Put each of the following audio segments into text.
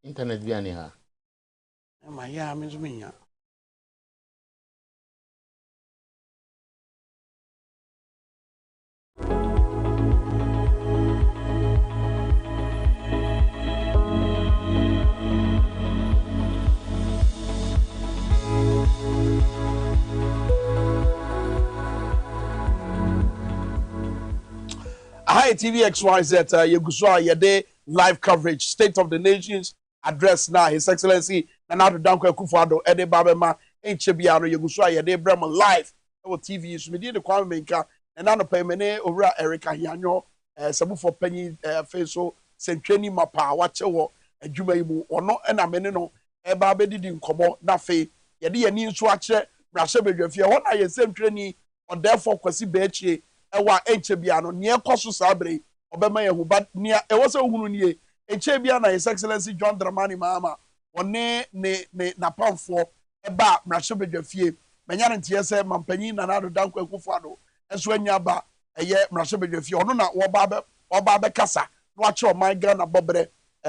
internet bi ani ha. Ma ya me so menya. Hi TV XYZ Yeguswa Yede live coverage State of the Nations address now His Excellency Nana Dankwa Akufo-Addo Ede Babema Enchebiano Yeguswa Yede Brema live on TV so me di Kwame Menka na no pemene owura Erica Yanyo sabufo panyi feso sentweni mapa wache wo adwuma yi mu ono na mene no eba bedidi nkomo na fe yede yani nso akye brahye bedwafie ho na ye sentweni on therefore kwasi beachie ewa enchebiano ne ekoso sabre obema yehu ba ne ewose ohunu nie enchebia na His Excellency John Dramani Mahama one ne na pamfo eba brahye bedwafie menya ntie se mampanyi Nana Dankwa Akufo-Addo enso anya ba eye brahye bedwafie ono na oba be kasa no ache o man Ghana bobre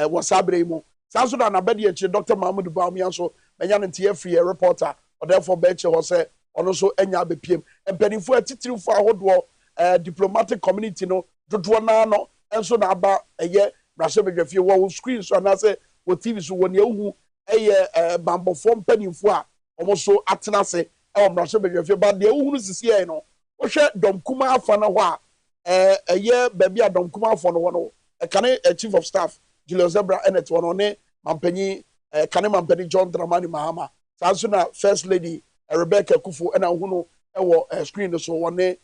wo sabre mu sanso na bedi eche Dr. Mahmoud Bawumia so menya ntie free reporter or therefore be eche ho se ono so anya be piem empanifo atitirifo ahodo diplomatic community no dodo na no enso na aba eye brahye bedwafie wo screen so na say wo TV so woni ehu eye bambofo mpanifo a omo so atena se e brahye bedwafie ba de ehunu sisi e no wo hwe domkuma afa na ho a eye baby a domkuma afo no no kane chief of staff Julius Zebra enet wono ne mampanyi kane mampanyi John Dramani Mahama sanso na first lady Rebecca Kufu na hunu ewo screen so wone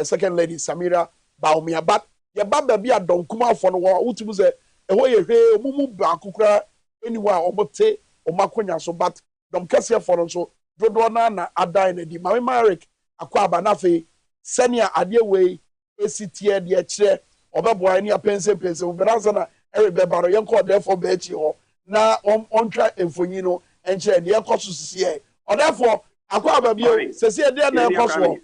second lady Samira Bawumia but ye ba baby a domkuma afo no wo utumu se eho ye hwe omumu ba akukura anywhere obote omakonya so but domkase afo no so dodo na adan na di mame Marek akwaba na fe senia ade we esitie de kire obeboa ni apense oberanza na erebebaro yenko therefore be echi ho na ontwa enfonyi no enche de ekoso sisie therefore akwaba bi sese de na ekoso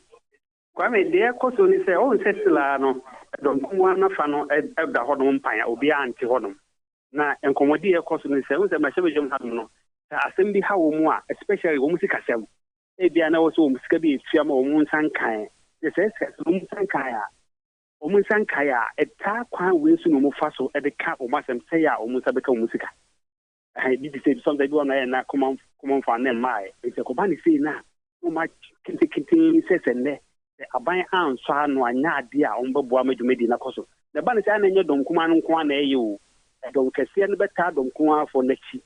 kwame de ekoso ni se on setila no don kuma na fa no da hodom mpan obi anti hodom na enkomodi ekoso ni se on se ma shebe jom hadom no asem bi ha wo mu a especially wo musika sem e bia na wo so wo musika bi fiam wo mu nsan kan se se wo mu nsan kan a omunsan kaya eta kwan we su no mo fa so e de ka o masem say ya omunsa be ka omusika did you say something you na come for na mai e se ko ba ni say na o ma kinti se se ne aban an so anu anya ade a on beboa medumedi na koso the ba ni say na nya don kuma no kwa na eye o don kese ne beta don kuma for nachi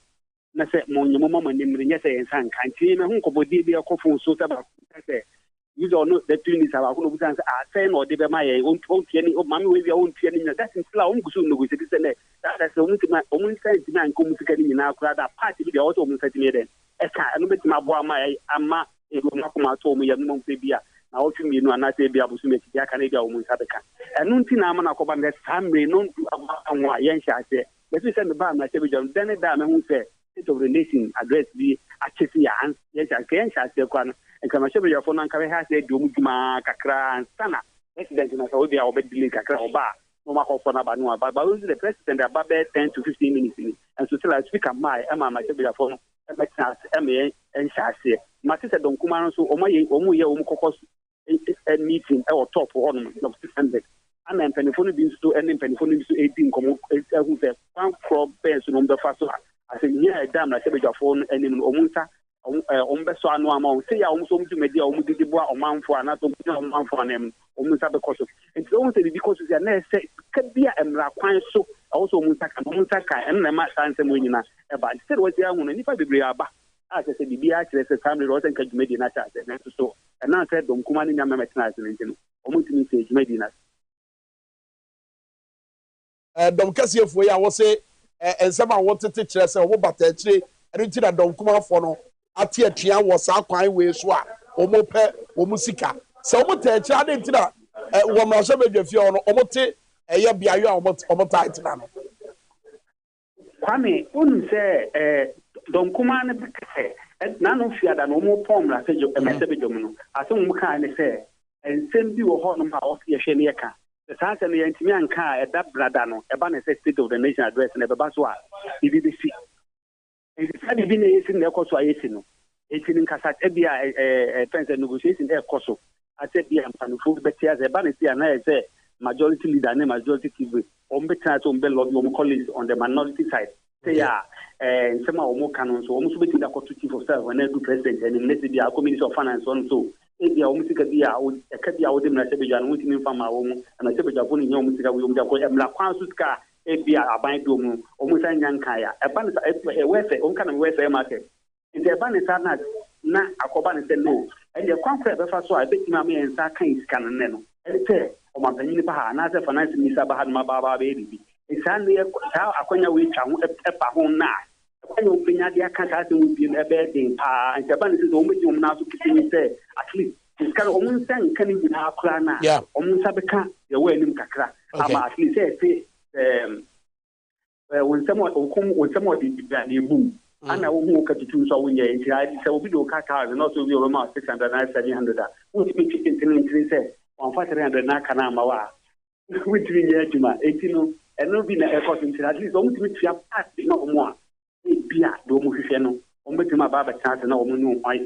na se mo nyemo mama ni mre nya se ensan kanti me hu ko bodi bi akofo so ta ba se you don't know the twin is about who say no de be my own tieni o mami we be own tieni na that is la o ngusu no go se say that so omun say ti na nko musika ni na akura that party be also omun say ti me den e ka no be ti ma bo ama ama e go na kuma to omun ya no mo bia na o twi mi no na say bia busu me ti aka na bia omun sa de ka enu nti na ama na ko ba na samre no anwa yen sha se be say me ba na say be jam den da me hu say State of the Nation address bi achesi ya ans yen sha se kwa no nkama shebe ya fo na nkawe ha se di omuduma kakra sana president na Saudi a obe delay kakra oba no ma ko fo na ba no ba the president about 10 to 15 minutes and so tell speaker mai ama ma shebe ya fo no e be chance e me en shase ma se don kuma no so omo ye omo kokos meeting e o top ho no of 600 ana mpanifo no bi nso ene mpanifo no bi so edi nkomo ehu se fan crop pens no mbe fa so asenya edam na shebe ya fo no enim no omunta ombeso anu ama o se ya omso omtu media omudidi bua omanfo ana to omanfo anem omunsa be koso enti o se bi koso ya na se kabia emra kwan so also omunsa kan en na ma sanse mo nyina e ba se wo se ahunu nipa bebre aba a se bibia kire se family ro se nka dwumedi na cha se so na se dom kuma ni nyama metina se ntino omunti ni se dwumedi na dom kasefo ya wo se ensema wo tete kire se wo bata kire enti na dom kuma fo no ati atua wo sa kwan we so a omo pe omo sika se omo ta akira de ntira wo ma so bedwafie ono omo te eye biayo a omo tight na no kwame unu se don kuma ne bikse na no fiada no omo pom la se jo emese bedwom no ase mo kan ne se ensem bi wo ho no ma o se hwe ne yeka sa se ne yantimi anka e da brada no e ba ne se State of the Nation address ne be ba so a bibi si Study being in the course of Ayesino. It's in Casat Ebia, friends and negotiation air coso. I said, yeah, I'm full, but as a banity, and I say, majority leader and majority TV, on better to your colleagues on the minority side. Say, yeah, and some are more canons, almost waiting the court to chief of staff when I do president and let the committee of finance on so. If you are almost a dia, a catia with him, I said, I'm waiting from my home, and I said, I'm going to music, we will go and La Quansuka. Ebia aban almost nyankaya eban e wefe on kan wefe market in the eban na akoba ne say no and the conference be fa so a betima me ensa kan iskan ne no e say o ma panyin ba ha na say finance minister ba ha ma ba be bi isan ne sa akonya we twa ho e pa ho na akonya opinya dia kan ta se mu bi e be din pa and the eban say o mu na so kitini say at least iskan o mun san kan ni na akura na o mun sabeka ye we nim kakra ama at least say when someone did the boom, and I won't cut to so when you say, we do cut cars and also we were about 600 and 700. Which means you can say, 1,500 Nakanama, which means 18 and not being a effort into at least only to have passed no more. It be a domo, only my barber chance and no, I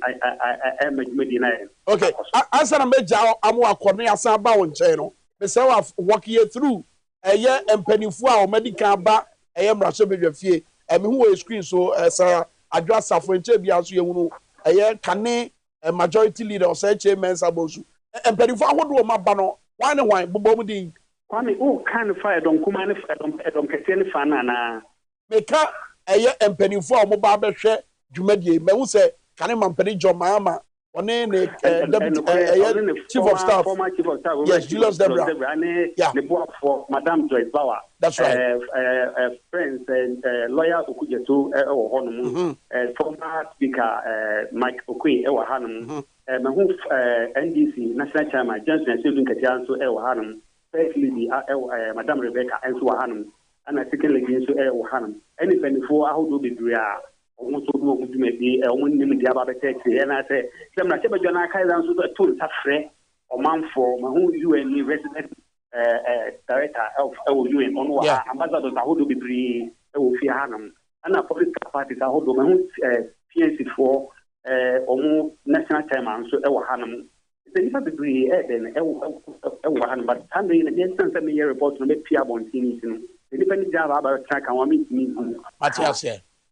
am Medina. Okay, as I made I'm walking Saba on channel, the walking through. Eye empanifo a omedikan ba eye mraso bedwafie eme hu we screen so sa adwa safo bia so yehunu eye kane majority leader o say chairman sabosu empanifo ahodo ma ba no wan bobo mu din kwame o kan fa edon kuma ne edon kete ne fa na meka eye empanifo a mo ba behwe dwumadie me hu se kane mampani jomama one ne chief of staff, former chief of staff, yes, Julius Debra, yeah, the board for Madame Joyce Bauer. That's right. Friends and lawyer Okujetu Honum, former speaker Mike Okwe Hanum, NDC National Chairman Johnson Sylvan Katianso Hanum, first lady Madame Rebecca Hanum, and a second lady Hanum. Anything for how do we do? Almost to maybe a woman named Diababa Texi, and I say, Sam Naseba John Kaidan so a tool Safre or man for my own UN resident director of UN on Ambassador Tahudu Bibri, Fianum, and a political parties are hold my own PNC for almost national chairman, so Hanum. The different degree, then Ewan, but Sunday in the instance of the report to make Piabon Tinis, the different job about track and meet me. Matthias,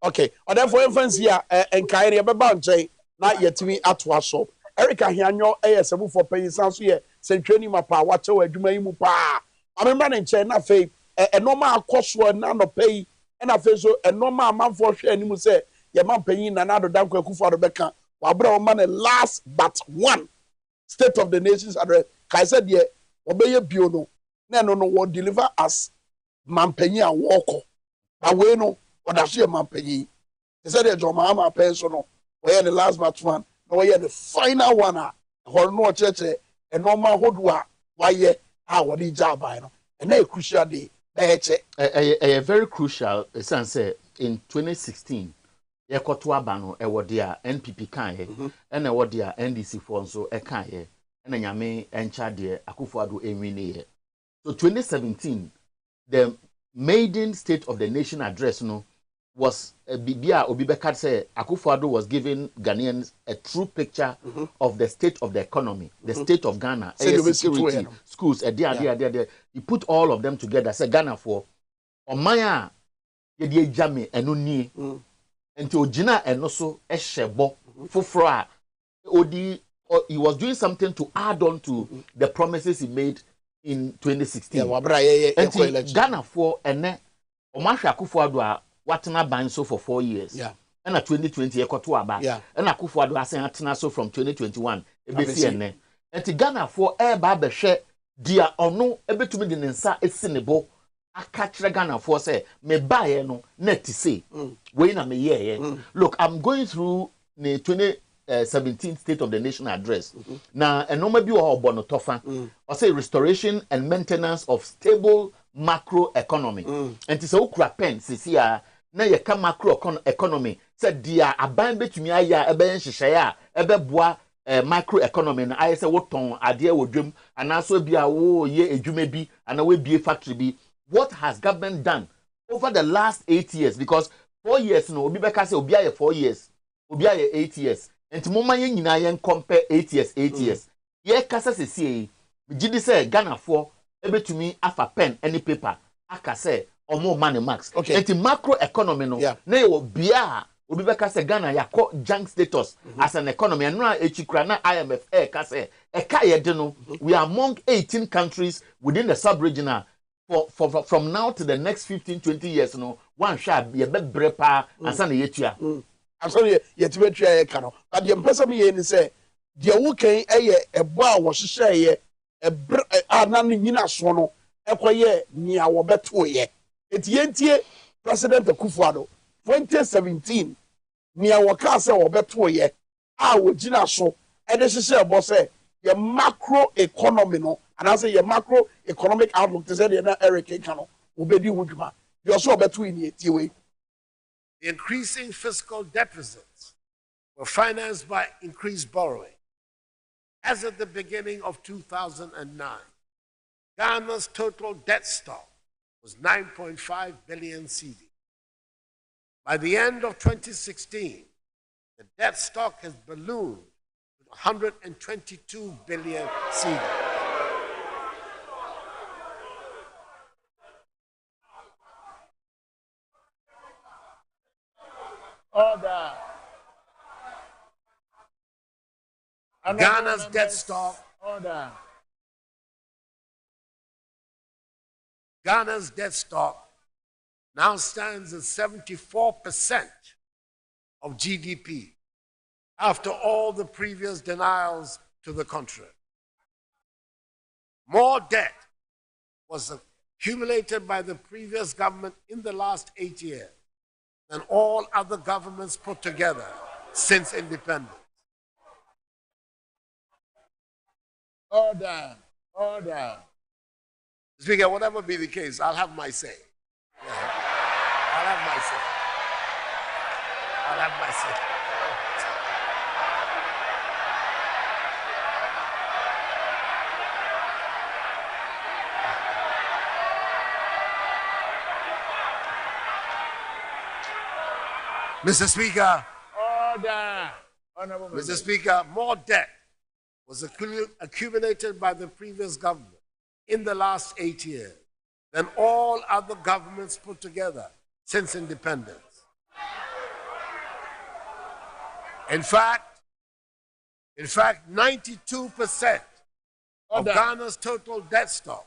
okay, or therefore influence here and Kyrie Babanche, not yet to me at Wasso. Erica Hiano, ASM for paying sounds here, send training my power, watch over Jumaimu Pa. I'm running China Faith, a normal cost were none of pay, and I feel so a normal man for share, and you say, your man paying another Danko for the Becca, while brown money last but one State of the Nations address. Kaiser, dear, obey a bureau, no what deliver us, man paying a walker. Away no. What I see a man paying. They said that your mama personal. We had the last batch one. No, we had the final one. No church and no man who do why ye how what did job by no. And they crucial day. A very crucial sense in 2016. Ye kotwa bano e wodia NPP kan ye and e wodia NDC for so e kan ye and nyame encha de Akufo-Addo enwini ye. So 2017 the maiden State of the Nation address no was Bibia Obibeka say Akufo-Addo was giving Ghanaians a true picture of the state of the economy, the state of Ghana, security, schools, he put all of them together. Say Ghana for Omaya ye jame enuni until Ojina and also Eshebo Fufra Odi he was doing something to add on to the promises he made in 2016. And Ghana for ene Omasha Akufo-Addo watena ban so for 4 years. Yeah. And 2020 ekoto aba. Yeah. And Akufo-Addo asen atena so from 2021 ebesi ene. And Ghana for eba be hwe dia ono ebetumi de nsa esinebo akachre Ghana for say me bae no net say we na me ye. Look, I'm going through the 2017 State of the Nation address. Now, a normal view of Bonotofa, or say restoration and maintenance of stable macroeconomy. And it's a ukra pen, Sisia, na ye ka macro economy. Said dia aban betumi aya ebe nhihye ebe boa microeconomy na aye say woton ade wodwem anaso bia wo ye edwuma bi ana we bie factory bi. What has government done over the last 8 years? Because 4 years no obi beka say obi aye 4 years obi aye 8 years enti moma ye nyina ye compare 8 years 8 years ye kasa se gidi say Ghana for ebetumi afa pen any paper aka say omo money max enti macro economy no na ye bia obi beka say Ghana yakọ junk status as an economy and na echikura na IMF ka say eka ye de no we are among 18 countries within the sub-regional from now to the next 15-20 years no one shall ye be brepa asa na yetua asori ye tibetua ye ka no but ye mpesa me ye ni say de wo kan eye ebo a wo hyehyɛ ye na no nyina so no ekoye nia wo beto ye etientie president Akufo-Addo 2017 nia wo ka say wo beto ye a wo gina so e de hyehyɛ ebo say ye macro economy no and I say ye macro economic outlook to say the na Eric Kano obedi huduma you also beto in ye we. The increasing fiscal deficits were financed by increased borrowing. As at the beginning of 2009, Ghana's total debt stock was 9.5 billion cedi. By the end of 2016, the debt stock has ballooned to 122 billion cedi. Order. Ghana's debt stock. Order. Ghana's debt stock now stands at 74% of GDP after all the previous denials to the contrary. More debt was accumulated by the previous government in the last 8 years than all other governments put together since independence. Order. Order. Speaker, whatever be the case, I'll have my say. Yeah. I'll have my say. I'll have my say. Mr. Speaker. Order. Honorable Mr. Speaker, more debt was accumulated by the previous government in the last 8 years than all other governments put together since independence. In fact, 92% of Ghana's total debt stock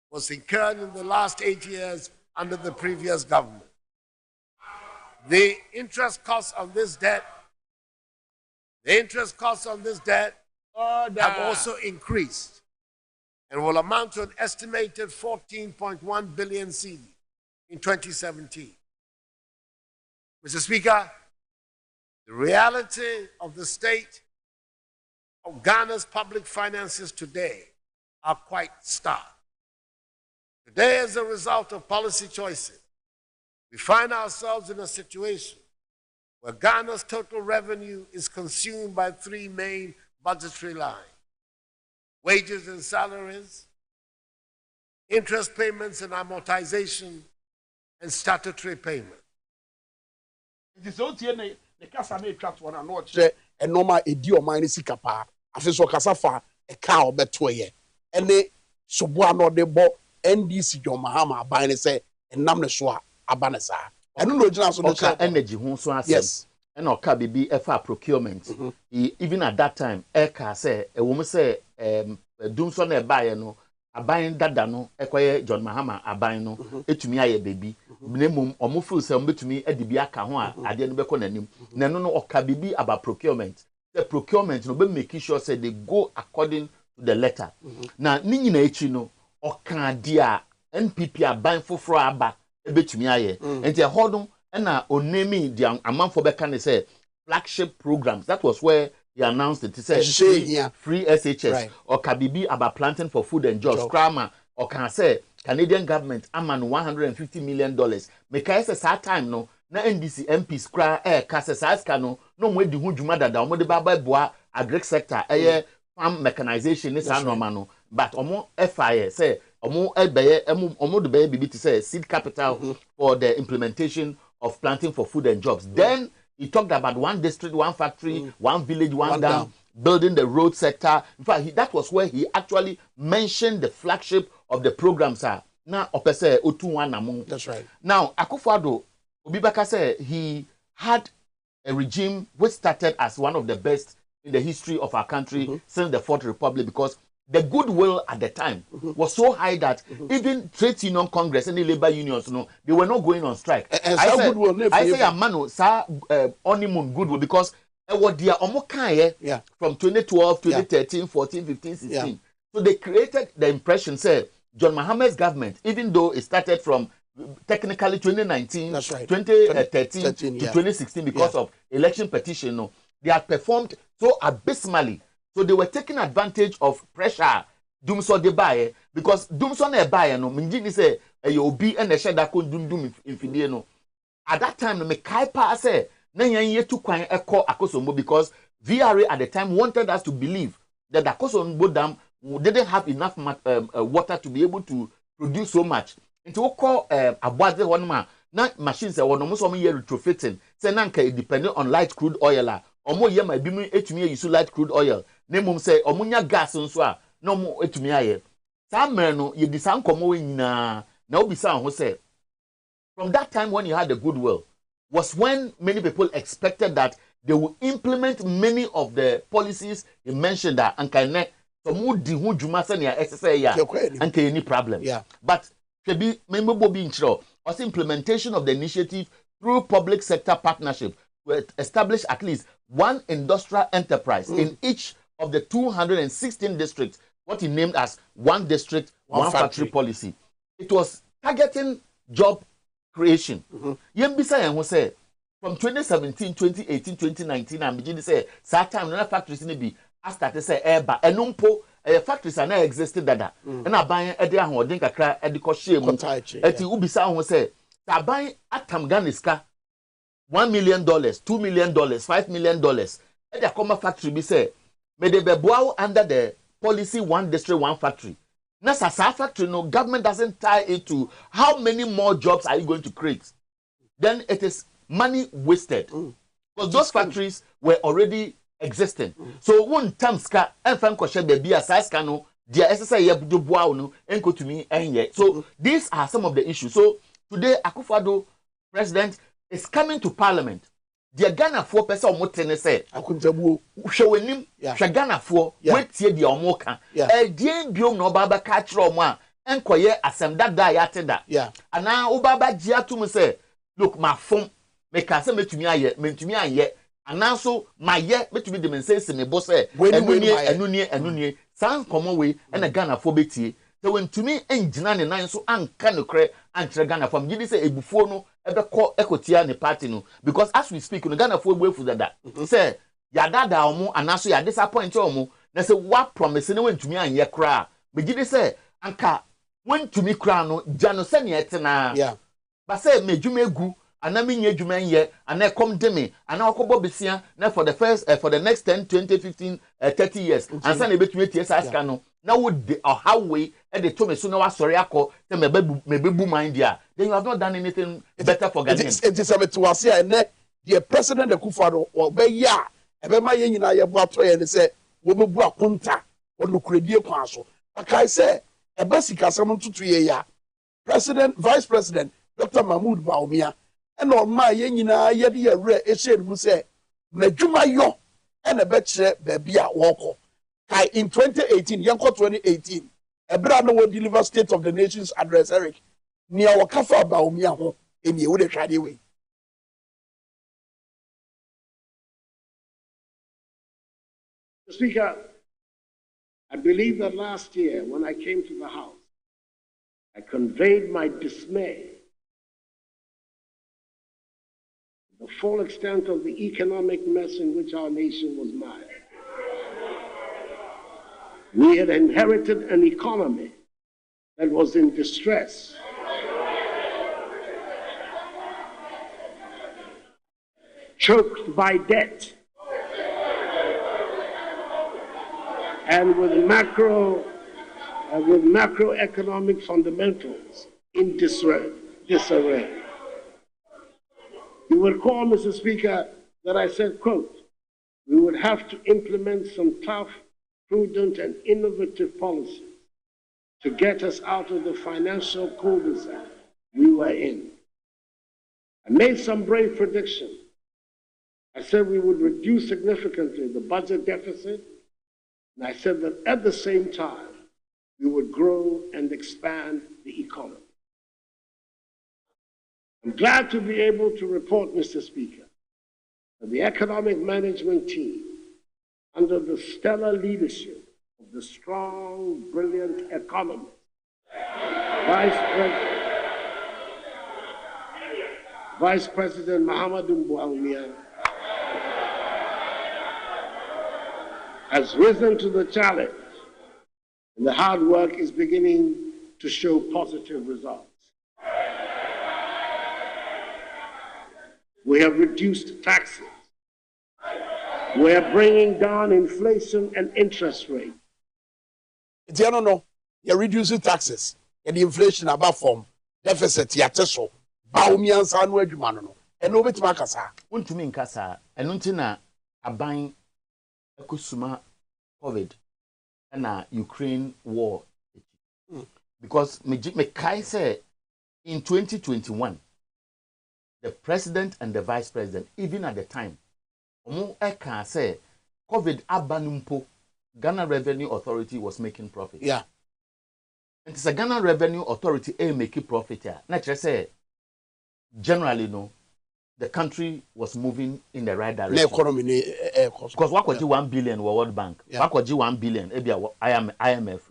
was incurred in the last 8 years under the previous government. The interest costs on this debt have also increased and will amount to an estimated 14.1 billion cedi in 2017. Mr. Speaker, the reality of the state of Ghana's public finances today are quite stark. Today, as a result of policy choices, we find ourselves in a situation where Ghana's total revenue is consumed by three main budgetary lines: wages and salaries, interest payments and amortization, and statutory payments. It is okay the kasa na etwa to na no che enoma edi o man sika pa afi so kasa fa e ka obeto ye ene sobo ano de bo NDC John Mahama aban ne se enam ne so a abane sa eno no gina so no energy ho so asem yes ena oka bibi efa procurement even at that time eka say ewom say dum so na ebaye no aban dada no ekoye John Mahama aban no etumi aye baby nemum omofuru se mbetumi adibi aka ho a ade no beko nanim na no oka bibi about procurement the procurement no be make sure say they go according to the letter na ni nyina echi no oka dia NPP aban foforo aba ebetumi aye enti ehodon na onemi the amanfo beka ne say flagship programs. That was where he announced it. He said free SHS right. Or Kabibi about planting for food and jobs. Krama or can say Canadian government aman $150 million. Make I say time no na NDC MPs kra kase saska no mwe di hu dwuma dada omo de baba boa agric sector farm mechanization ni sa normal no but omo FIA say omo ebeye omo de beye bibi to say seed capital for the implementation of planting for food and jobs. Then he talked about one district, one factory, one village, one dam, building the road sector. In fact, that was where he actually mentioned the flagship of the programs. Now, That's right. Now, Akufo-Addo, Obibaka said he had a regime which started as one of the best in the history of our country since the Fourth Republic, because the goodwill at the time was so high that even trade union congress and the labor unions, they were not going on strike. I say, man, sir, honeymoon goodwill, because what they are from 2012, 2013, 14, 15, 16. So they created the impression, say, John Mahama's government, even though it started from technically 2019, 2013 to 2016 because of election petition, they had performed so abysmally. So they were taking advantage of pressure. Dumso de buy because Dumso ne buy no minjini say obi and the shada kon dum infidie no. At that time me kai pa say na yan ye tu kwan ekọ Akosombo, because VRA at the time wanted us to believe that the Akosombo dam didn't have enough water to be able to produce so much. Into we call abwaze one man na machines one no so ye retrofitting say na nka depending on light crude oil omo ye ma bi mu etumi use light crude oil. Nemum say omunya gas nso a no mo etumi aye sa mere no ye di san komo nyina na obisa ho say from that time when you had the goodwill was when many people expected that they will implement many of the policies he mentioned that anka so mu di hu dwuma se na SSA ya anka any problem. But be member be intro was implementation of the initiative through public sector partnership to establish at least one industrial enterprise in each of the 216 districts, what he named as one district, one factory policy. It was targeting job creation. Yembisa who say from 2017, 2018, 2019, and begin to say, that time, no factories in be I started say eba enumpo factories are not existing dada. And I buy a ho dinka cry ediko shame. Eti ubisa who say, I buy atam ganiska $1 million, $2 million, $5 million. And the comma factory be say, may they be bow under the policy one district, one factory. Now, Sasa factory, no government doesn't tie it to how many more jobs are you going to create. Then it is money wasted. Because those factories were already existing. So one time ska and fan koshe baby asaska no dia SSA do boa no enko to me enye. So these are some of the issues. So today Akufo-Addo president is coming to parliament. The Ghana for person omo tene say akuntabuo hwewenim hwe Ghana for wetie dia omo ka e die biom no baba ka kire omo a enkoye asem dada ya teda ana wo baba gi atum say look ma fom me ka say metumi aye mentumi aye ana so ma ye metumi de mense me bo say enuni san komo we na Ghana for betie so when to me engina ne nan so anka no kre ankyere Ghana for me say ebufuo no ebeko ekotia ne party no, because as we speak no Ghana for ebufu dada say ya dada omo anaso ya disappoint omo na say what promise ne when to me anye kra me gidi say anka when to me kra no jano se ne etena ba say me dwuma egu ana me nya dwuma nye ana come de me ana okobo besia na for the first for the next 10 20 15 30 years and say na betumi tie sa ska no na would the highway and the to me so na wa sorry akọ say me bebu mind dia, then you have not done anything better for Ghanaians. It is a to us here and the president Akufo-Addo or be ya e be ma ye nyina ye bo ato ye ne say wo bebu akunta wo no kredie kwan so akai say e ba sika sam ntutu ye ya president vice president Dr. Mahmoud Bawumia and on my ye nyina ye de ye re e share mu say na dwuma yo e na be kire ba bia wo ko kai in 2018 yanko 2018 ebra no will deliver state of the nation's address Eric near wakafa Bawumia ho eni wo de twade we. Speaker, I believe that last year when I came to the House, I conveyed my dismay the full extent of the economic mess in which our nation was mired. We had inherited an economy that was in distress. Choked by debt and with macroeconomic fundamentals in disarray. You will recall, Mr. Speaker, that I said, quote, we would have to implement some tough, prudent, and innovative policies to get us out of the financial cul-de-sac we were in. I made some brave predictions. I said we would reduce significantly the budget deficit, and I said that at the same time, we would grow and expand the economy. I'm glad to be able to report, Mr. Speaker, that the economic management team, under the stellar leadership of the strong, brilliant economist, Vice President Mahamadou Boualmia, has risen to the challenge, and the hard work is beginning to show positive results. We have reduced taxes. We are bringing down inflation and interest rates. No, you're reducing taxes and the inflation above form deficit. Yateso, Baumian Sanwe Jumano, and over to Makasa. Untumi nkasa, enuntina aban ekusuma COVID and Ukraine war. Because me kai say in 2021, the president and the vice president, even at the time, omo eka say COVID abanumpo, Ghana Revenue Authority was making profit. Yeah. And it's a Ghana Revenue Authority making profit here. Naturally say, generally no, the country was moving in the right direction. The economy, because what was 1 billion World Bank, what was 1 billion IMF,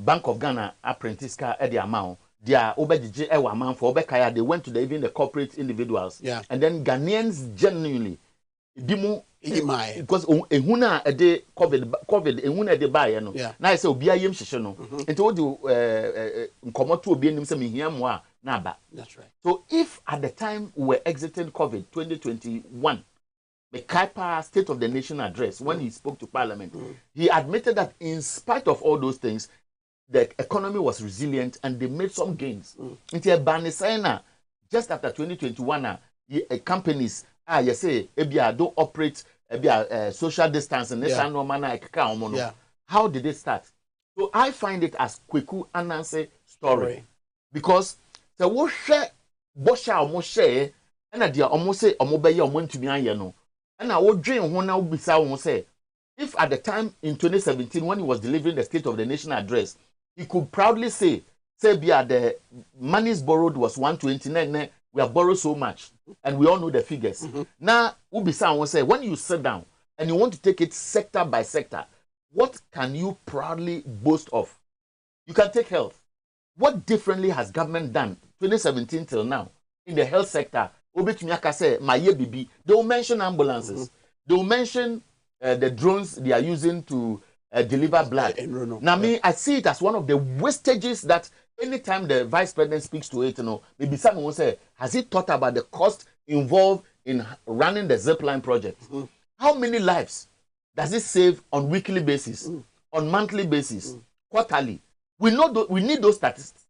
Bank of Ghana apprentice car at the amount. They are amount for they went to even the corporate individuals. And then Ghanaians genuinely because ehuna ede COVID ehuna ede buy no na I say obi ayem hihye no enti wo de nkomoto obi anim say mehia mo a na aba. That's right. So if at the time we were exiting COVID 2021, the Kaipa State of the Nation address, when he spoke to Parliament, he admitted that in spite of all those things, the economy was resilient and they made some gains. Into a banisana just after 2021, companies you say ebia don't operate social distance and how did it start? So I find it as Kweku Ananse story because the washer bosha almost share and dia almost say omobeye omontumi aye no and I would dream when I would be say if at the time in 2017 when he was delivering the State of the Nation address, he could proudly say bia the monies borrowed was 129. We have borrowed so much, and we all know the figures. Now, Ubisa will say, when you sit down and you want to take it sector by sector, what can you proudly boast of? You can take health. What differently has government done 2017 till now in the health sector? They will mention ambulances. They will mention the drones they are using to deliver blood. Now, I see it as one of the wastages that anytime the vice president speaks to it, maybe someone will say, has he thought about the cost involved in running the zipline project? How many lives does it save on weekly basis, on monthly basis, quarterly? We know we need those statistics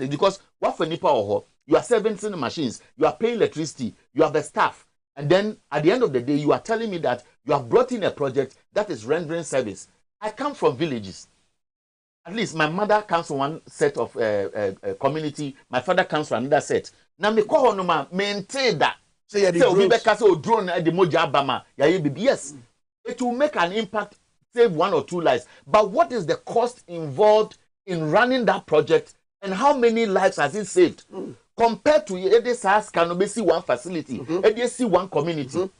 because what for Nipa or you are servicing the machines, you are paying electricity, you have the staff, and then at the end of the day, you are telling me that you have brought in a project that is rendering service. I come from villages. At least my mother comes from one set of community. My father comes from another set. Now me call no ma maintain that. Say drone at the moja bama. Yes, it will make an impact, save 1 or 2 lives. But what is the cost involved in running that project, and how many lives has it saved compared to EDSAS can see one facility, EDSC one community.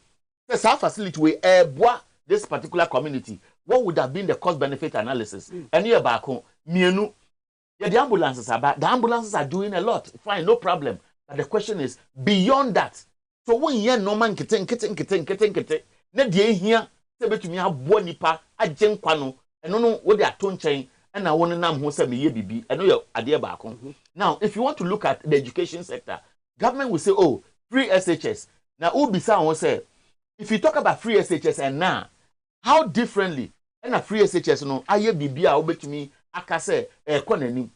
The facility we this particular community. What would have been the cost-benefit analysis? And here back home, the ambulances are doing a lot. Fine, no problem. But the question is, beyond that, so when you no man kitten, net ye here, say to me how bonipa, a jenquano, and no what they are tone chain, and I want to know who said me ye bibi, and know your back home. Now, if you want to look at the education sector, government will say, oh, free SHS. Now, Ubisa will say, if you talk about free SHS and now, how differently and a free SHS no aye bibia obetumi akase konani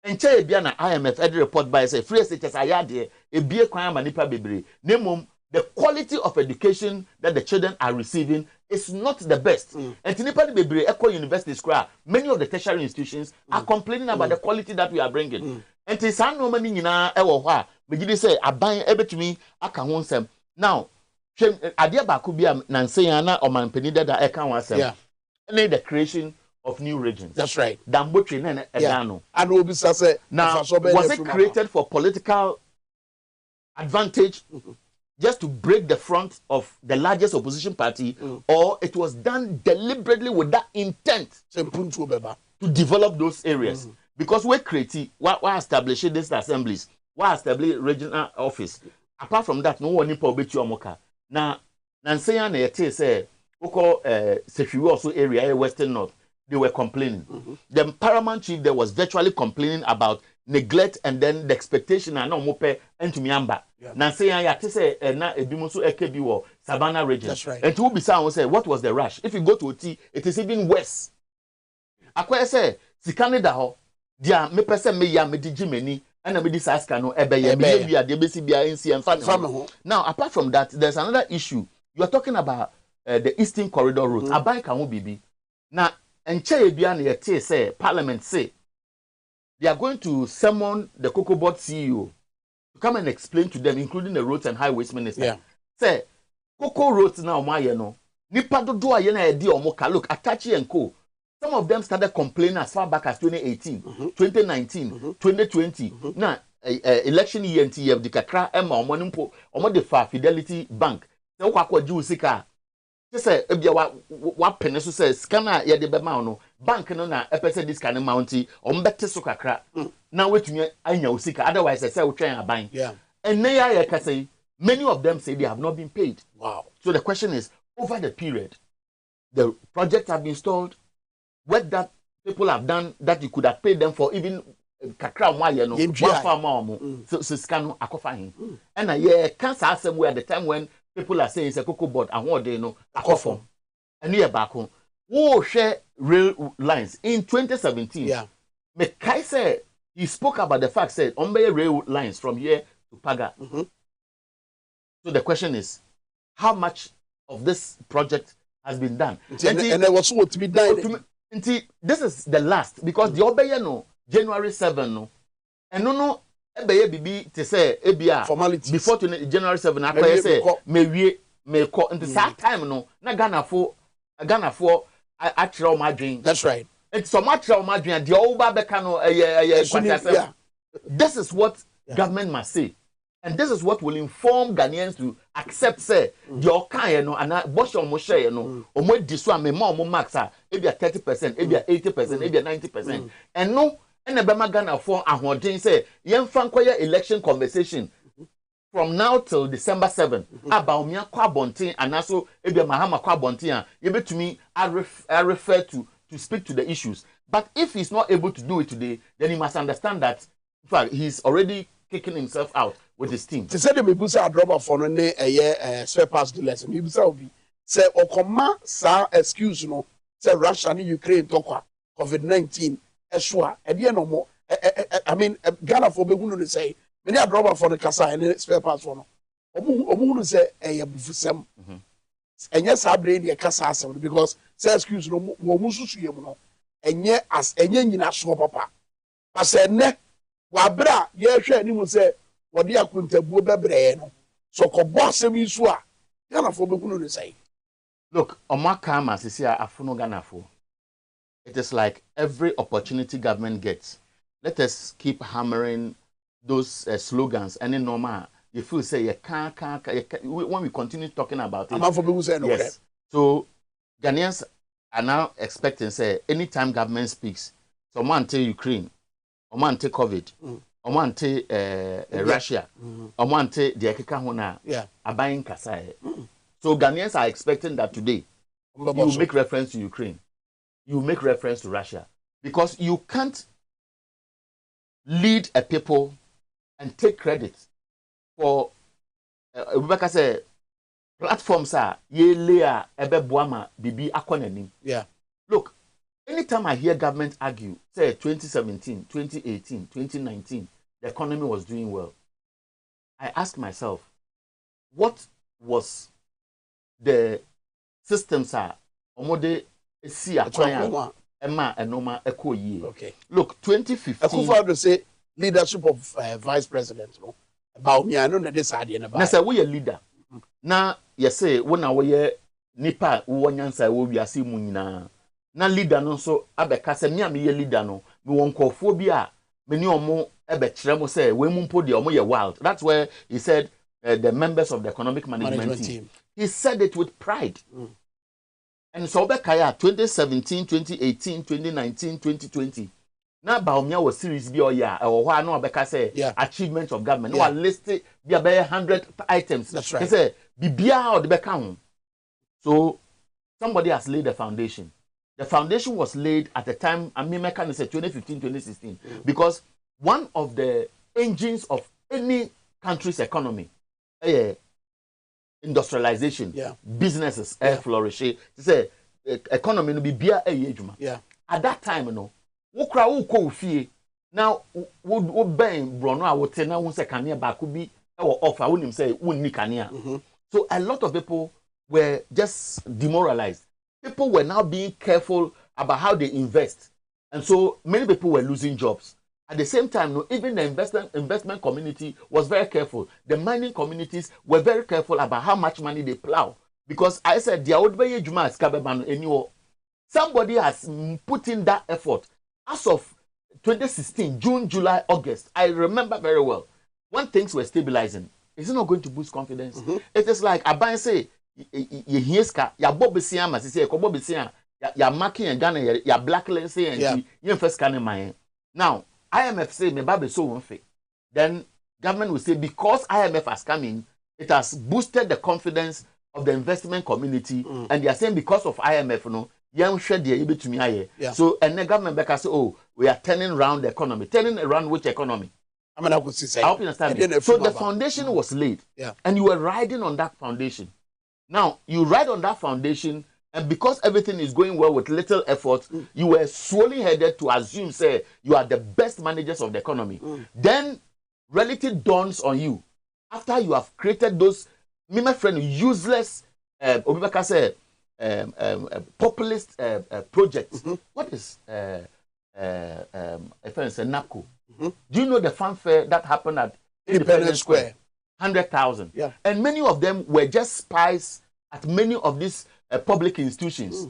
enche ebia na IMF ed report by say free SHS ayade ebie kwan ama nipa bebre nemom the quality of education that the children are receiving is not the best. And nipa bebre eco university school many of the tertiary institutions are complaining about the quality that we are bringing. And it's an no many nyina ewo ho a megidi say aban ebetumi aka ho nsem. Now adia ba ko bia nansen na omanpani dada eka ho asem. Yeah. And the creation of new regions. That's right. Dambotwe na edano. And will say now was it created for political advantage just to break the front of the largest opposition party, or it was done deliberately with that intent to develop those areas? Because we're creating, we're establishing these assemblies, we're establishing regional office. Apart from that, no one in Pobeti Omoka. Now, Nanseya na yete say, oko Sefiwe also area, Western North, they were complaining. The paramount chief there was virtually complaining about neglect and then the expectation and no mope and to miamba. Nanseya ya say na ebimusu ekebi wo Savannah region. That's right. And to be sound say what was the rush? If you go to OT, it is even worse. Akwa say sikane da ho dia me pese me ya me digi mani and me dis aska no ebeye me bia de besi bia nsi enfa. Now apart from that, there's another issue. You are talking about the Eastern Corridor route. Abai kan wo bibi. Na enche bia na yete say Parliament say they are going to summon the Cocoa Board CEO to come and explain to them, including the Roads and Highways Minister. Yeah. Say, Cocoa Roads now, no. Nipa do yena edi omoka. Look, Atachi and Co. Some of them started complaining as far back as 2018, 2019, 2020. Now, election year and TF, the kakra, Emma, omo de fa Fidelity Bank. Se wakwa Jusika. Say, what penesu says, scanner ya de bema no. Bank no na epese this kind of mounty or mbete so kakra. Now wait to anya usika. Otherwise I say we try and buy. Yeah. And neya ya say many of them say they have not been paid. Wow. So the question is, over the period, the projects have been stalled. What that people have done that you could have paid them for even kakra mwa ye no. One farmer omo. So scano akofa hin. And yeah, cancer asem at the time when people are saying it's a Cocoa Board and what they know akofa. And you back home. Who share rail lines in 2017? Yeah. Mekai said he spoke about the fact said Ombe rail lines from here to Paga. So the question is, how much of this project has been done? And there was what to be done. This is the last because the Obeye no January 7 no, and no Ebeye bibi to say ebia formalities before January 7. I say me call into that time no na Ghana for I throw my dream. That's right. It's so much of my dream. The old Babecano, this is what government must say. And this is what will inform Ghanaians to accept, say, your kind, and I wash on Moshe, or more diswa me more max, maybe 30%, maybe 80%, maybe 90%. And no, and a Bama Ghana for a hoarding say, young Fankoya election conversation. From now till December 7, about me Kwabontin and also Ebia Mahama Kwabontin, able to me, I refer to speak to the issues. But if he's not able to do it today, then he must understand that in fact he's already kicking himself out with his team. They said we busa drop for a year spare parts dealers. We busa obi say okoma sa excuse no say Russia and Ukraine talk COVID-19 eswa e dey no more. I mean Ghana for be hunu say many a drop for the kasa and spare parts for no. Omu say e bufusem. Enye sa brain dey kasa asem because say excuse no mo mususu yem no. Enye as enye nyina so papa. Ase ne wa bra ye hwe ani mu say wodi akuntabuo bebre no. So ko boss mi so a Ghana for be hunu say. Look, Omaka Masisia Afuno Ghana for. It is like every opportunity government gets. Let us keep hammering those slogans. And in normal, you feel say you can't. When we continue talking about it, yes. So Ghanaians are now expecting say anytime government speaks, someone tell Ukraine, someone tell COVID, someone tell Russia, someone tell the Ekeka Hona, Abayin Kasai. So Ghanaians are expecting that today you make reference to Ukraine, you make reference to Russia, because you can't lead a people and take credit for Rebecca say platforms are ye lea ebe boama bibi akonani. Yeah. Look, Anytime I hear government argue, say 2017, 2018, 2019, the economy was doing well, I ask myself, what was the systems are omode see a client Emma and Noma Echo ye. Okay. Look, 2015. Akufo-Addo say leadership of vice president. No, about me, I know that this idea about. Na say we a leader. Na you say when we nipa wo nyansa wo wiase mu nyina. Na leader no so abeka say me am ye leader no me won nkofo bi a me ni omo ebe kire mo say we mu mpo de omo ye wild. That's where he said the members of the economic management team. He said it with pride. And so Obekaya 2017, 2018, 2019, 2020. Now Baumia was series B or ya or why no Obeka say achievements of government. No, I listed be about 100 items. That's right. He said Bibia or the Beckham. So somebody has laid the foundation. The foundation was laid at the time, I mean, I say 2015, 2016, because one of the engines of any country's economy, industrialization, businesses, flourish. They say economy no be beer ejuma. At that time, you know, wukra wuko ufie. Now, would bang brono I would say now one second near back could be or offer. I wouldn't say wouldn't nikania. So a lot of people were just demoralized. People were now being careful about how they invest, and so many people were losing jobs. At the same time, no, even the investment community was very careful. The mining communities were very careful about how much money they plow. Because I said, somebody has put in that effort. As of 2016, June, July, August, I remember very well, when things were stabilizing, is it not going to boost confidence? It is like, I say, ya bob siama, say, kobo siama, ya marking and gun, ya blacklisting, and you first scanning my. Now, IMF say me babe so unfair. Then government will say because IMF has come in, it has boosted the confidence of the investment community, and they are saying because of IMF, no, young shed the able to me. So and the government back say, oh, we are turning around the economy. Turning around which economy? I mean, I could say. I hope you understand. So the foundation was laid, and you were riding on that foundation. Now you ride on that foundation. And because everything is going well with little effort, you were solely headed to assume, say, you are the best managers of the economy. Then reality dawns on you. After you have created those, me, my friend, useless, populist projects. What is, if I say NAPCO? Do you know the fanfare that happened at Independence Square? 100,000. And many of them were just spies at many of these public institutions.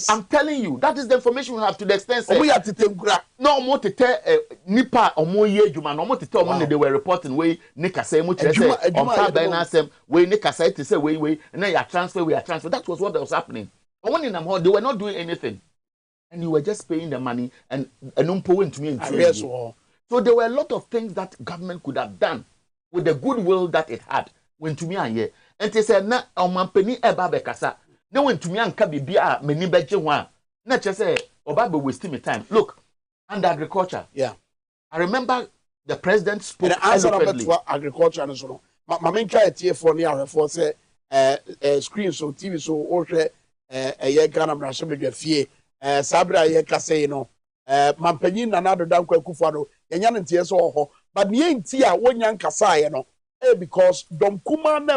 I'm telling you, that is the information we have to the extent. We have to take no more to tell Nipa or more year, Juma, no more to tell money they were reporting way Nika say much on Fabinasem, way Nika say to say way, and then you transfer, we are transfer. That was what was happening. And when in them, they were not doing anything, and you were just paying the money and to me. So there were a lot of things that government could have done with the goodwill that it had when to me and here. And they said, na omampeni eba bekasa. No one to me and kabi a many beje one. Not just say, Obabe wasting my time. Look, under agriculture. I remember the president spoke eloquently. Agriculture and so on. My main try to for near for say, screen so TV so or a year Ghana Brasha fee, Sabra ye kase no, Mampenin and other down Kufano, Yanyan and Tias or but near Tia, one young Kasai, no, because Dom Kuma ne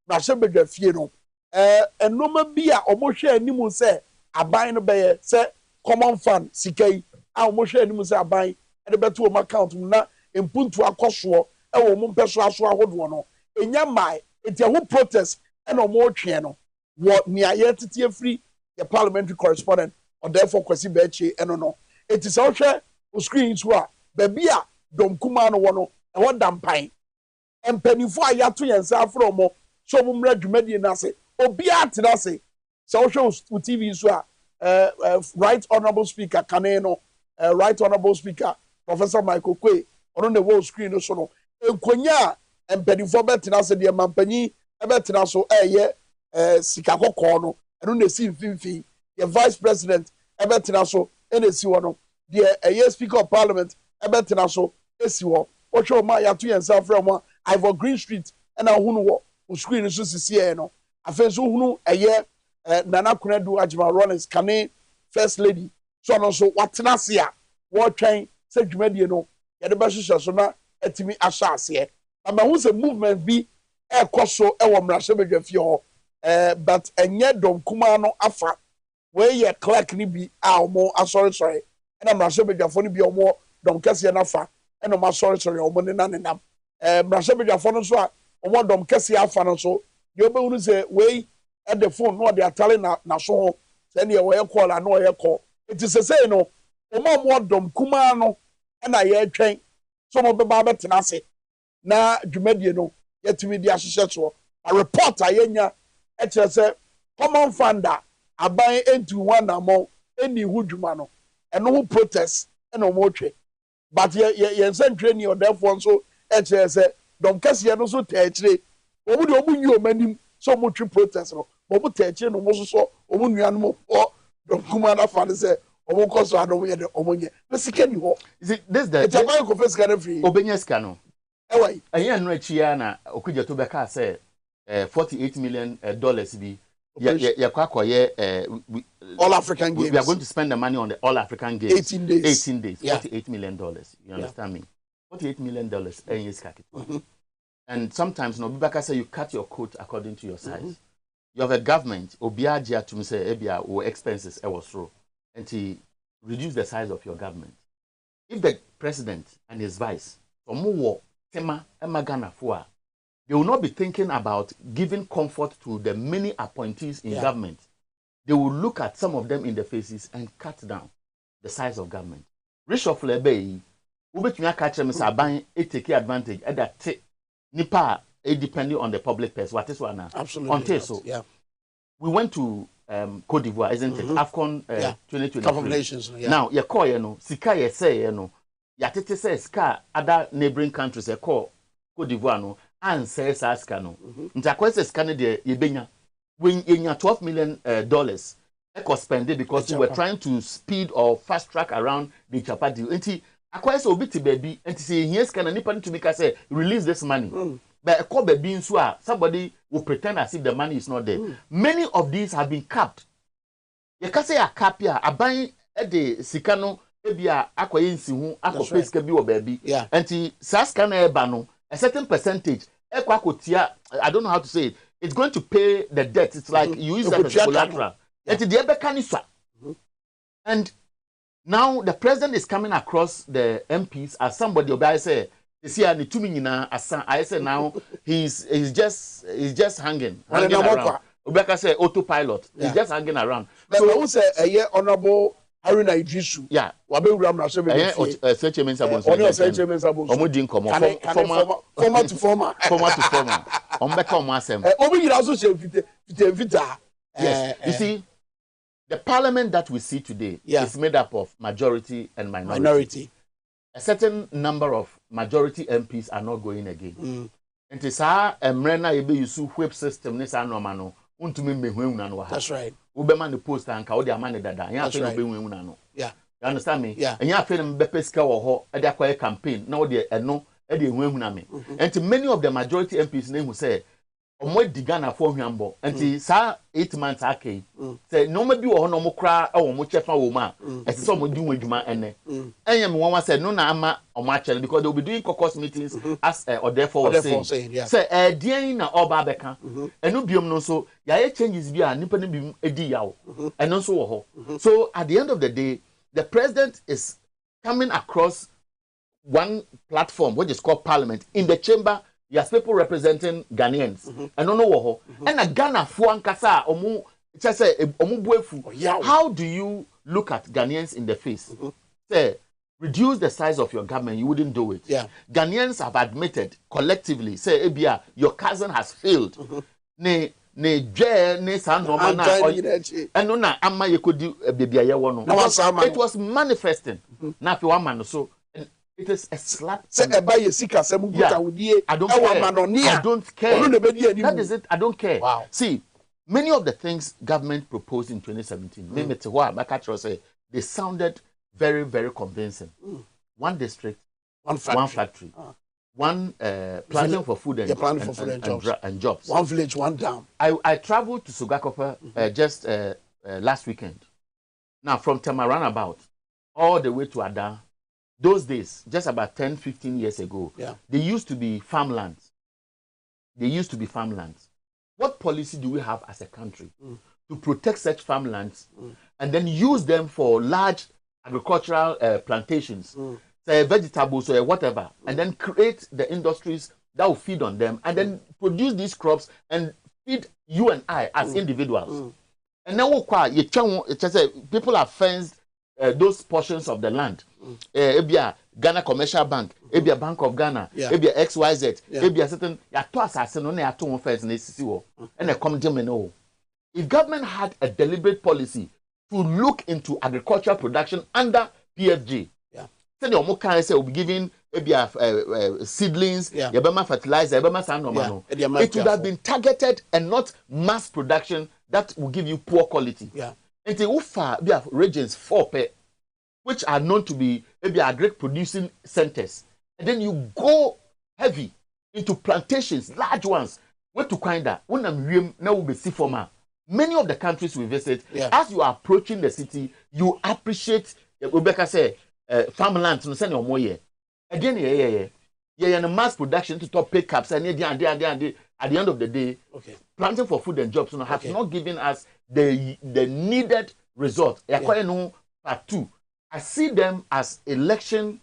Brasha fee no. And no mabia or Moshe and Nimu say, a buying a bear, say, common fund, CK, our Moshe and Nimu say, a buy, and a better to account, not in Puntua Koswo, a woman personal hold one. In Yamai, it's a whole protest and no more channel. What near yet to free, the parliamentary correspondent, or therefore Kwasi Bechi, and no. It is also screens who are, Babia, Dom Kumano one, and one damn pine. And penny for Yatu and Safromo, so mum read Nase. Obia tinase social TV so right honorable speaker Kaneno right honorable speaker Professor Michael Kwe on the whole screen so no enkonya empedifo betinase de mampanyi ebetina so sika kokko no eno na si mfimfi the vice president ebetina so ene si wo no the speaker of parliament ebetina so esi wo ocho ma ya to yensa from Ivor Green Street and ahunu wo screen so sisi no afenso hunu Nana Kunadu Ajima Rollins kane first lady so no so watena se a wo twen se dwumadie no ye de ba hwehwe so na atimi ahya ase na ma hu se movement bi ekoso ewo mrahye bedwafie ho but enye dom kuma no afa we ye clerk ni bi a omo asori na mrahye bedwafo ni bi omo dom kese na fa na ma asori omo ne na nenam mrahye bedwafo no so a omo dom kese afa no so ye obehunu se we at the phone no they are telling na so say ne we call na no ye call it is say no omo dom kuma no na ye twen so mo be ba betena se na dwumadie no yetimi di ahyehyɛ so a report ayenya e kire say common funder aban entu one amount eni hu dwuma no eno hu protest eno mo twe but ye nsentwe ni therefore so e kire say dom kase no so ta kire omu de omu nyi omanim so mo twe protest no mo ta kire no mo so omu nuanu mo dom kuma na fa ne say omu koso adom ye de omu nye na sika ni ho is this the it's about confess kana free obenya sika no ewai ayen no achia na okugya to beka say $48 million bi ya kwakoye All African Games. We are going to spend the money on the All African Games 18 days. Yeah. $48 million. You understand me? $48 million and sometimes no Bibaka say you cut your coat according to your size. You have a government obiaja to say ebia or expenses was through and to reduce the size of your government. If the president and his vice or tema emagana for they will not be thinking about giving comfort to the many appointees in government. They will look at some of them in the faces and cut down the size of government. Reshuffle ebe ubetumi catch them say ban take advantage at that nipa depending on the public purse. What is one now? Absolutely. So yeah. We went to Cote d'Ivoire, isn't it? AFCON 2023. Cup of Nations. Yeah. Now you call sika ye say yatete say sika other neighboring countries ye call Cote d'Ivoire no and say sika no. Ntakwese sika ne de yebenya. When $12 million eco spended because we were trying to speed or fast track around the Chapa deal. Enti akwese obi ti baby enti say here sika na nipa to make us say release this money. But a call baby somebody will pretend as if the money is not there. Many of these have been capped. You can say a cap here, a buying at the Sikano, maybe a aquayensi who aquapace can be or baby. Yeah. And the Saskana Bano, a certain percentage, I don't know how to say it. It's going to pay the debt. It's like you use that as collateral. And the Ebekanisa. And now the president is coming across the MPs as somebody I say. See, I say now he's just hanging around. Obeka say autopilot. He's just hanging around. So who say a year honorable Haruna Idrisu? Yeah. Wabe Ramna Sebe. Chairman Sabon. Former to former. Ombeka omasem. Obi also say vita. Yes. You see, the parliament that we see today is made up of majority and minority. A certain number of majority MPs are not going again. And it's a mrena ebe yusu whip system ni sa normal no. Untumi mehwe na no ha. That's right. Ube man the post and ka odi amane dada. Ya fe ube mehwe na no. Yeah. You understand me? Yeah. And ya fe no bepe sika wo ho e dey akwa campaign na odi eno e dey ehwe na me. And many of the majority MPs na who say omo di Ghana for hwambo. And sa 8 months akay. Say no ma bi wo ho no mo kra e wo mo chefa wo ma. E say omo di wadwuma ene. Enyem won say no na ama omo achele because they will be doing caucus meetings as or therefore saying. Say dean na oba beka. Enu biom no so ya changes bi a nipa ne bi edi yawo. Eno so wo ho. So at the end of the day, the president is coming across one platform which is called Parliament in the chamber. Yes, people representing Ghanaians. I don't know what. And a Ghana fuankasa omu say omu buefu. How do you look at Ghanaians in the face? Say reduce the size of your government, you wouldn't do it. Yeah. Ghanaians have admitted collectively, say ebia your cousin has failed. Ne je ne san no mana eno na ama yekodi bebia ye wo no. It was manifesting. Na fi wa man so it is a slap. Say eba ye sika semu buta wudie. I don't care. That is it. I don't care. Wow. See, many of the things government proposed in 2017, they sounded very, very convincing. One district, one factory. One planning for food and jobs. One village, one dam. I traveled to Sugakopa just last weekend. Now, from Tema roundabout all the way to Ada, those days, just about 10, 15 years ago, they used to be farmlands. They used to be farmlands. What policy do we have as a country to protect such farmlands and then use them for large agricultural plantations, say vegetables or whatever, and then create the industries that will feed on them and then produce these crops and feed you and I as individuals. And now people have fenced those portions of the land. Ebia Ghana Commercial Bank, Ebia Bank of Ghana, Ebia XYZ, Ebia certain yato asase no na yato won fence na sisi wo. And they come dem no. If government had a deliberate policy to look into agricultural production under PFG, say the omo kan say will be giving ebia seedlings, yabema fertilizer, yabema sand it would have been targeted and not mass production that will give you poor quality. And the ufa be regions 4 which are known to be maybe agri producing centers, and then you go heavy into plantations, large ones. Where to find that? When I'm now will be see for many of the countries we visit, as you are approaching the city, you appreciate Rebecca say farmland no send your more here. Again, and mass production to top pay caps and at the end of the day, planting for food and jobs have not given us the needed result. Part 2. I see them as election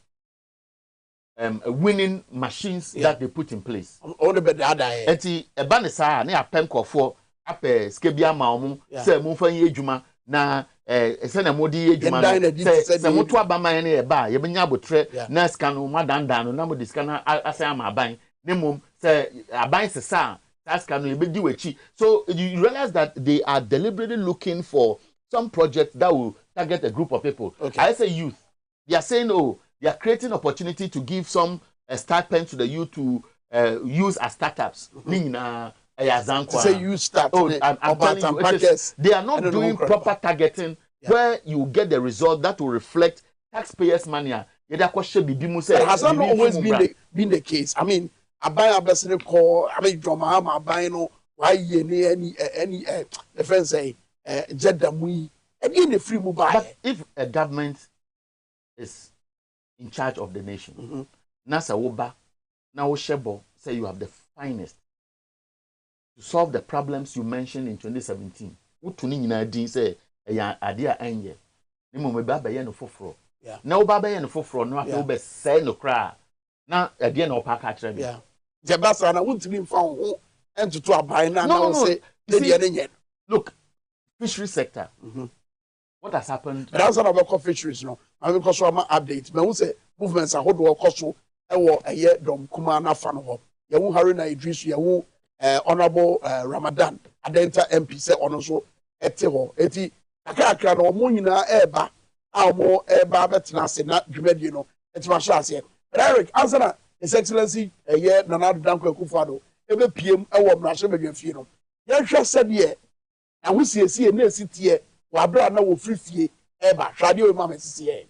winning machines that they put in place. All the better other. Enti ebanisa na apem kofo ape skebia maomu se mo fan yedwuma na se na modi yedwuma se moto abaman na e ba ye benya abotre na ska no madanda no na mo diska na asa ama aban ne mom se aban sesa ska no ye bedi wechi. So you realize that they are deliberately looking for some projects that will target a group of people. I say youth. They are saying, oh, they are creating opportunity to give some stipend to the youth to use as startups. To say you start. Oh, I'm telling you, they are not doing proper targeting where you get the result that will reflect taxpayers' money. It has not always been the case. I mean, I buy a best call. I mean, from I buy no why any defense say Jedamui and in the free mobile. But if a government is in charge of the nation, Nasa Woba, now Shebo say you have the finest to solve the problems you mentioned in 2017. Utuni nyina din say ya ade a anye. Nimo me baba ye no foforo. Na wo baba ye no foforo no afa wo be say no kra. Na ade na opa ka kire me. Je basa na wuntimi mfa ho entoto aban na na say dey nye. Look, fishery sector. What has happened? That's what about fisheries, no. I because I'm update. But we say movements are hold also. A year dom kumana fan ho. You hurry na Idris, you honorable Ramadan. Adenta MP say on also eteho. Eti akakra no mo nyina eba. Amo eba betina se na dwumadi no. Eti ma sha ase. Eric, answer na His Excellency a year Nana Danko Akufo-Addo. Ebe PM ewo mrahye badwafie no. Ye hwe said ye. Na wo siesie na sitie wabra na wo frifie eba hwade o mama sisi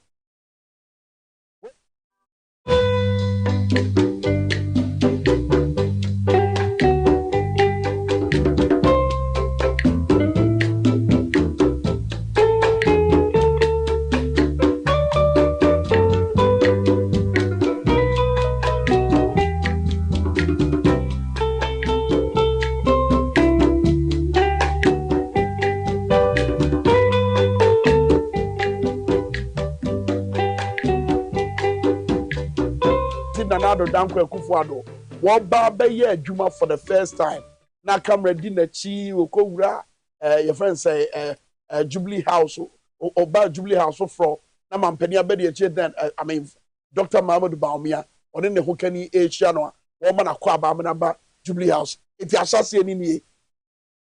Nana Danko Akufo-Addo woba be adwuma for the first time na camera di na chi okowura your friend say Jubilee House oba Jubilee House for na mampani abedi eche then I mean Dr. Mahmoud Baumia on ne hokani ehia no wo ma na kwa ba na ba Jubilee House eti asase ni nie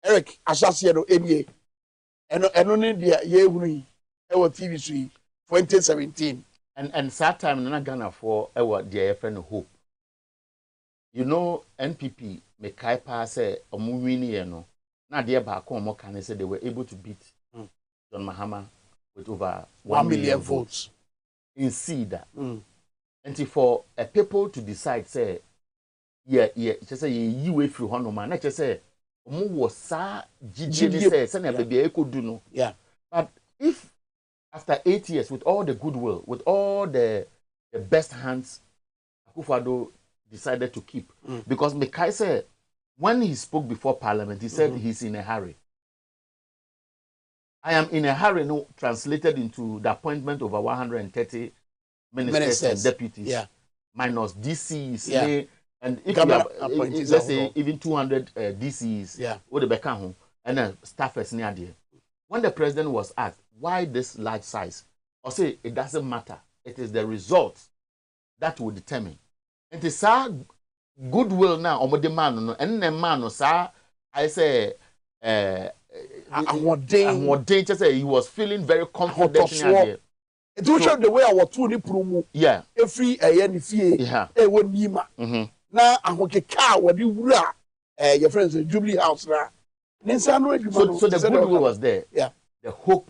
Eric asase no enie eno ne dia ye hunu yi e wo TV so 2017 and that time Nana Ghana for their friend hope. You know, NPP me kai pa say omuwini no. Na dia ba ko mo kan say they were able to beat John Mahama with over 1 million votes in Cedar. And for a people to decide say just say you way through honoma na just say omu was sa gidi say na baby e ko do no. Yeah. But if after 8 years, with all the goodwill, with all the best hands, Akufo-Addo decided to keep. Because Mekai said, when he spoke before Parliament, he said he's in a hurry. I am in a hurry, no, translated into the appointment of 130 ministers and deputies, minus DCs, and if you have, let's say, even 200 DCs, what the Beckham and then staffers near there. When the president was asked why this large size, or say it doesn't matter, it is the result that will determine. It is our goodwill now, or the man, and the man, sir, I say, just say he was feeling very confident. It will show the way I was truly promo. Yeah. Every a fee, a one yima. Now I want a car when you your friends in Jubilee House now. So the goodwill was there. Yeah. The hope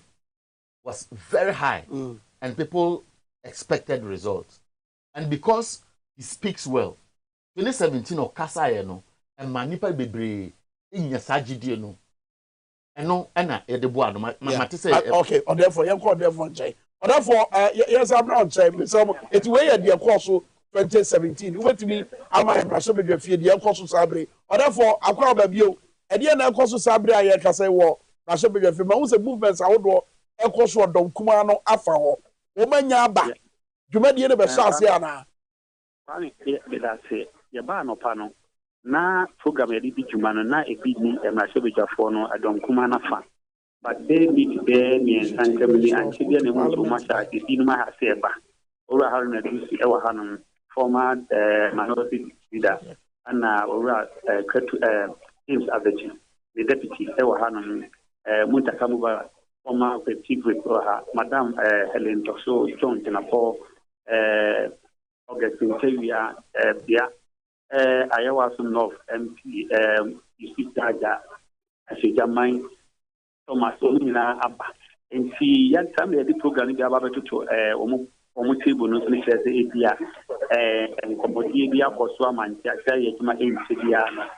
was very high, and people expected results. And because he speaks well, 2017 or Kasa no, and Manipa Bebre in Yasajidi no, and no, Anna Edeboa no, say okay, or therefore, you call therefore, Jay. Or therefore, yes, I'm not saying some it's way at the course 2017. Wait to me, I'm a Russian with your feed, the course of Sabri. Or therefore, I call baby you. At the end of course of Sabri, I can say, well, Russian with your feed. Most of the movements I would do a course of Don Kumano Afro. Woman Yaba. You made the end of a Sasiana. That's it. Yabano Pano. Na program edited Jumano, na a big me and Russian with your phone, I don't Kumana fan. But they meet there, me and Sancamini and Chidian and want to much as the cinema has said. Ora Haruna Dusi, our Hanum, former minority leader, and Ora James Average, the deputy, our Hanum, Muntakamuba, former chief with Madame Helen Tosso, John Tenapo, Augustine Tavia, Iowa North MP, Yusuf Daja, Ashijaman. Thomas Omina Abba. And see, young family, the program is about to Omuti bonus, APR, and Combodia for Swaman, Yatma in Sidiana,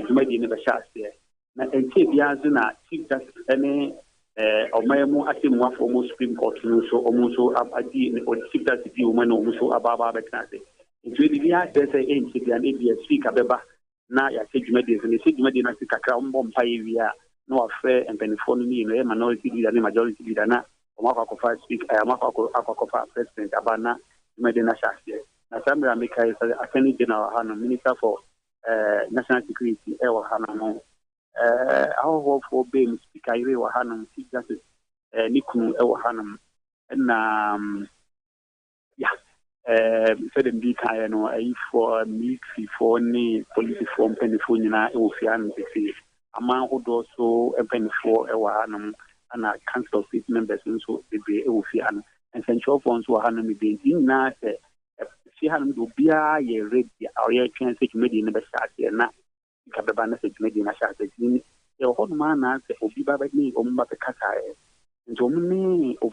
Jumadi never shot there. And Tibiazuna, Chief Justice, any Omemo Asimwa for most Supreme Court, so almost Abadi or Chief Justice, woman almost Ababa Beknase. It's really there's a aim to be an ABS speaker, Beba. Now, I said Jumadi, and the Sigmadi Nasika Crown Bomb Pavia. No affair and penny no minority leader, majority leader, na Omaka speak, Amaka President Abana, Medina Shastia. Nasambra Mika is Attorney General Hanum, Minister for National Security, Ewa Hanamo. Our hope for being Speaker Ewa Hanum, Chief Justice Nikunu Ewa Hanum, and said in Bika, no, for me, for any police form, Pennyfonina, Ofian, a man who does so a penny for a Wahanum and a council of state members and so be Ofian and central funds were Hanum being in Nasa. She hadn't do be a ready our chance to make in the shot here now. Cabana said to make in a shot in your whole man as a Obiba me or Mbappe Katay. And so many of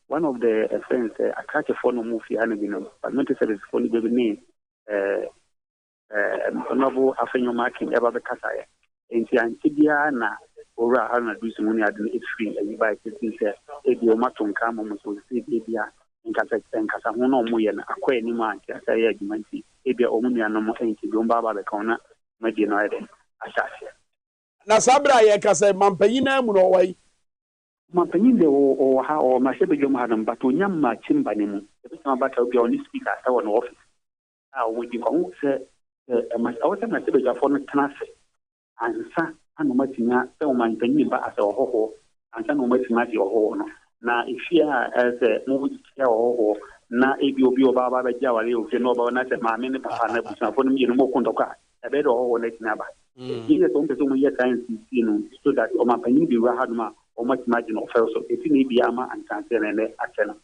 one of the friends, I catch a phone of movie Hanabino, but not to say it's funny baby name. Honorable Afenyo Marking ever the Katay. And Tibiana or Hana do some money at the free and you buy it says, Edio Maton Camo, so the Ebia and Casamono Muyan, Aquanima, Casaya, Gimanti, Ebia Omia, no more ain't Baba the corner, Medina, Ashasia. Nasabra, I can say Mampayina, Munaway. Mampayinde or how or Mashabijum Hadam, but to Yamma Chimbanim, the bit about to be on this speaker at our office. How would you come? I was a message for the Tanasi. And son, and Martina, so my penny as a whole, and some Martina your home. Now, if you are as a movie or now, if you be about Java, you know about not a man in the partner, for me, no more contoka, a better or let never. He has only so many times, so that my penny be Rahadma or much margin of also, if you need the Ama and Tantan and Achena.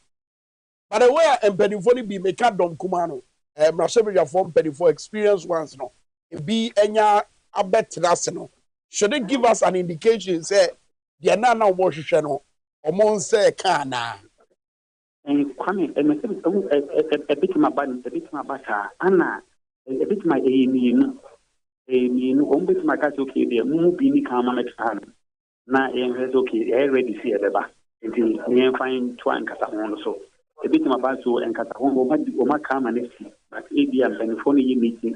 But the way and Pennyphony be make up Dom Kumano, and Rashabia form Penny for experience once no. It be any. I bet that's no. Should it give us an indication? Say, the Anana worship channel, or Monse Kana. And Kwame, a bit my button, a bit my butter, Anna, a bit my aim, home bit my cat okay, the movie come on next time. Now, it's okay, I already see a deba. nti nye fine to ankasa ho no so e bit ma ba so ankasa ho o ma ka ma ne si but e bi am ben phone yi meeting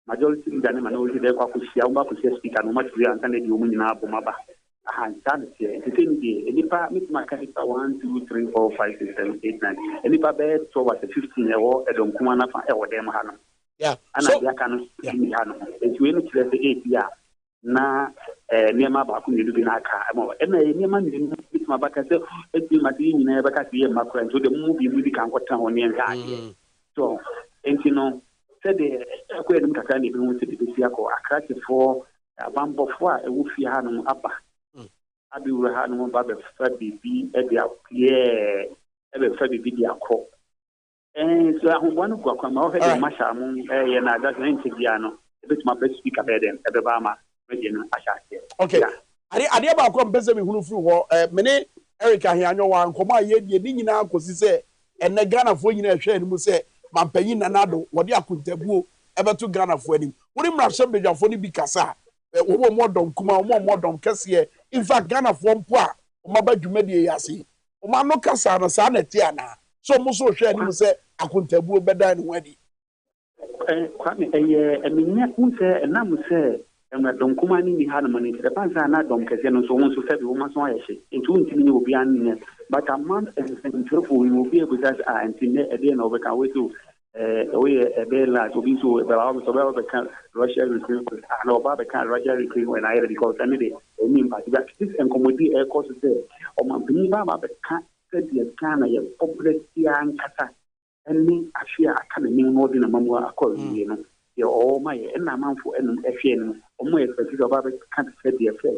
majority leader ne ma no ri de kwa ko sia o ba ko sia speaker no ma tiri anka ne di o mu nyina abo ma ba aha ntan se e te ni nipa mit ma ka nipa 1 2 3 4 5 6 7 8 9 nipa be to was 15 e wo edon kuma na fa e wo dem ha no yeah ana dia kan ni ha no e we no kire se 8 ya na niema ba ku ni du na aka ma e na niema ni mit ma ba ka se e ti ma di nyina ba ka se ma ko en so de mu bi kan ko tan ho ne nka so entino said the Aquarium Kakani wants to be Siako, a crack for a bump of four, a woofy hanum upper. Abi Hanum Baba Fabi be a Pierre, ever Fabi Vidia Co. And so I want to go come over the Masha Moon, and I doesn't think Diano, a bit my best speaker bed and the Bama, okay. I did about come busy with who many Erica Hiano and Koma yet ye didn't know because he said, and the Ghana for you share him say. Mampanyin nanado wodi akuntabuo ebeto Ghana for anim wodi mrahye bejafo ni bi kasa wo modom kuma wo modom kese in fact Ghana for mpo a o maba dwumadie yase o ma no kasa no sa na ti ana so mo so hwe anim se akuntabuo beda ni wadi kwame eminya kunse enam se dom kuma ni ha no mani se pansa na dom kese no so won so se bi wo ma so ayehye ntu ntimi ni obi an ni but a man and truthful we will be able to and again over can we do we a bela to be so about Russia recruit and about can Russia recruit when I because any day mean but this and commodity air course there or man bini ba can said the Ghana ya public yan kata and me afia aka me no di na mamu akọ you know your all my na manfo and afia no o mo expect about can said the affair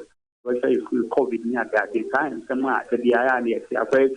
Russia is COVID near that time somewhere the dia near the affair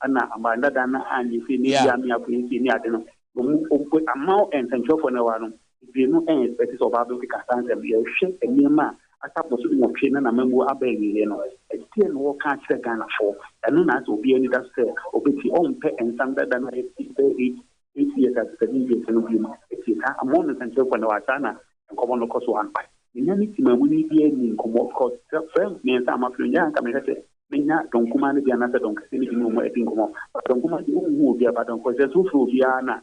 ana amanda dana anyi fi ni dia mi afi ni ade no o amount and control for no one if no expect so about the casan dem ye hwe enima asapo so mo hwe na mamu abegi no e tie no ka kire Ghana for eno na so bi ani that say obeti on pe ensanda dana e be 8 years at 7 years no bi ma e tie ka amount and control for no wasana nkomo no koso an pai ni timamu ni bi ani nkomo cost friends me sa ma flu nya ka me say menya don kuma ne bia na se don kasi ni bi no mo e din komo don kuma di hu bia ba don ko se so fru bia na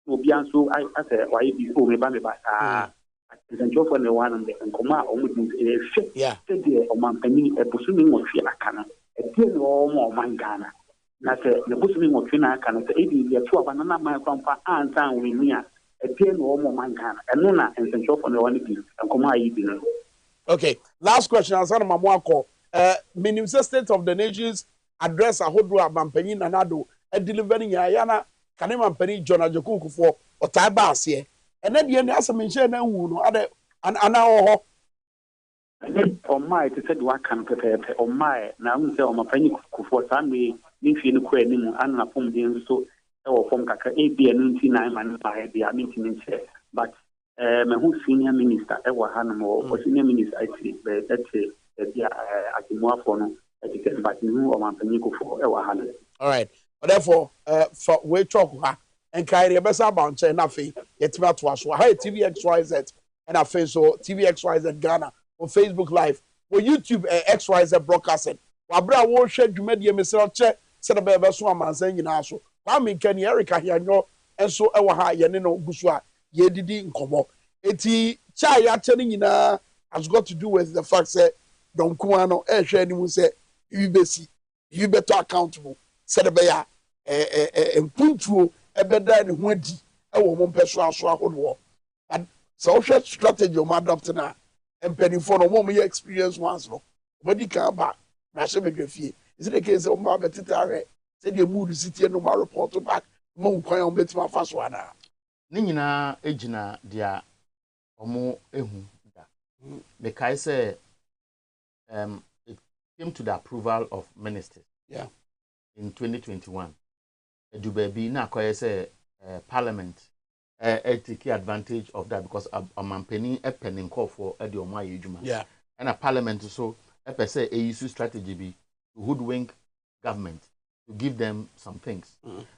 obi anso I say why bi o me ba ah attention for the one and the nkoma o mu din e hwe se de o man pani e busu ni mo hwe aka no e de no mo man Ghana na se ne busu ni mo hwe na aka no se e di ya to aba na man kwampa ansan we ni a e de no mo man Ghana eno na attention for the one bi nkoma ayi bi no. Okay, last question answer mamo akọ Minister State of the Nations address ahodo amampanyin nanado delivering ya na kane mampanyin John Ajoku for otaba ase ene de ne asamenhye na wu no ade ana ho o mai te said wa kan pepe o mai na un se o mampanyin kufo sanwe ni fi ni ko enimu an na pom de so e wo pom kaka e bia no nti na ma na e bia mi tin nche but me hu senior minister e wa hanu mo senior minister I see be all right, but therefore for we talk ha and carry besa about na fe yetima to aso ha TVXYZ and a face so TVXYZ Ghana on Facebook live or YouTube XYZ broadcasting wa bra wo hwe dwumade mesel che se be be so amansan nyina so kwa me kan Erica hianyo enso e wa ha ye ne no gusu a ye didi nkomo eti cha ya che ne nyina has got to do with the fact that don't come on any mu say you better accountable said be ya puntuo e beda ne ho adi e wo mo peso aso ahodo and so strategy o adopt na empany for no mo experience once no body can back na se bedwafie is it the case o ma betitare say the mood city no ma report back mo kwan o betima fa so ana ni nyina ejina dia omo ehu da the kai say it came to the approval of ministers in 2021 Dubaby na koye say parliament take advantage of that because a mampeni e pending call for the omo ayedwuma and a parliament so e say a use strategy be to hoodwink government to give them some things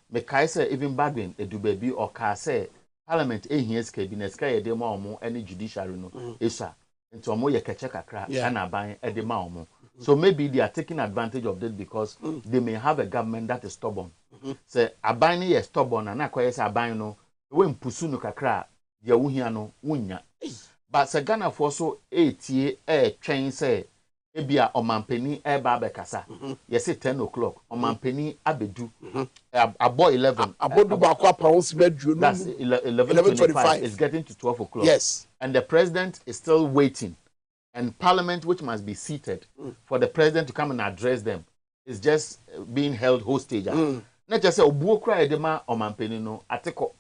me kai say even back when Dubaby or ka say parliament ehia cabinet ska ye dem omo any judiciary no esa nti omo ye keche kakra na ban e de ma omo So maybe they are taking advantage of this because they may have a government that is stubborn. Say abani is stubborn and akwa say abani no when pusu no kakra dia wuhia no wunya. But say Ghana for so etie train say ebia omampeni ba bekasa. You say 10 o'clock omampeni abedu. Abo 11. Abodu ba kwa pounds bedroom. That's 11:25. It's getting to 12 o'clock. Yes. And the president is still waiting. And parliament, which must be seated for the president to come and address them, is just being held hostage. Not just say obuo kra edema omampeni no ateko.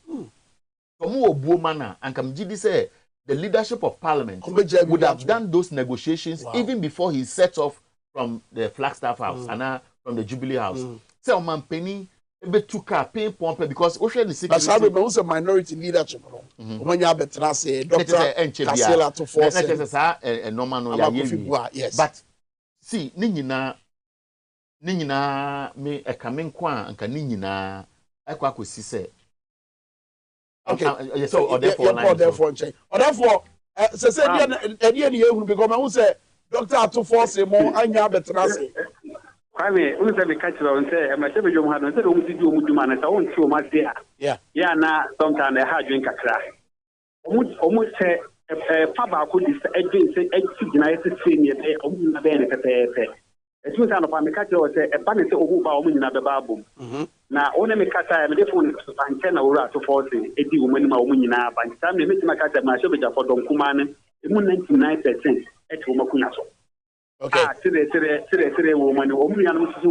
Komu obuo mana and kamjidi say the leadership of parliament would have done those negotiations even before he set off from the Flagstaff House and from the Jubilee House. Say omampeni ebe tuka pin pompe because o share the security. But sabe who's a minority leadership no. When you betra say Dr. Kasela to force. Not normal no ya yewi. Yes. But see ni nyina me ekamen kwa anka ni nyina ekwa kosi say. Okay. So therefore say any you because who say Dr. to force mo anya betra say. Kwame, unse be catch on say ma shebe jom hado say o mudi o muduma na sa won ti o ma dey. Yeah na sometimes e ha dwen kakra. Omu say pa ba ko dis edwin say gina yesi training e omu na be ne pepepe. Etu say no pa me catch o say e ba ne say ohu ba omu nyina be ba bom. Na one me catch am dey phone banche na wura to force e di omu ni ma omu nyina ba. Time me me catch ma shebe ja for don kuma ne emu 99% e to makunya so. Okay. Sire woman omu ya no su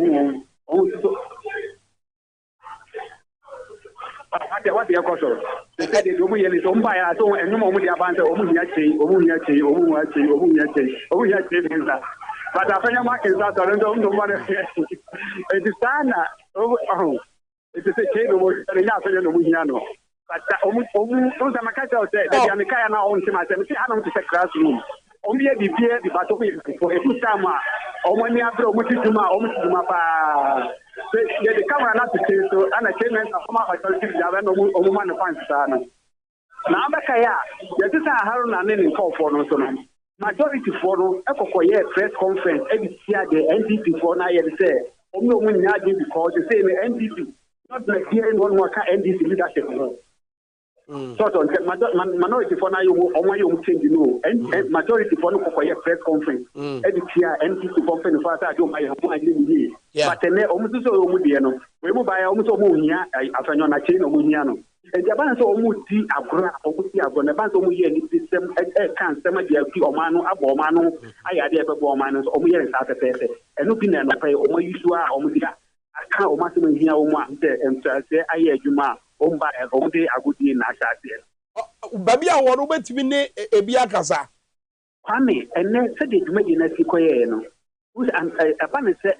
omu so. What the question? They said the woman is on by us, and no more the abandon, omu ya chei. But I find my kids out, I don't know what it is. Oh, it is a cable, and I feel no Muhiano. But omu Makata said, they are the Kayana on to myself, I don't take classroom. Only the beer, the battle for a good time. Omani Abro, Mutuma, Omutuma. The camera not to say so, and I came in from my woman of Pansana. Now, Bakaya, there is a Harun and then in call for no son. Majority for no press conference, every year the NDP for now, say, Omo Munyadi because the same NDP, not like here in one worker NDP leadership. Sort of minority for now, you change and majority for no press conference. Every year, NDP conference for that, you might have but then almost so Mudiano. We will buy almost a Munia, after your chain of Muniano. And the balance of Muti, Abra, Omutia, the balance of Munia system, can't stem at the Omano, Abomano, I had ever Bomanos, Omia and Sata, and looking at the pay Omoyusua, Omudia, I can't Omatum here on and say, I hear you ma. Omba Omde Agudi Nasha. Baby, I want to be a Biakasa. Kwame, and then said it made in a sequoia. Who's a ban say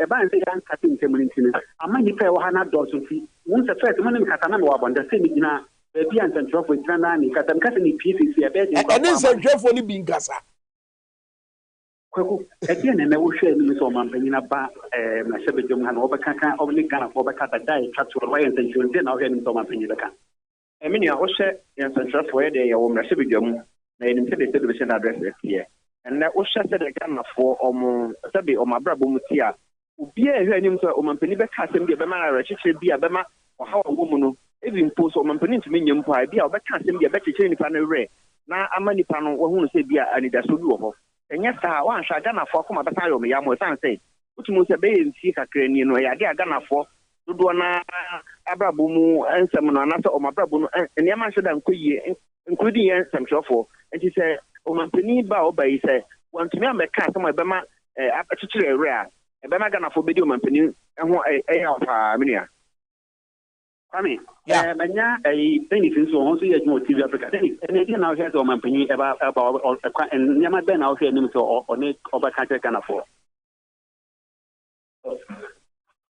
young cutting community. A man you pay 100 dollars. Once the first money Catana on the same dinner, baby and drop with Tranani, Catam Catani pieces here. And then some drop only being Gasa. Again, and I will share with some Penina Ba, Mashabajum and Obaka, only kind of Obaka die, cut to away and then I'll get him some Penina. I mean, I was in Central where they are Mashabajum, made him to the television address here. And that was said again for Sabi or my brother Mutia. Ubia, him to Omampeniba Cassim, the Bema, Rachel, be a Bema, or how a woman, even post Omampeni to Minium Pie, be a better Cassim, be a better chain panel ray. Now, a money panel, who say, be a need a sulu. And yes, one shall Ghana for come about Tayo, Yamo Sanse, which must obey and seek a crane, you know, I get Ghana for Duana Abrabumu and some another or my brother, and Yaman should including some for. And she said, Omampeni Bao by say, want to me, I'm a cat, my Bema, particularly rare, a Bema Ghana for video Mampeni, and what a minia. I mean, yeah, a benefit so also yet more TV Africa. And again, now here's on my opinion about and Yama Ben out here or Nick over country can afford.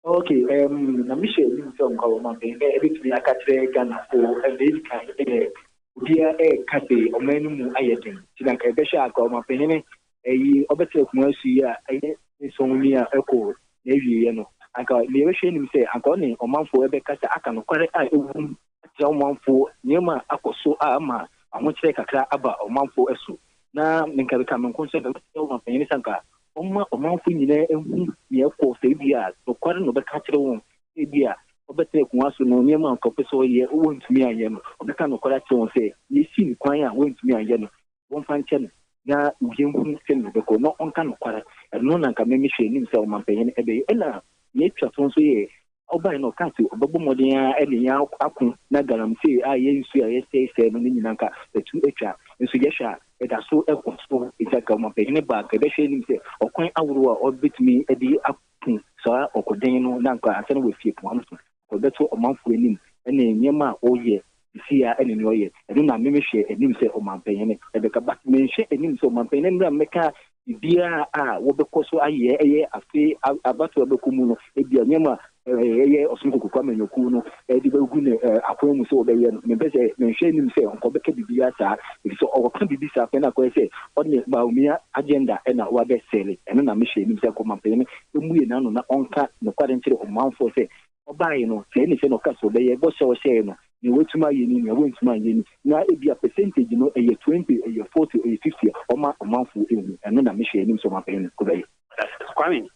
Okay, Michelle, some government, everything I catch Ghana for a big kind of dear a cafe or many ayating. Like a besha government penny, a observe mercy, it's only a echo, maybe, you know. I got the ocean say, I'm going on month for a better. I can correct one for Nema Akoso Ama. I won't take a crab about a month for a soup. Now, Ninka come and consider the Sanka ɔmanfo nyinaa ehu nea ɛkɔ sɛ ebi a ɔkware na ɔbɛka kyerɛ wɔn ebi a ɔbɛtɛ kunwa so no nneɛma nkɔpɛ sɛ ɔyɛ wɔntumi anyɛ no ɔbɛka no ɔkware kyerɛ wɔn sɛ yɛsi ne kwan a wɔntumi anyɛ no wɔmfa nkyɛ no na yɛnhu sɛ no bɛkɔ na ɔnka no kware ɛno na nka mɛmɛ hwɛ anim sɛ ɔmanpanyin ɛbɛyɛ ɛna nea atwa so nso yɛ ɔbaa no ɔka sɛ ɔbɛbɔ mmɔden a ɛne yɛn ako na galamsey a yɛnsu a yɛsɛesɛe no ne nyinaa nka bɛtu atwa nso yɛhwɛ a ɛda so ɛkɔ so ɛsɛ ka ɔmanpanyin baa ka ɛbɛhwɛ anim sɛ ɔkwan ahorow a ɔbɛtumi de ako saa ɔkɔden no na nka asɛ no wɔ fie po ano so ɔbɛto ɔmanfo anim ɛne nneɛma a ɔyɛ si a ɛne ne ɔyɛ ɛno na memehwɛ anim sɛ ɔmanpanyin ɛbɛka ba menhwɛ anim sɛ ɔmanpanyin mmra mmɛka biribiara a wɔbɛkɔ so ayɛ ɛyɛ afei abato a bɛkɔ mu no ebia nneɛma ɛyɛ ɔsonko kokɔ amanyokuo no ɛde bɛgu ne akwan mu sɛ wɔbɛyɛ no mempɛ sɛ menhwɛ anim sɛ ɔnkɔbɛka biribiara saa ɛfiri sɛ ɔwɔka biribi saa afei no akɔyɛ sɛ ɔne baomia agenda ɛna wɔabɛsɛle ɛno na mehwɛ anim sɛ ɔmanpanyin ɛmue n'ano na ɔnka nokware nkyerɛ ɔmanfoɔ sɛ ɔbaeɛ no sɛ ɛne sɛ na ɔka sɛ ɔbɛyɛ bɔhyɛ ɔhyɛɛ no na wɔtumi ayɛ ni na wɔntumi ayɛ ni na ebia percentage no ɛyɛ 20 ɛyɛ 40 ɛyɛ 50 ɔma ɔmanfo ehu ɛno na mehwɛ anim sɛ ɔmanpanyin kɔ bɛyɛ Kwame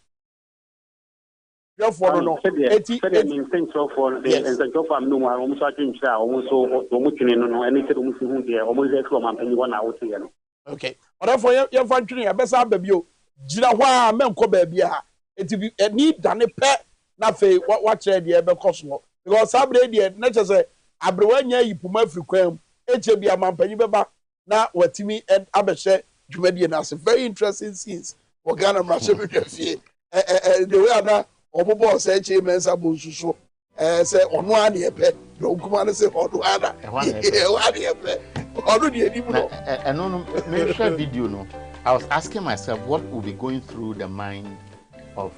Therefore, no. Nsɛnkyerɛwfoɔ nsɛnkyerɛwfoɔ a mnom a wɔn nso adwenkyerɛ a wɔn nso wɔn twene no no ɛne sɛ wɔn si hu deɛ wɔn nso ɛfiri ɔmanpanyin hɔ na wɔteɛ no. Okay. Ɔdɛfo yɛmfa ntwene yɛbɛsa aba bio gyina hɔ a mɛnkɔ baabi a eti bi ɛni dane pɛ na afei wakyerɛ deɛ ɛbɛkɔ so because saa abere deɛ na kyerɛ sɛ aberewa nya yi puma afiri kwan mu ekyɛ bi amanpanyin bɛba na watimi abɛhyɛ dwumadie na ase very interesting scenes wɔ Ghana mmarahyɛbadwa fie the way ana ɔbobɔ sɛ kyɛ mensa bo nsuso sɛ ɔno a ne yɛpɛ na ɔnkuma no sɛ ɔno ana ɛhɔ ne yɛpɛ ɔno ne anim no ɛno no mehwɛ video no I was asking myself what would be going through the mind of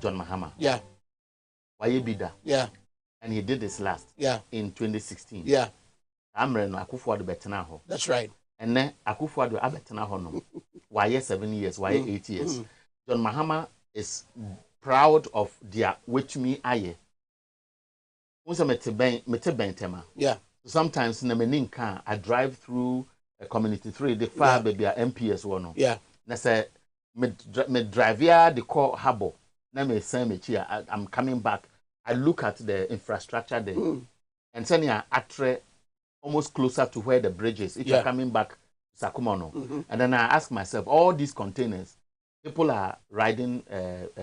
John Mahama. Yeah. Wayebida. Yeah. And he did this last. Yeah. In 2016. Yeah. Amre no Akufo-Addo betena ho. That's right. And then Akufo-Addo abetena ho no. Why 7 years? Why 8 years? John Mahama is proud of their wetumi aye. Unsa mete tema. Yeah. Sometimes na menin kan I drive through a community 3 the far baby MPS one. Yeah. Na say me drive here the call harbor. Na me say me here I'm coming back. I look at the infrastructure there. And then you atre almost closer to where the bridge is. If you're coming back Sakumono. And then I ask myself, all these containers, people are riding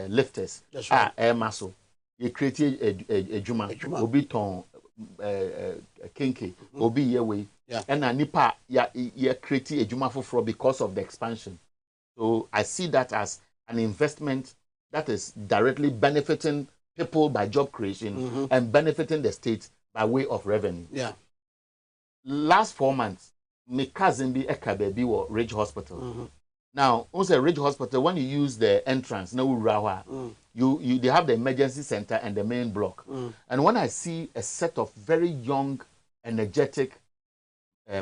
lifters. That's right. Air muscle. You create a juma, obi ton kinky, obi yewe. And a nipa you create a juma for because of the expansion. So I see that as an investment that is directly benefiting people by job creation and benefiting the state by way of revenue. Yeah. Last 4 months, my cousin be eka baby or Ridge Hospital. Now, also Ridge Hospital, when you use the entrance, no urawa, they have the emergency center and the main block. And when I see a set of very young, energetic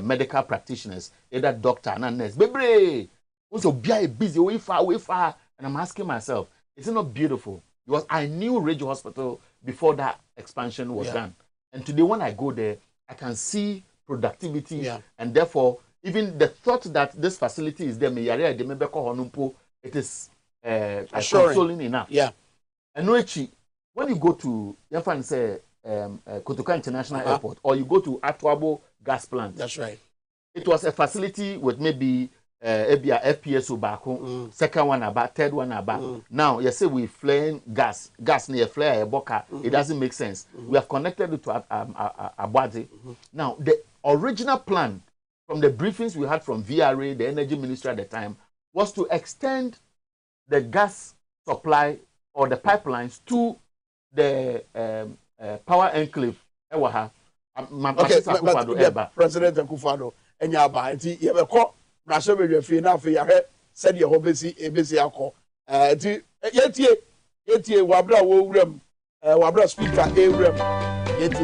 medical practitioners, either doctor and nurse, baby, also be busy, way far, and I'm asking myself, is it not beautiful? Because I knew Ridge Hospital before that expansion was done. And today when I go there, I can see productivity and therefore even the thought that this facility is there, it is consoling enough. Yeah. And when you go to say Kotoka International Airport or you go to Atwabo gas plant. That's right. It was a facility with maybe FPSO back second one about, third one about. Now you say we flaring gas near flare boka. It doesn't make sense. We have connected it to Abwadi. Now the original plan from the briefings we had from VRA, the energy minister at the time, was to extend the gas supply or the pipelines to the power enclave. Okay, President Akufo-Addo, and Yaba, and you have a call. Rasha will feel enough for your said your hobby, ABC alcohol. Yet, Wabra Wurem, Wabra speaker, Abraham, yet.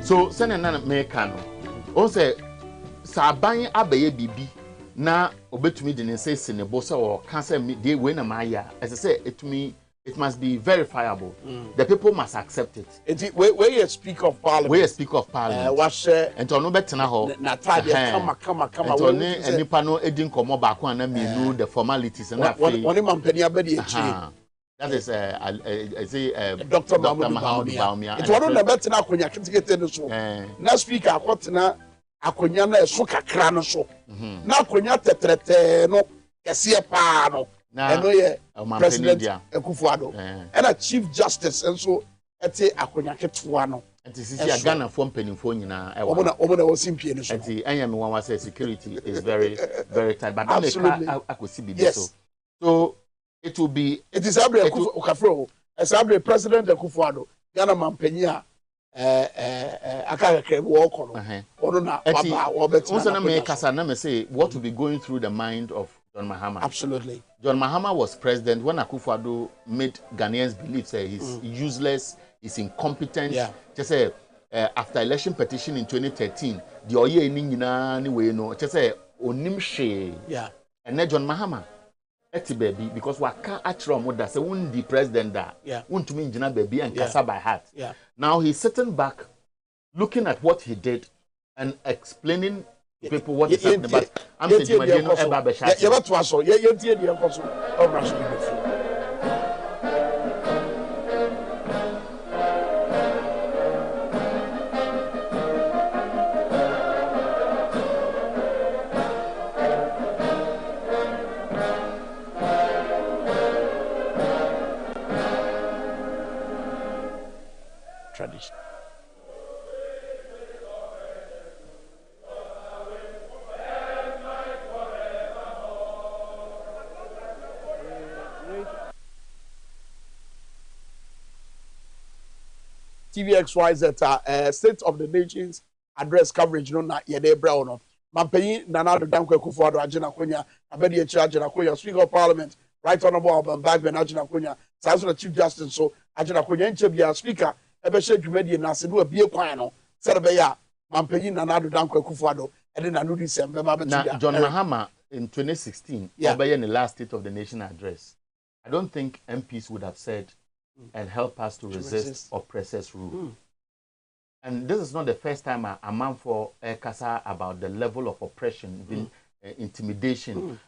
So, send an Americano. Also, Saban Abaye Bibi, na obetumi de ne say Sinebosa or cancer me de wena maya. As I say, it to me it must be verifiable. The people must accept it. Where you speak of Parliament. Where you speak of Parliament. And to no better now. Come. And to any panel edin komo back one and me the formalities and that. That is I say Dr. Mahmoud Baumia. It was not better now when you get so. Now speaker what na akonya na so kakra no so. Na akonya tetrete no kese pa no. Eno ye President Akufo-Addo. And a Chief Justice and so ete akonya ketewa no. And this is Ghana from penifo nyina e wa. Omo was simpie no so. And the anyame one was say security is very tight, but I could see be so it will be. It is Abre Akufo-Addo. As Abre President Akufo-Addo, Ghana mampenya akaka walk on. Ono na baba obeti. Also na me kasa na me say what will be going through the mind of John Mahama. Absolutely. John Mahama was president when Akufo-Addo made Ghanaians believe say he's useless, he's incompetent. Yeah. Just say after election petition in 2013, the oye ni nyina ni we no. Just say onim she. Yeah. And then John Mahama eti baby because waka achro mo da say won the president da. Yeah. Won to me nyina baby and kasa by heart. Yeah. Now he's sitting back looking at what he did and explaining to people what is happening. But I'm saying Madino Eba Beshat. You to us so ye tie the enkoso of Rashid. Tradition. TVXYZ State of the Nations address coverage no na yede brown no mampanyi Nana Dankwa Akufo-Addo agena konya abedi echi agena konya Speaker of Parliament Right Honorable Alban Bagben agena konya saso Chief Justice so agena konya nche bia Speaker ebe she dwumadi na se do abie kwan no serebe ya mampanyi Nana Dankwa Akufo-Addo ede na no December ma betu ya John Mahama in 2016 obey in the last State of the Nation address. I don't think MPs would have said and help us to resist oppressors' rule. And this is not the first time a man for Kasa about the level of oppression, intimidation,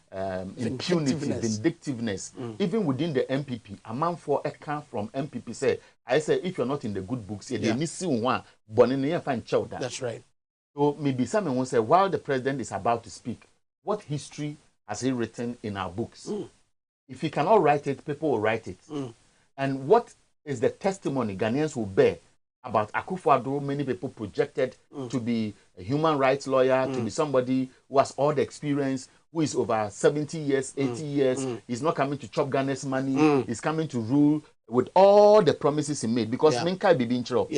impunity, vindictiveness, even within the MPP. A man for Eka from MPP say, I say, if you're not in the good books, they need to one, but in the find child. That's right. So maybe someone will say, while the president is about to speak, what history has he written in our books? If he cannot write it, people will write it. And what is the testimony Ghanaians will bear about Akufo-Addo? Many people projected to be a human rights lawyer, to be somebody who has all the experience, who is over 70 years, 80 years. He's not coming to chop Ghana's money. He's coming to rule with all the promises he made. Because Minka Bibinchro,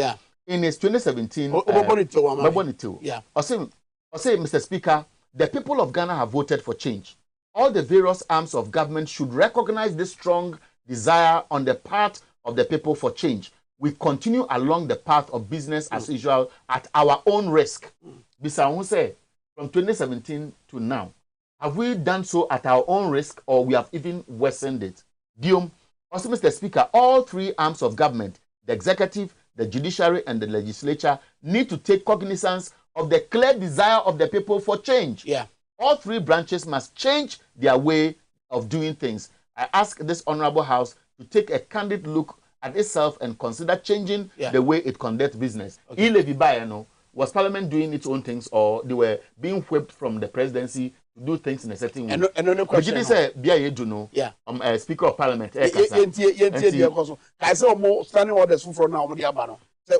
in his 2017, I say, Mr. Speaker, the people of Ghana have voted for change. All the various arms of government should recognize this strong desire on the part of the people for change. We continue along the path of business as usual at our own risk. Bisa say, from 2017 to now, have we done so at our own risk or we have even worsened it? Diom, also Mr. Speaker, all three arms of government, the executive, the judiciary, and the legislature, need to take cognizance of the clear desire of the people for change. All three branches must change their way of doing things. I ask this honorable house to take a candid look at itself and consider changing the way it conducts business. Was Parliament doing its own things or they were being whipped from the presidency to do things in a certain way? And question. Speaker of Parliament. I say more standing orders from now. Say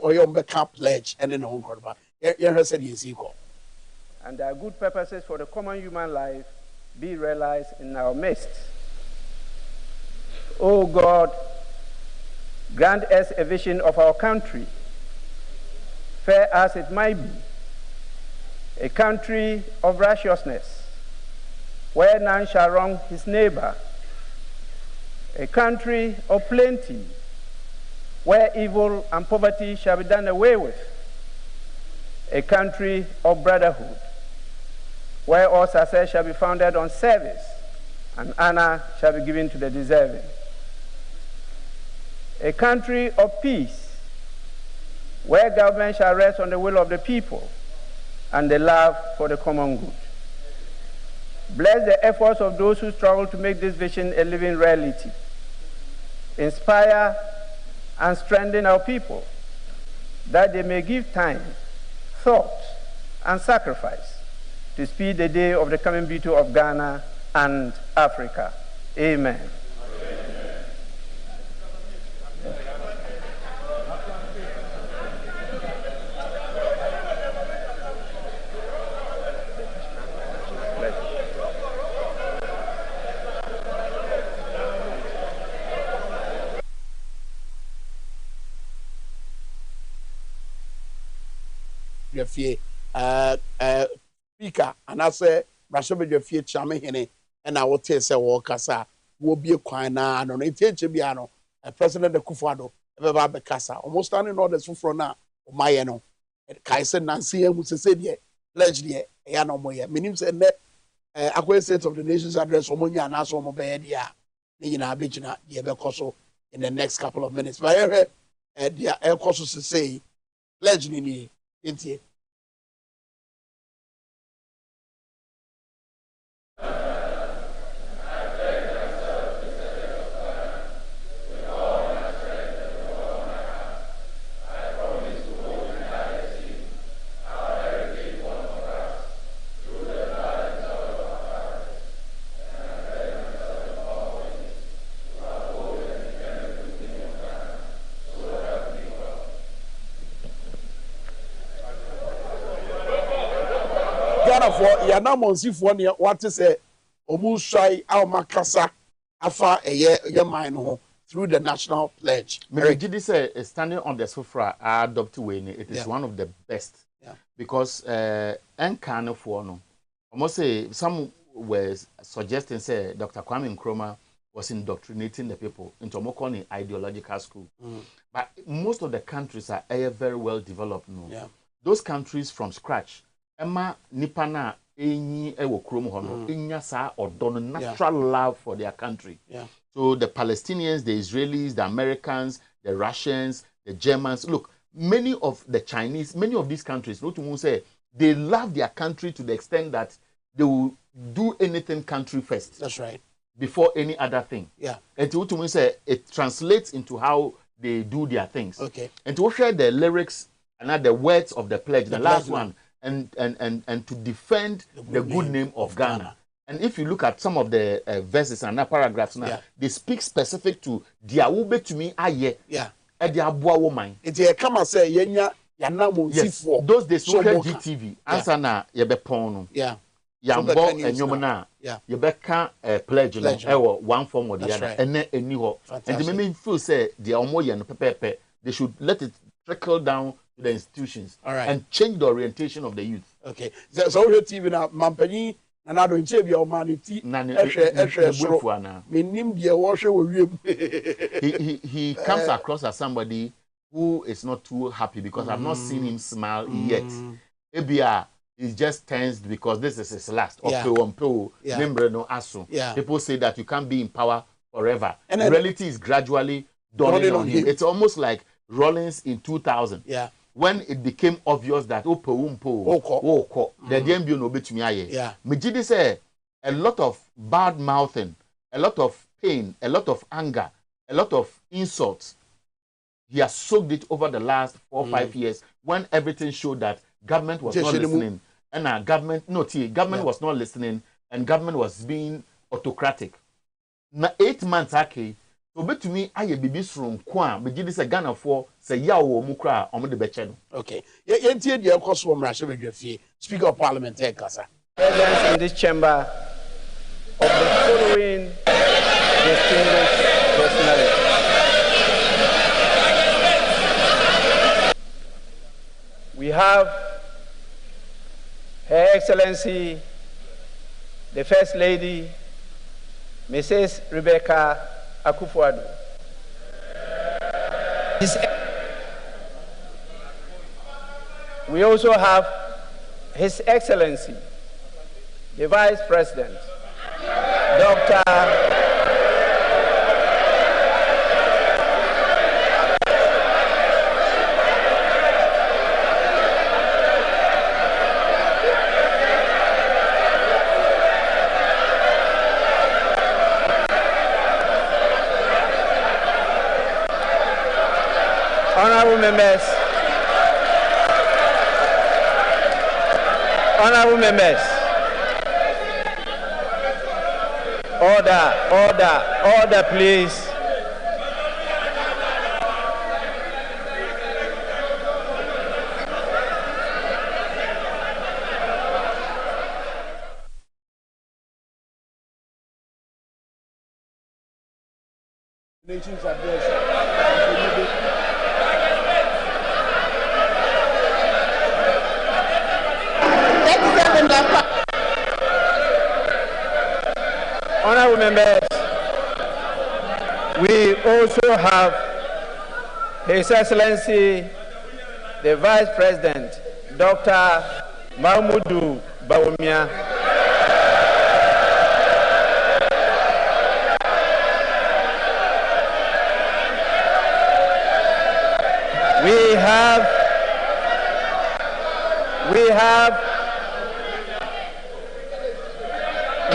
pledge and then home court. And their good purposes for the common human life be realized in our midst. Oh God, grant us a vision of our country, fair as it might be, a country of righteousness, where none shall wrong his neighbor, a country of plenty, where evil and poverty shall be done away with, a country of brotherhood, where all success shall be founded on service and honor shall be given to the deserving. a country of peace, where government shall rest on the will of the people and the love for the common good. Bless the efforts of those who struggle to make this vision a living reality. Inspire and strengthen our people, that they may give time, thought, and sacrifice to speed the day of the coming beauty of Ghana and Africa. Amen. Speaker, and I say, Rashabe Fie Chame Hene, and I will tell say, Walkasa, will be a quina, and on a Chibiano, a president of Kufado, ever Casa, almost standing orders from now, or Mayano, and Kaiser Nancy, who said, ye, pledge ye, Yano Moya, meaning said that a State of the Nations address, Omonia, and Aso Mobedia, in Abijana, Yebekoso, in the next couple of minutes. But I heard the air courses to say, pledge me, didn't ye? Yanamonsi for what is a Omusai Almakasa Afa a year mine through the national pledge. Merigidi say standing on the sofa adopt way. It is one of the best because Nkano for no. Almost say some were suggesting say Dr. Kwame Nkrumah was indoctrinating the people into Mokoni ideological school. But most of the countries are very well developed now. Those countries from scratch. Emma Nipana Enyi Ewo Kromo Hono Inyasa or don natural love for their country. So the Palestinians, the Israelis, the Americans, the Russians, the Germans, look, many of the Chinese, many of these countries, not to say they love their country to the extent that they will do anything country first. That's right. Before any other thing. And to say it translates into how they do their things. Okay. And to share the lyrics and the words of the pledge, the last one. And to defend the good name of Ghana. And if you look at some of the verses and paragraphs now, they speak specific to Diawube to me aye. And the Abua woman. It's a come and say Yenya Yanamo. Yes, those days so GTV. Answer na yebe pono. Yambo and Yomana. Yebeka pledge one form or the other. And then any ho. And the me feel say the Omoyan pepe. They should let it trickle down to the institutions and change the orientation of the youth. Okay. So your TV now, Mampani, and I don't say your humanity. He comes across as somebody who is not too happy because I've not seen him smile yet. ABR is just tensed because this is his last. People say that you can't be in power forever. And the reality is gradually dawning on him. It's almost like Rollins in 2000. When it became obvious that the DMB no bet me aye. Mejidi say a lot of bad mouthing, a lot of pain, a lot of anger, a lot of insults. He has soaked it over the last 4 or 5 years when everything showed that government was not listening. And government was not listening and government was being autocratic. Now 8 months okay. So bet to me aye bibi sron kwa be gidi say Ghana for say yawo mu kra omo de beche no. Okay. Yentie de ekoso wo mrashe bedwafie. Speaker of Parliament kasa. Presence in this chamber of the following distinguished personalities. We have Her Excellency the First Lady Mrs. Rebecca Akufo-Addo. We also have His Excellency, the Vice President, Dr. Honorable members, honorable members, order, please. Nations address. Honorable members, we also have His Excellency, the Vice President, Dr. Mahmoudou Bawumia.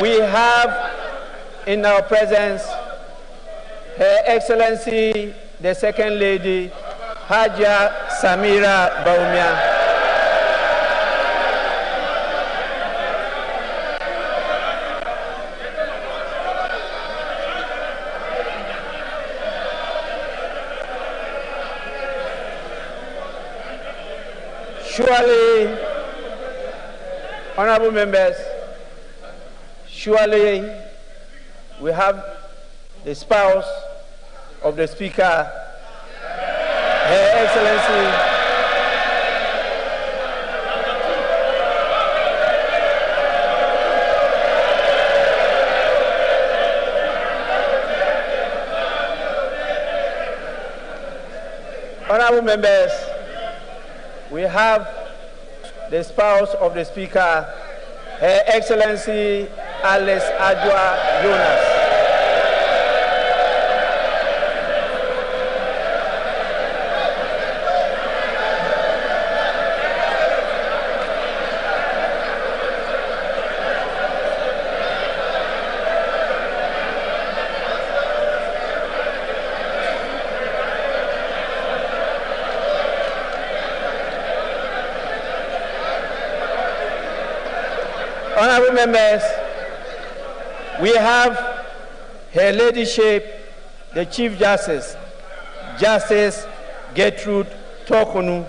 We have in our presence Her Excellency, the Second Lady, Haja Samira Bawumia. Surely, honorable members, surely we have the spouse of the Speaker, Her Excellency, honorable members, we have the spouse of the Speaker, Her Excellency Alice Adwa Jonas. Honorable members, we have Her Ladyship, the Chief Justice, Justice Gertrude Tokonu.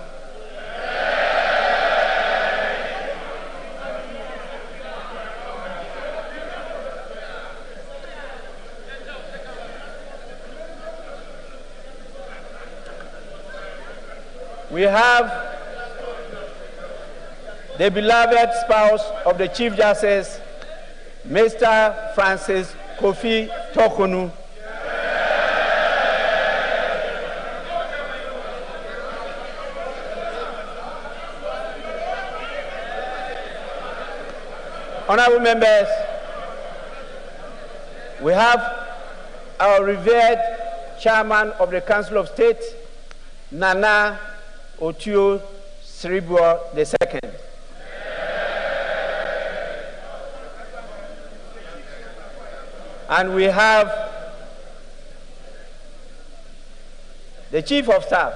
We have the beloved spouse of the Chief Justice, Mr. Francis Kofi Tokonu. Honorable members, we have our revered Chairman of the Council of State, Nana Otuo Sribo II. And we have the Chief of Staff,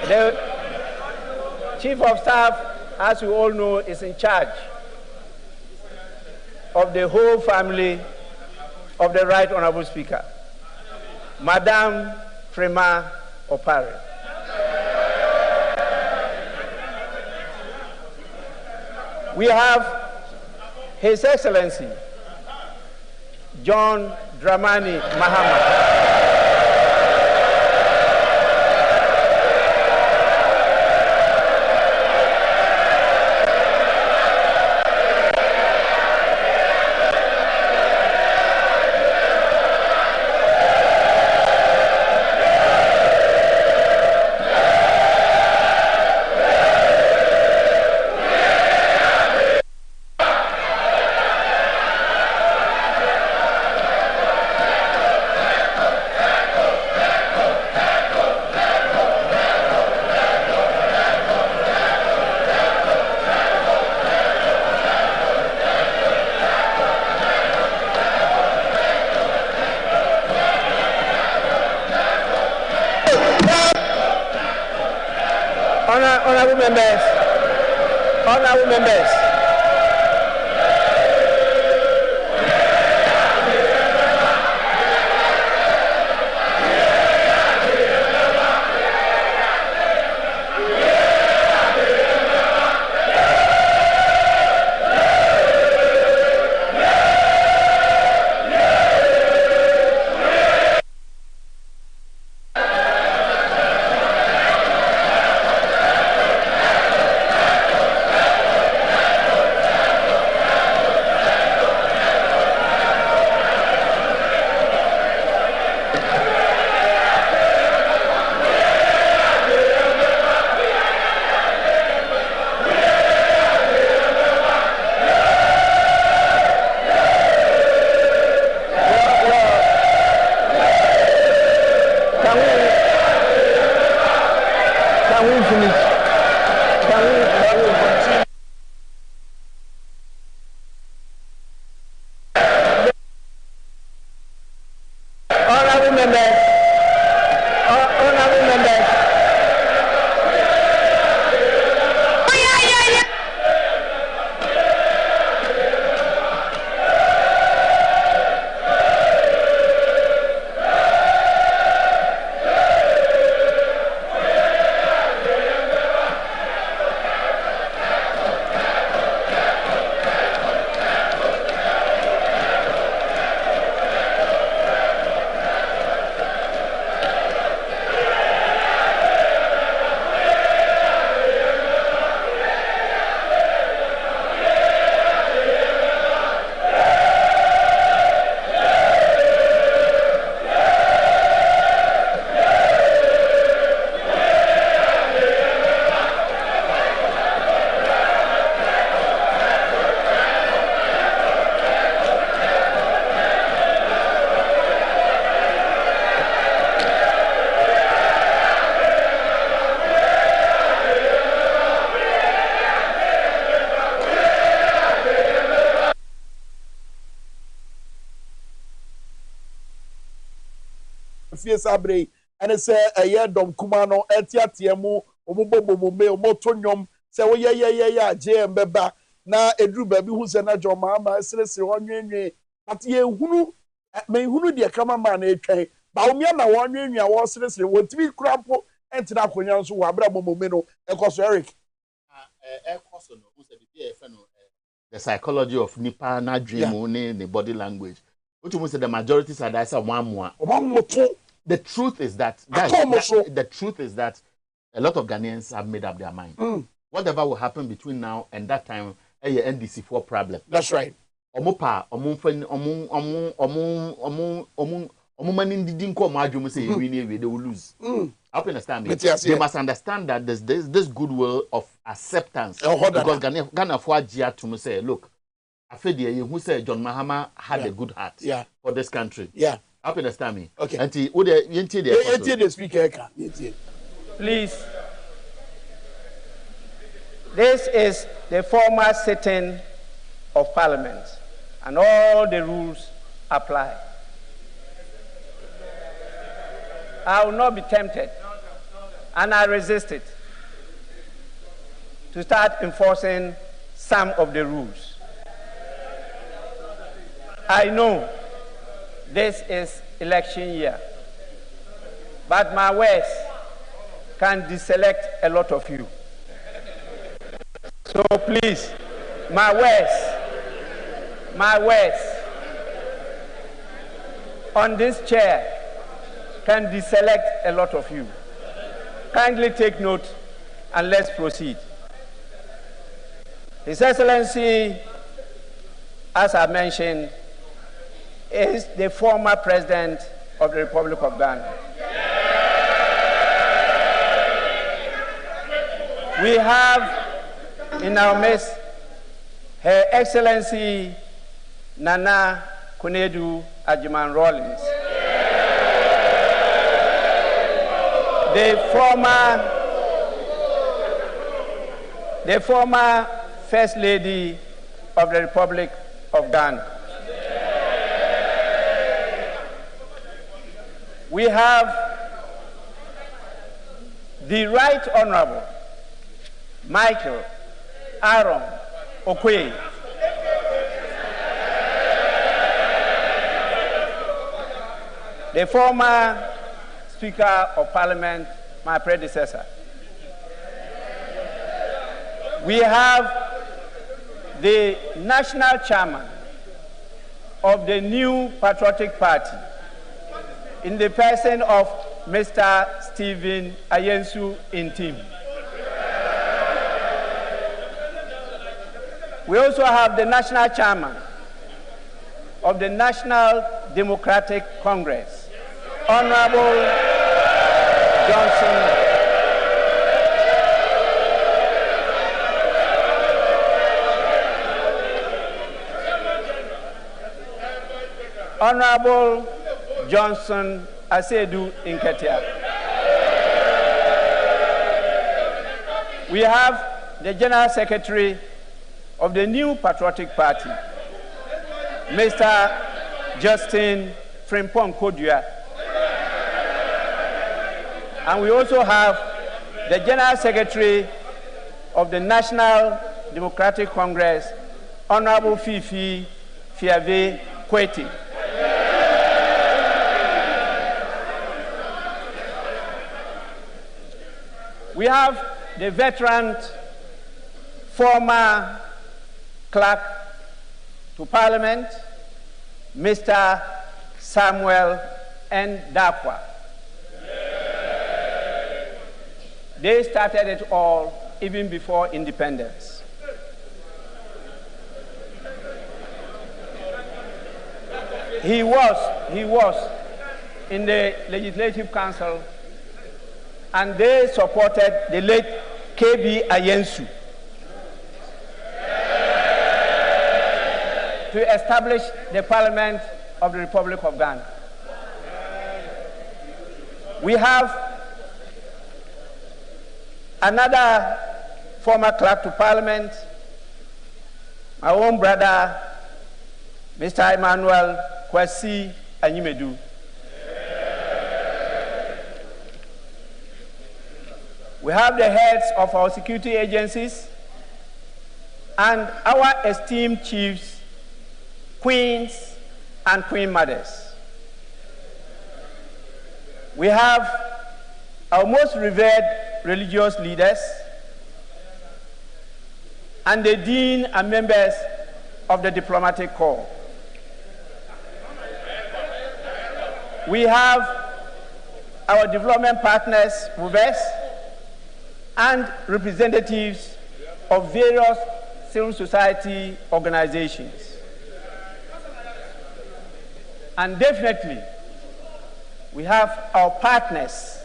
the Chief of Staff, as you all know, is in charge of the whole family of the Right Honorable Speaker, Madame Frema Opare. We have His Excellency, John Dramani Mahama. Honorable members, honorable members. Sabre and it's a year dom kumano etiatiemu omubomome omotonyom say oh yeah JM beba na edru baby who say na John Mahama serese onwenwe but ye hunu me hunu de kama man etwen ba omia na onwenwe a wo serese wotimi kurapo entina akonya nso wo abra bomome no ekoso Eric ekoso no who say the no the psychology of nipa na dream ne body language which means the majority side I say one the truth is that the truth is that a lot of Ghanaians have made up their mind. Whatever will happen between now and that time, a NDC4 problem. That's right. Omupa, they will lose. I understand me. They must understand that there's this goodwill of acceptance. Because Ghana for Gia to say, look, I feel who said John Mahama had a good heart for this country. Yeah. I understand me. Okay. Please. This is the formal sitting of Parliament, and all the rules apply. I will not be tempted, and I resist it, to start enforcing some of the rules. I know this is election year, but my words can deselect a lot of you. So please, my words on this chair can deselect a lot of you. Kindly take note and let's proceed. His Excellency, as I mentioned, is the former President of the Republic of Ghana. We have in our midst Her Excellency Nana Konadu Agyemang Rawlings, the former First Lady of the Republic of Ghana. We have the Right Honorable Michael Aaron Okwe. The former Speaker of Parliament, my predecessor. We have the national chairman of the new Patriotic Party in the person of Mr. Stephen Ayensu Intim. We also have the national chairman of the National Democratic Congress, Honorable Johnson Honorable Johnson Asedu Inketia. We have the General Secretary of the new Patriotic Party, Mr. Justin Frimpong Kodua. And we also have the General Secretary of the National Democratic Congress, Honorable Fifi Fiave Kweti. We have the veteran former clerk to Parliament, Mr. Samuel N. Dakwa. They started it all even before independence. He was in the Legislative Council, and they supported the late K.B. Ayensu to establish the Parliament of the Republic of Ghana. We have another former clerk to Parliament, my own brother, Mr. Emmanuel Kwesi Anyimedu. We have the heads of our security agencies and our esteemed chiefs, queens, and queen mothers. We have our most revered religious leaders and the dean and members of the diplomatic corps. We have our development partners with us and representatives of various civil society organizations. And definitely, we have our partners,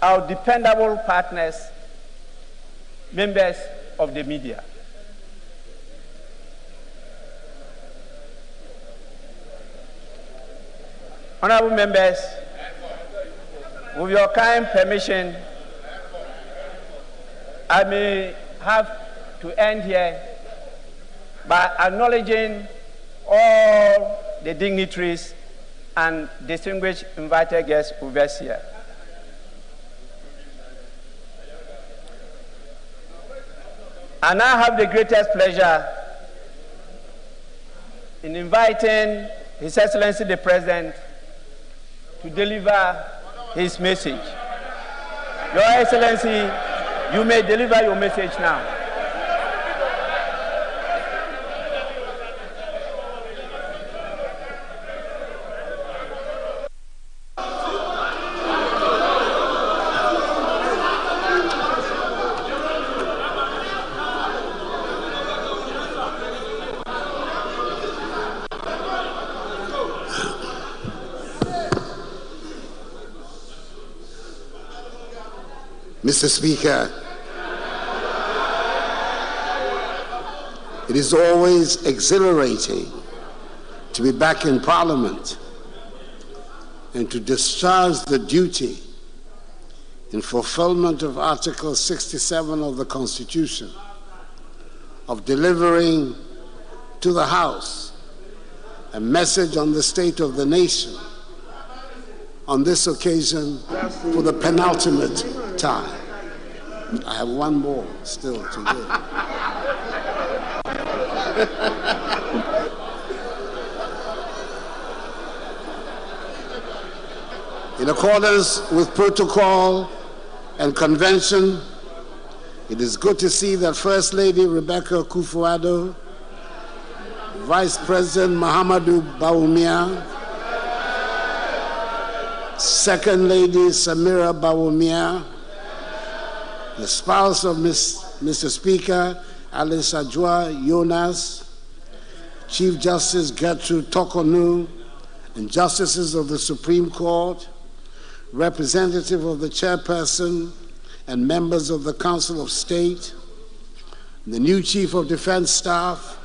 our dependable partners, members of the media. Honorable members, with your kind permission, I may have to end here by acknowledging all the dignitaries and distinguished invited guests with us here. I now have the greatest pleasure in inviting His Excellency the President to deliver his message. Your Excellency, you may deliver your message now. Mr. Speaker, it is always exhilarating to be back in Parliament and to discharge the duty in fulfillment of Article 67 of the Constitution of delivering to the House a message on the state of the nation on this occasion for the penultimate time. I have one more still to give. In accordance with protocol and convention, it is good to see that First Lady Rebecca Akufo-Addo, Vice President Mahamudu Bawumia, Second Lady Samira Bawumia, the spouse of Mr. Speaker Alice Ajua Jonas, Chief Justice Gertrude Tokonu, and Justices of the Supreme Court, representative of the Chairperson and members of the Council of State, the new Chief of Defense Staff,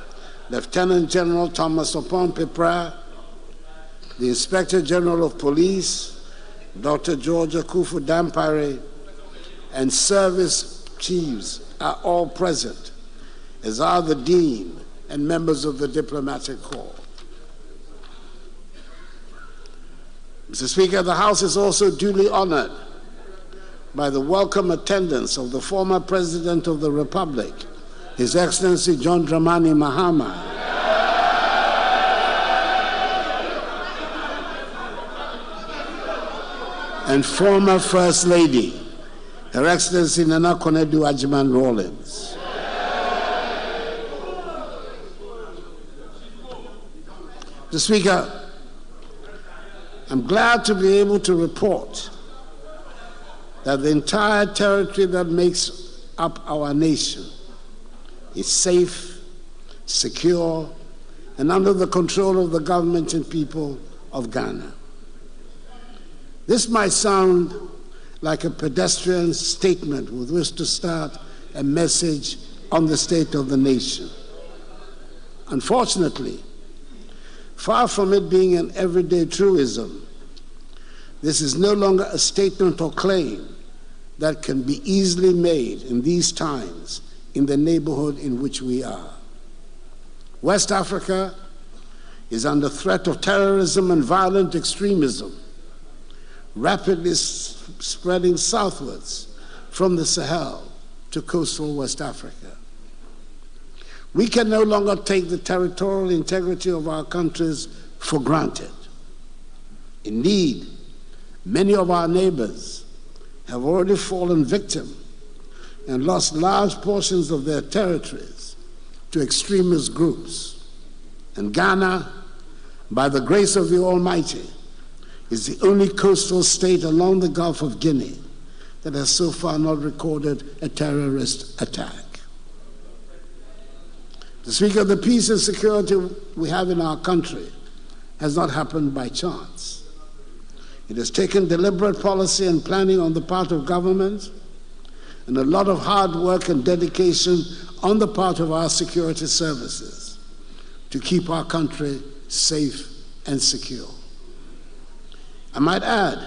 Lieutenant General Thomas Opon Pepra, the Inspector General of Police, Dr. George Akufu Dampare, and service chiefs are all present, as are the Dean and members of the Diplomatic Corps. Mr. Speaker, the House is also duly honored by the welcome attendance of the former President of the Republic, His Excellency John Dramani Mahama, and former First Lady, Her Excellency Nana Konadu Agyemang Rawlings. Mr. Speaker, I'm glad to be able to report that the entire territory that makes up our nation is safe, secure, and under the control of the government and people of Ghana. This might sound like a pedestrian statement with which to start a message on the state of the nation. Unfortunately, far from it being an everyday truism, this is no longer a statement or claim that can be easily made in these times in the neighborhood in which we are. West Africa is under threat of terrorism and violent extremism, rapidly spreading southwards from the Sahel to coastal West Africa. We can no longer take the territorial integrity of our countries for granted. Indeed, many of our neighbors have already fallen victim and lost large portions of their territories to extremist groups. And Ghana, by the grace of the Almighty, is the only coastal state along the Gulf of Guinea that has so far not recorded a terrorist attack. The Speaker, the peace and security we have in our country has not happened by chance. It has taken deliberate policy and planning on the part of government and a lot of hard work and dedication on the part of our security services to keep our country safe and secure. I might add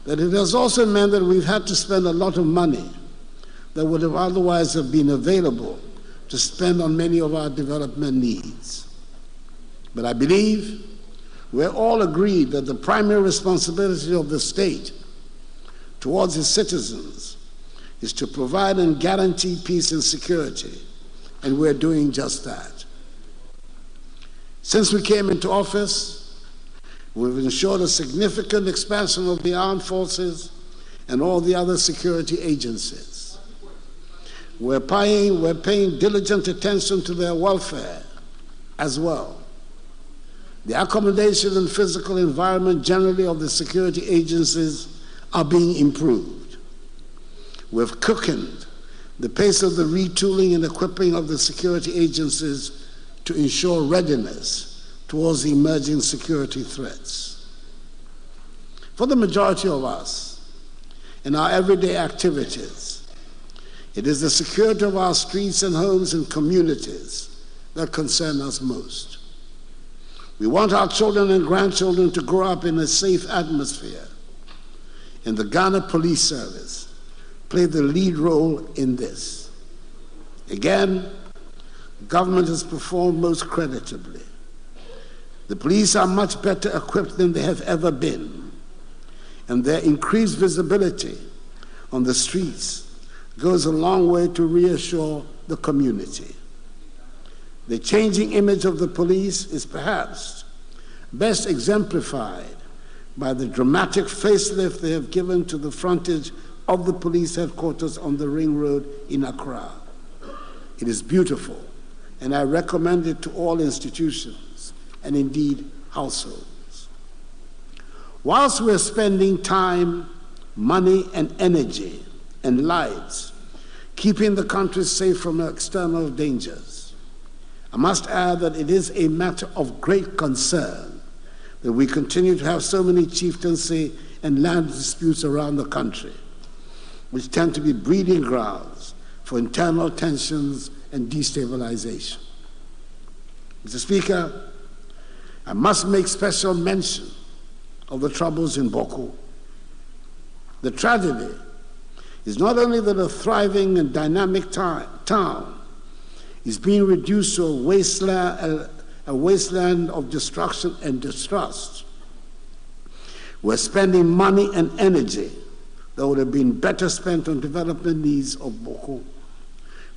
that it has also meant that we've had to spend a lot of money that would have otherwise have been available to spend on many of our development needs. But I believe we're all agreed that the primary responsibility of the state towards its citizens is to provide and guarantee peace and security, and we're doing just that. Since we came into office, we've ensured a significant expansion of the armed forces and all the other security agencies. We're paying diligent attention to their welfare as well. The accommodation and physical environment generally of the security agencies are being improved. We've quickened the pace of the retooling and equipping of the security agencies to ensure readiness towards the emerging security threats. For the majority of us, in our everyday activities, it is the security of our streets and homes and communities that concern us most. We want our children and grandchildren to grow up in a safe atmosphere, and the Ghana Police Service played the lead role in this. Again, government has performed most creditably. The police are much better equipped than they have ever been, and their increased visibility on the streets goes a long way to reassure the community. The changing image of the police is perhaps best exemplified by the dramatic facelift they have given to the frontage of the police headquarters on the Ring Road in Accra. It is beautiful, and I recommend it to all institutions and indeed households. Whilst we're spending time, money, and energy and lives keeping the country safe from external dangers, I must add that it is a matter of great concern that we continue to have so many chieftaincy and land disputes around the country, which tend to be breeding grounds for internal tensions and destabilization. Mr. Speaker, I must make special mention of the troubles in Boko. The tragedy is not only that a thriving and dynamic town is being reduced to a wasteland of destruction and distrust. We're spending money and energy that would have been better spent on development needs of Boko,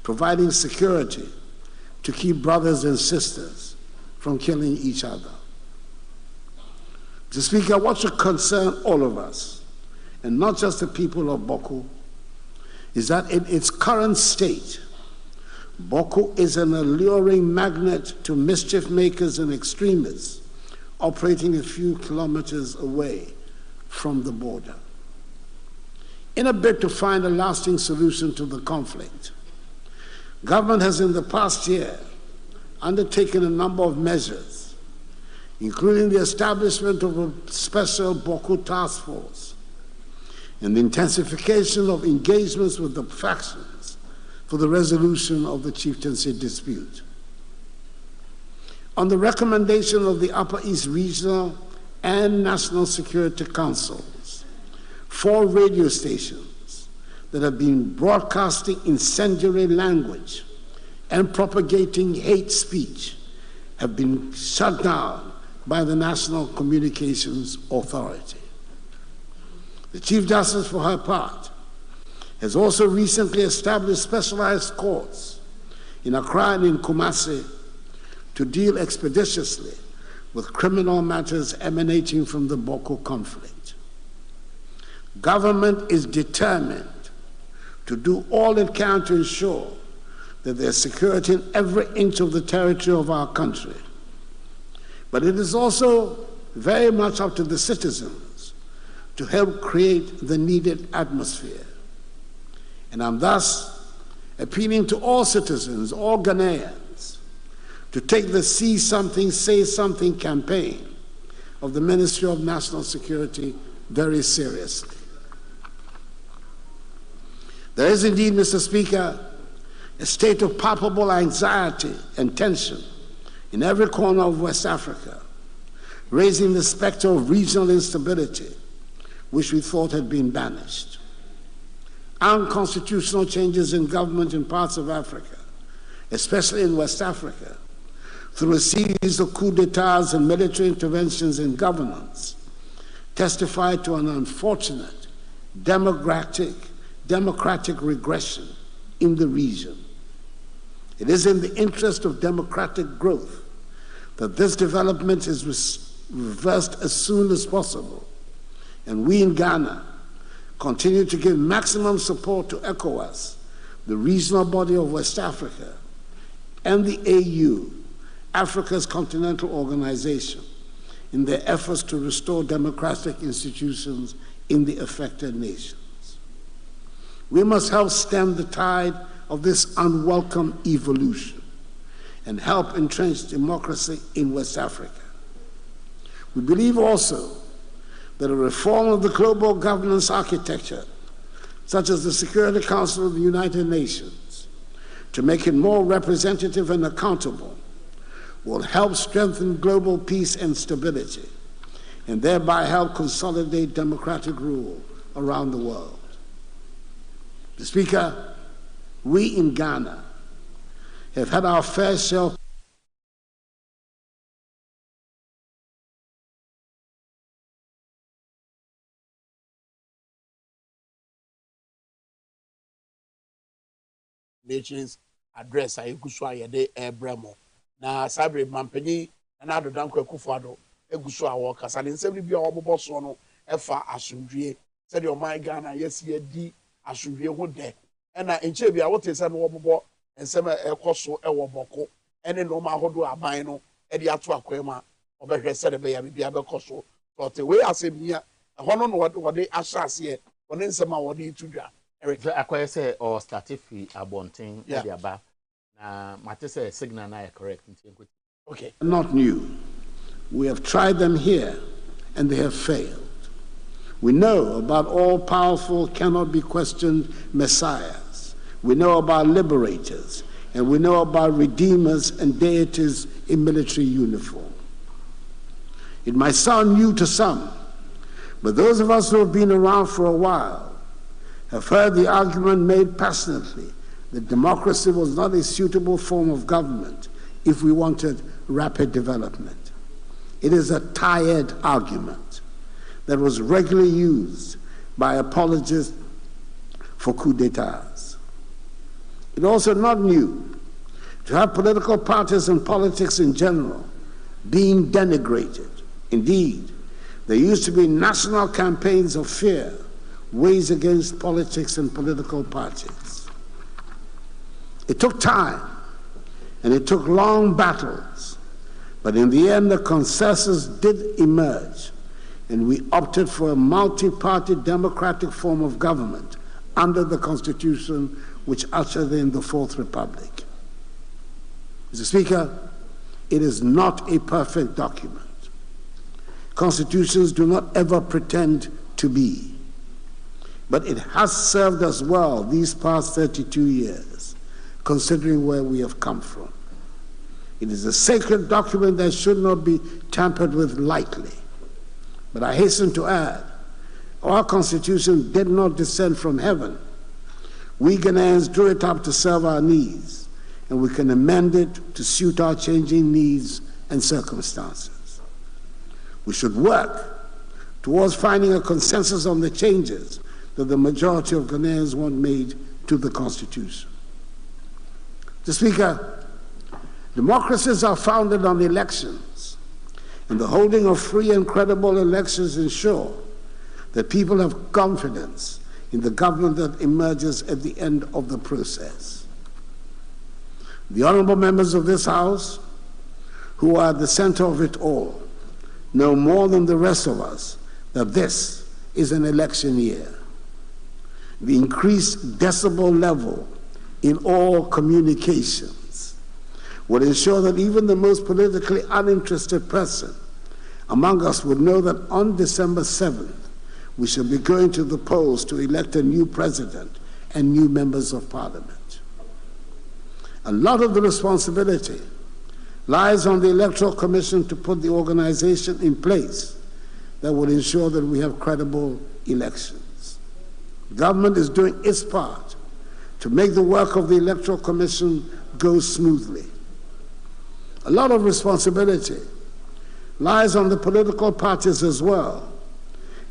providing security to keep brothers and sisters from killing each other. Mr. Speaker, what should concern all of us, and not just the people of Boko, is that in its current state, Boko is an alluring magnet to mischief makers and extremists operating a few kilometers away from the border. In a bid to find a lasting solution to the conflict, government has in the past year undertaken a number of measures, including the establishment of a special Boko task force and the intensification of engagements with the factions for the resolution of the chieftaincy dispute. On the recommendation of the Upper East Regional and National Security Councils, 4 radio stations that have been broadcasting incendiary language and propagating hate speech have been shut down by the National Communications Authority. The Chief Justice, for her part, has also recently established specialized courts in Accra and in Kumasi to deal expeditiously with criminal matters emanating from the Boko conflict. Government is determined to do all it can to ensure that there's security in every inch of the territory of our country. But it is also very much up to the citizens to help create the needed atmosphere. And I'm thus appealing to all citizens, all Ghanaians, to take the See Something, Say Something campaign of the Ministry of National Security very seriously. There is indeed, Mr. Speaker, a state of palpable anxiety and tension in every corner of West Africa, raising the specter of regional instability, which we thought had been banished. Unconstitutional changes in government in parts of Africa, especially in West Africa, through a series of coups d'etats and military interventions in governance, testify to an unfortunate democratic regression in the region. It is in the interest of democratic growth that this development is reversed as soon as possible, and we in Ghana continue to give maximum support to ECOWAS, the regional body of West Africa, and the AU, Africa's continental organization, in their efforts to restore democratic institutions in the affected nations. We must help stem the tide of this unwelcome evolution and help entrench democracy in West Africa. We believe also that a reform of the global governance architecture, such as the Security Council of the United Nations, to make it more representative and accountable, will help strengthen global peace and stability, and thereby help consolidate democratic rule around the world. Mr. Speaker, we in Ghana have had our fair share Nations address a yɛgu so a yɛde ɛbrɛ mo na sabre mampani na adodan Akufo-Addo egu so a wɔkasa ne nsɛm no bi a wɔbobɔ so no ɛfa asomdwie sɛdeɛ ɔman Ghana yɛsi yɛdi asomdwie ho dɛ ɛna nkyɛn bi a wote sɛ no wɔbobɔ nsɛm a ɛkɔ so ɛwɔ bɔko ɛne nneɛma ahodoɔ aban no ɛde ato akwan mu a ɔbɛhwɛ sɛdeɛ bɛyɛ biribi abɛkɔ so tɔte wei asɛm yi a ɛhɔ no na wɔde ahyɛ aseɛ wɔne nsɛm a wɔde to dwa akɔyɛ sɛ ɔ start fi abɔnten ɛde aba na mate sɛ signal na yɛ correct nti nkoti. Okay. Not new. We have tried them here and they have failed. We know about all powerful, cannot be questioned messiahs. We know about liberators, and we know about redeemers and deities in military uniform. It might sound new to some, but those of us who have been around for a while have heard the argument made passionately that democracy was not a suitable form of government if we wanted rapid development. It is a tired argument that was regularly used by apologists for coup d'etats. It also not new to have political parties and politics in general being denigrated. Indeed, there used to be national campaigns of fear waged against politics and political parties. It took time and it took long battles, but in the end the consensus did emerge, and we opted for a multi-party democratic form of government under the Constitution which ushered in the Fourth Republic. Mr. Speaker, it is not a perfect document. Constitutions do not ever pretend to be. But it has served us well these past 32 years, considering where we have come from. It is a sacred document that should not be tampered with lightly. But I hasten to add, our Constitution did not descend from heaven. We Ghanaians drew it up to serve our needs, and we can amend it to suit our changing needs and circumstances. We should work towards finding a consensus on the changes that the majority of Ghanaians want made to the Constitution. Mr. Speaker, democracies are founded on elections, and the holding of free and credible elections ensure that people have confidence in the government that emerges at the end of the process. The honorable members of this House, who are at the center of it all, know more than the rest of us that this is an election year. The increased decibel level in all communications will ensure that even the most politically uninterested person among us would know that on December 7th, we shall be going to the polls to elect a new president and new members of parliament. A lot of the responsibility lies on the Electoral Commission to put the organization in place that will ensure that we have credible elections. The government is doing its part to make the work of the Electoral Commission go smoothly. A lot of responsibility lies on the political parties as well,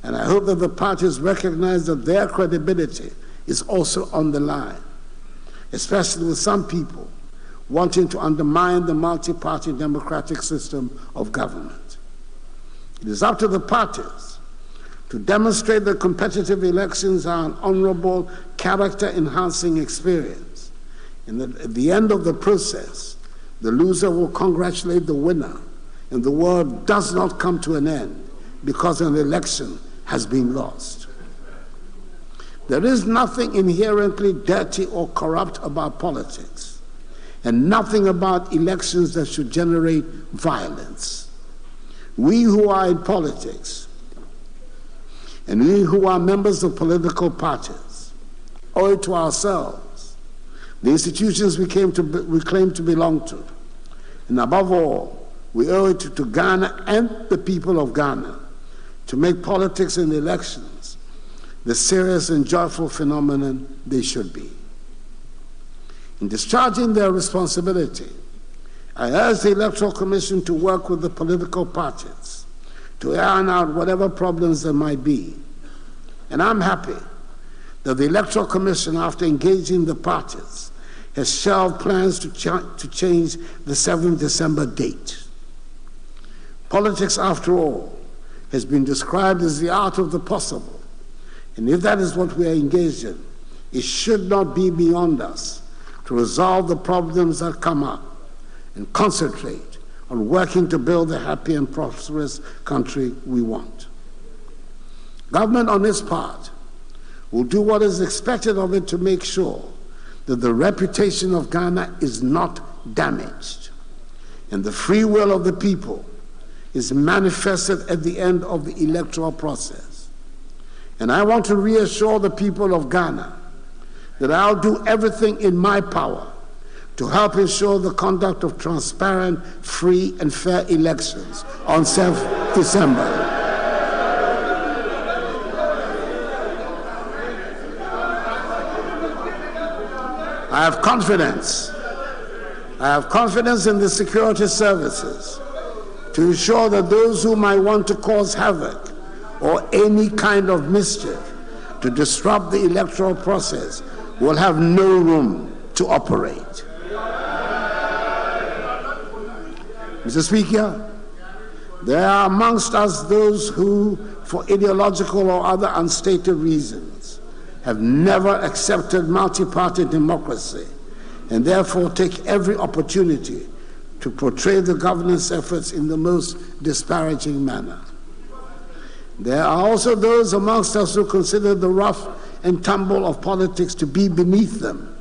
and I hope that the parties recognize that their credibility is also on the line, especially with some people wanting to undermine the multi-party democratic system of government. It is up to the parties to demonstrate that competitive elections are an honorable, character-enhancing experience, and that at the end of the process, the loser will congratulate the winner, and the world does not come to an end because an election has been lost. There is nothing inherently dirty or corrupt about politics, and nothing about elections that should generate violence. We who are in politics, and we who are members of political parties, owe it to ourselves, the institutions we claim to belong to, and above all, we owe it to Ghana and the people of Ghana to make politics and elections the serious and joyful phenomenon they should be. In discharging their responsibility, I urge the Electoral Commission to work with the political parties to iron out whatever problems there might be. And I'm happy that the Electoral Commission, after engaging the parties, has shelved plans to change the 7th December date. Politics, after all, has been described as the art of the possible. And if that is what we are engaged in, it should not be beyond us to resolve the problems that come up and concentrate on working to build the happy and prosperous country we want. Government, on its part, will do what is expected of it to make sure that the reputation of Ghana is not damaged and the free will of the people is manifested at the end of the electoral process. And I want to reassure the people of Ghana that I'll do everything in my power to help ensure the conduct of transparent, free, and fair elections on 7th December. I have confidence in the security services to ensure that those who might want to cause havoc or any kind of mischief to disrupt the electoral process will have no room to operate. Mr. Speaker, there are amongst us those who, for ideological or other unstated reasons, have never accepted multi-party democracy and therefore take every opportunity to portray the governance efforts in the most disparaging manner. There are also those amongst us who consider the rough and tumble of politics to be beneath them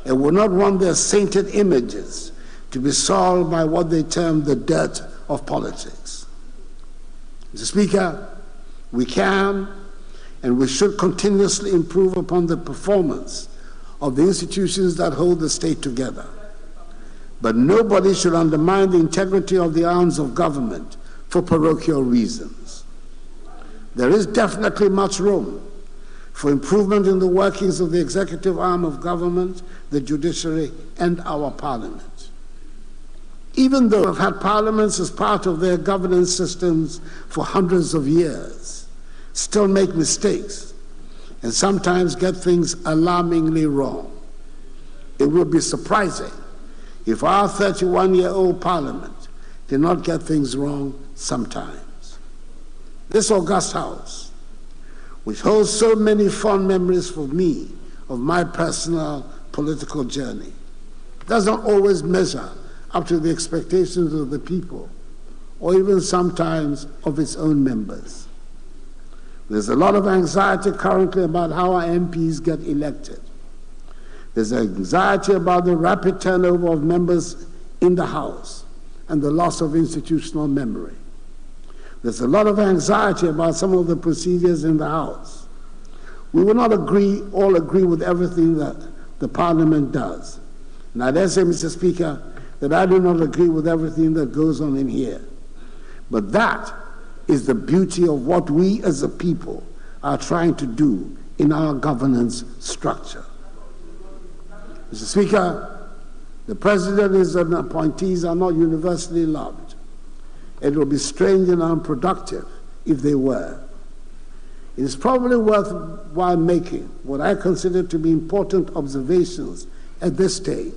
and would not want their sainted images to be soiled by what they term the dirt of politics. Mr. Speaker, we can and we should continuously improve upon the performance of the institutions that hold the state together. But nobody should undermine the integrity of the arms of government for parochial reasons. There is definitely much room for improvement in the workings of the executive arm of government, the judiciary, and our parliament. Even though we've had parliaments as part of their governance systems for hundreds of years, still make mistakes and sometimes get things alarmingly wrong. It would be surprising if our 31-year-old parliament did not get things wrong sometimes. This august house, which holds so many fond memories for me of my personal political journey, doesn't always measure up to the expectations of the people or even sometimes of its own members. There's a lot of anxiety currently about how our MPs get elected. There's anxiety about the rapid turnover of members in the House and the loss of institutional memory. There's a lot of anxiety about some of the procedures in the House. We will not all agree with everything that the Parliament does. And I dare say, Mr. Speaker, that I do not agree with everything that goes on in here. But that is the beauty of what we as a people are trying to do in our governance structure. Mr. Speaker, the President and his appointees are not universally loved. It would be strange and unproductive if they were. It is probably worthwhile making what I consider to be important observations at this stage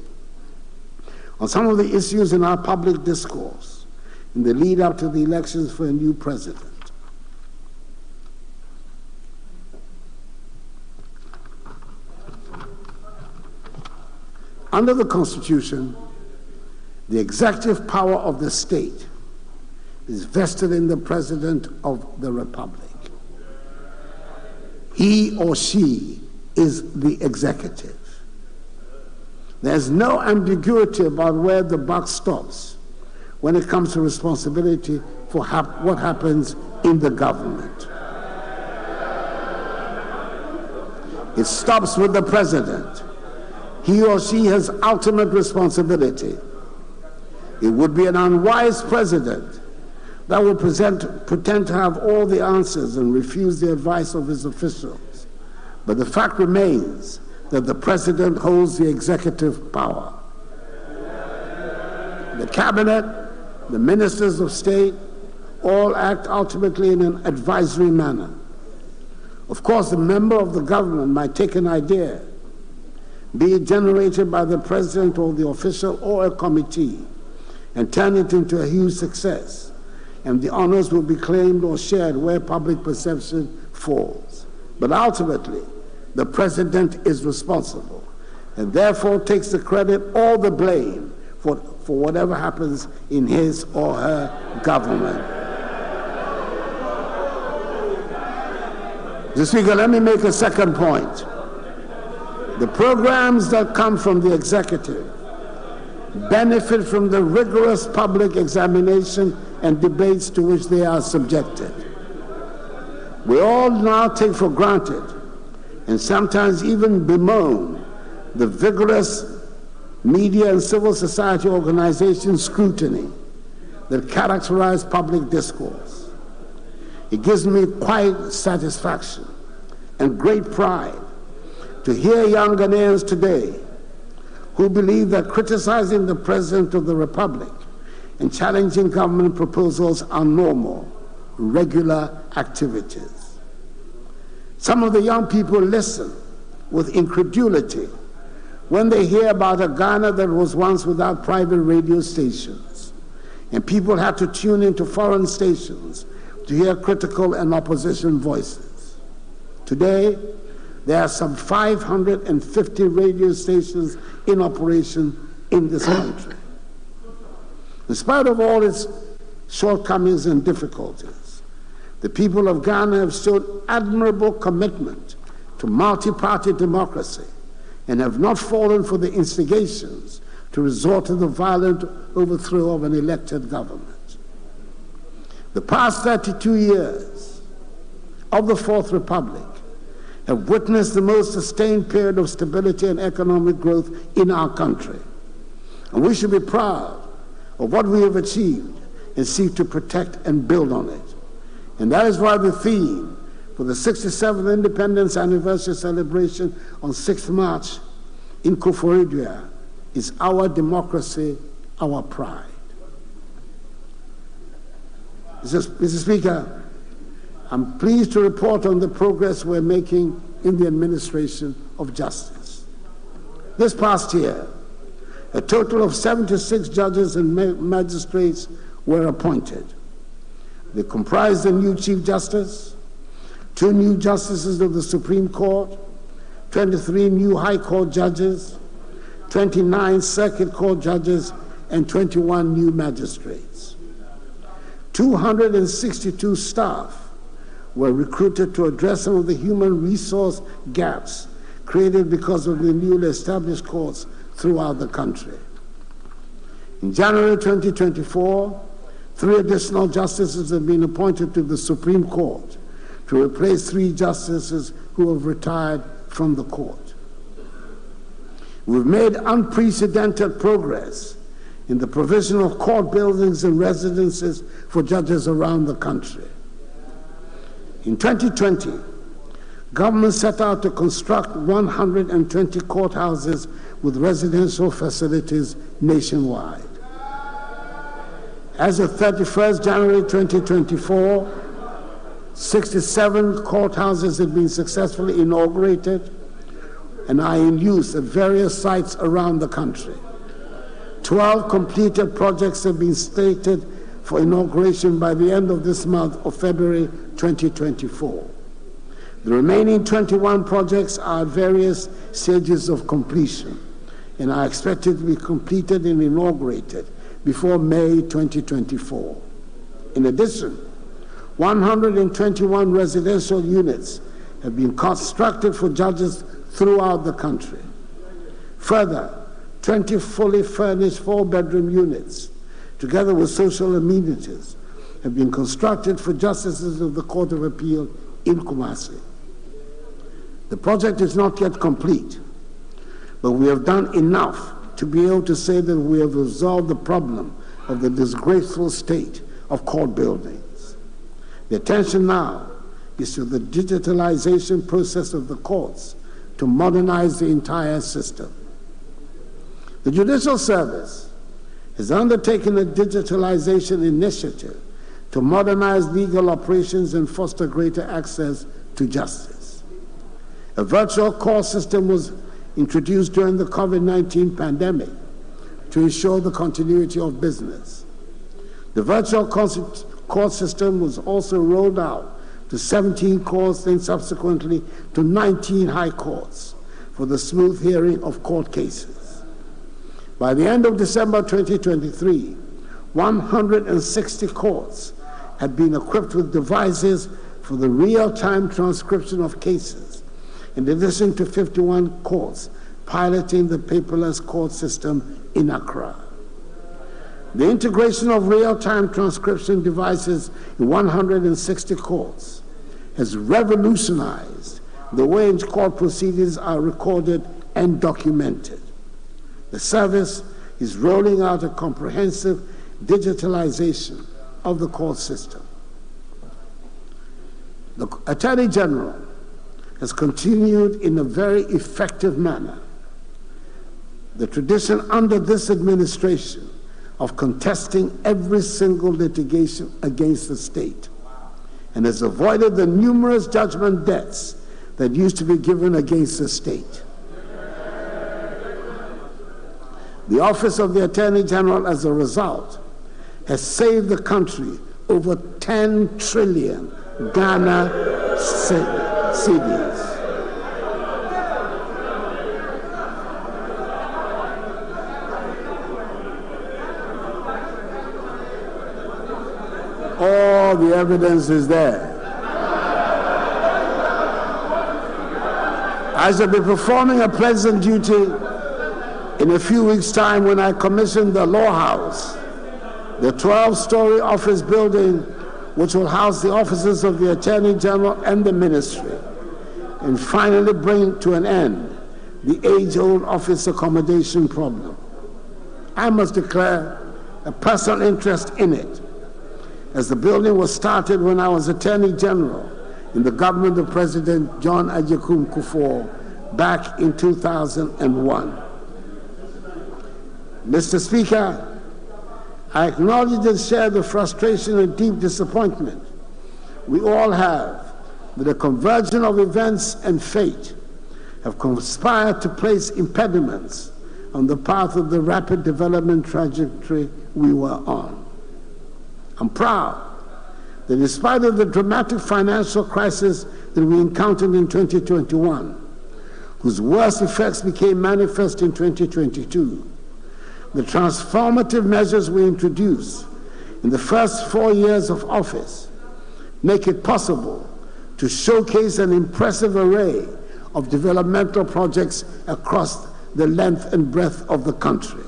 on some of the issues in our public discourse in the lead up to the elections for a new president. Under the Constitution, the executive power of the state is vested in the President of the Republic. He or she is the executive. There's no ambiguity about where the buck stops when it comes to responsibility for what happens in the government. It stops with the President. He or she has ultimate responsibility. It would be an unwise president that would pretend to have all the answers and refuse the advice of his officials. But the fact remains that the President holds the executive power. The cabinet, the ministers of state, all act ultimately in an advisory manner. Of course, the member of the government might take an idea, be it generated by the president or the official or a committee, and turn it into a huge success, and the honors will be claimed or shared where public perception falls. But ultimately, the president is responsible and therefore takes the credit or the blame for whatever happens in his or her government. Mr. Speaker, let me make a second point. The programs that come from the executive benefit from the rigorous public examination and debates to which they are subjected. We all now take for granted and sometimes even bemoan the vigorous media and civil society organization scrutiny that characterize public discourse. It gives me quite satisfaction and great pride to hear young Ghanaians today who believe that criticizing the President of the Republic and challenging government proposals are normal, regular activities. Some of the young people listen with incredulity when they hear about a Ghana that was once without private radio stations, and people had to tune into foreign stations to hear critical and opposition voices. Today, there are some 550 radio stations in operation in this country. In spite of all its shortcomings and difficulties, the people of Ghana have shown admirable commitment to multi-party democracy and have not fallen for the instigations to resort to the violent overthrow of an elected government. The past 32 years of the Fourth Republic have witnessed the most sustained period of stability and economic growth in our country. And we should be proud of what we have achieved and seek to protect and build on it. And that is why the theme for the 67th Independence Anniversary celebration on 6th March in Koforidua is Our Democracy, Our Pride. Mr. Speaker, I'm pleased to report on the progress we're making in the administration of justice. This past year, a total of 76 judges and magistrates were appointed. They comprise the new Chief Justice, 2 new Justices of the Supreme Court, 23 new High Court judges, 29 Circuit Court judges, and 21 new magistrates. 262 staff were recruited to address some of the human resource gaps created because of the newly established courts throughout the country. In January 2024, 3 additional justices have been appointed to the Supreme Court to replace 3 justices who have retired from the court. We've made unprecedented progress in the provision of court buildings and residences for judges around the country. In 2020, government set out to construct 120 courthouses with residential facilities nationwide. As of 31st January 2024, 67 courthouses had been successfully inaugurated and are in use at various sites around the country. 12 completed projects have been slated for inauguration by the end of this month of February 2024. The remaining 21 projects are at various stages of completion and are expected to be completed and inaugurated before May 2024. In addition, 121 residential units have been constructed for judges throughout the country. Further, 20 fully furnished 4-bedroom units, together with social amenities, have been constructed for justices of the Court of Appeal in Kumasi. The project is not yet complete, but we have done enough to be able to say that we have resolved the problem of the disgraceful state of court buildings. The attention now is to the digitalization process of the courts to modernize the entire system. The Judicial Service has undertaken a digitalization initiative to modernize legal operations and foster greater access to justice. A virtual court system was introduced during the COVID-19 pandemic to ensure the continuity of business. The virtual court system was also rolled out to 17 courts, then subsequently to 19 high courts for the smooth hearing of court cases. By the end of December 2023, 160 courts had been equipped with devices for the real-time transcription of cases, in addition to 51 courts piloting the paperless court system in Accra. The integration of real-time transcription devices in 160 courts has revolutionized the way in which court proceedings are recorded and documented. The service is rolling out a comprehensive digitalization of the court system. The Attorney General has continued in a very effective manner the tradition under this administration of contesting every single litigation against the state, and has avoided the numerous judgment debts that used to be given against the state. The Office of the Attorney General, as a result, has saved the country over 10 trillion Ghana cedis. All the evidence is there. I shall be performing a pleasant duty in a few weeks' time when I commission the Law House, the 12-story office building which will house the offices of the Attorney General and the Ministry, and finally bring to an end the age-old office accommodation problem. I must declare a personal interest in it, as the building was started when I was Attorney General in the government of President John Agyekum Kufuor back in 2001. Mr. Speaker, I acknowledge and share the frustration and deep disappointment we all have that the convergence of events and fate have conspired to place impediments on the path of the rapid development trajectory we were on. I'm proud that in spite of the dramatic financial crisis that we encountered in 2021, whose worst effects became manifest in 2022, the transformative measures we introduced in the first 4 years of office make it possible to showcase an impressive array of developmental projects across the length and breadth of the country.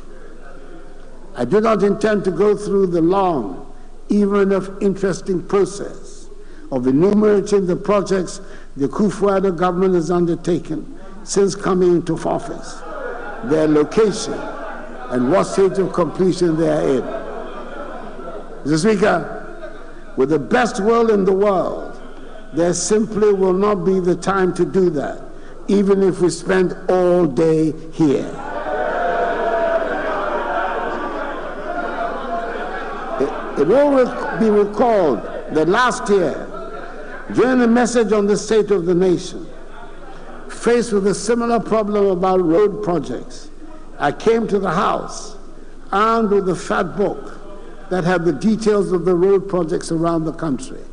I do not intend to go through the long, even if interesting process of enumerating the projects the Kufuor government has undertaken since coming into office, their location, and what stage of completion they are in. Mr. Speaker, with the best will in the world, there simply will not be the time to do that, even if we spend all day here. It will be recalled that last year, during a message on the state of the nation, faced with a similar problem about road projects, I came to the House armed with a fat book that had the details of the road projects around the country,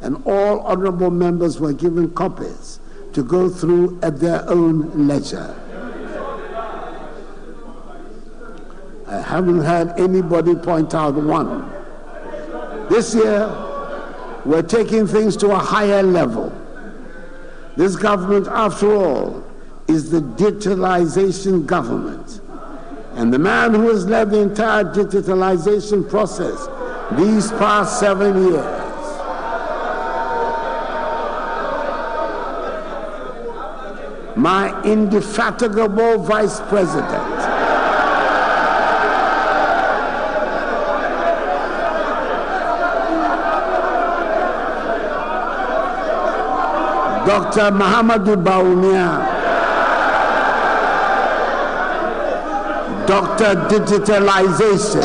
and all honorable members were given copies to go through at their own leisure. I haven't had anybody point out one. This year, we're taking things to a higher level. This government, after all, is the digitalization government. And the man who has led the entire digitalization process these past 7 years my indefatigable Vice President, Dr. Mahamadou Bawumia, Dr. Digitalization,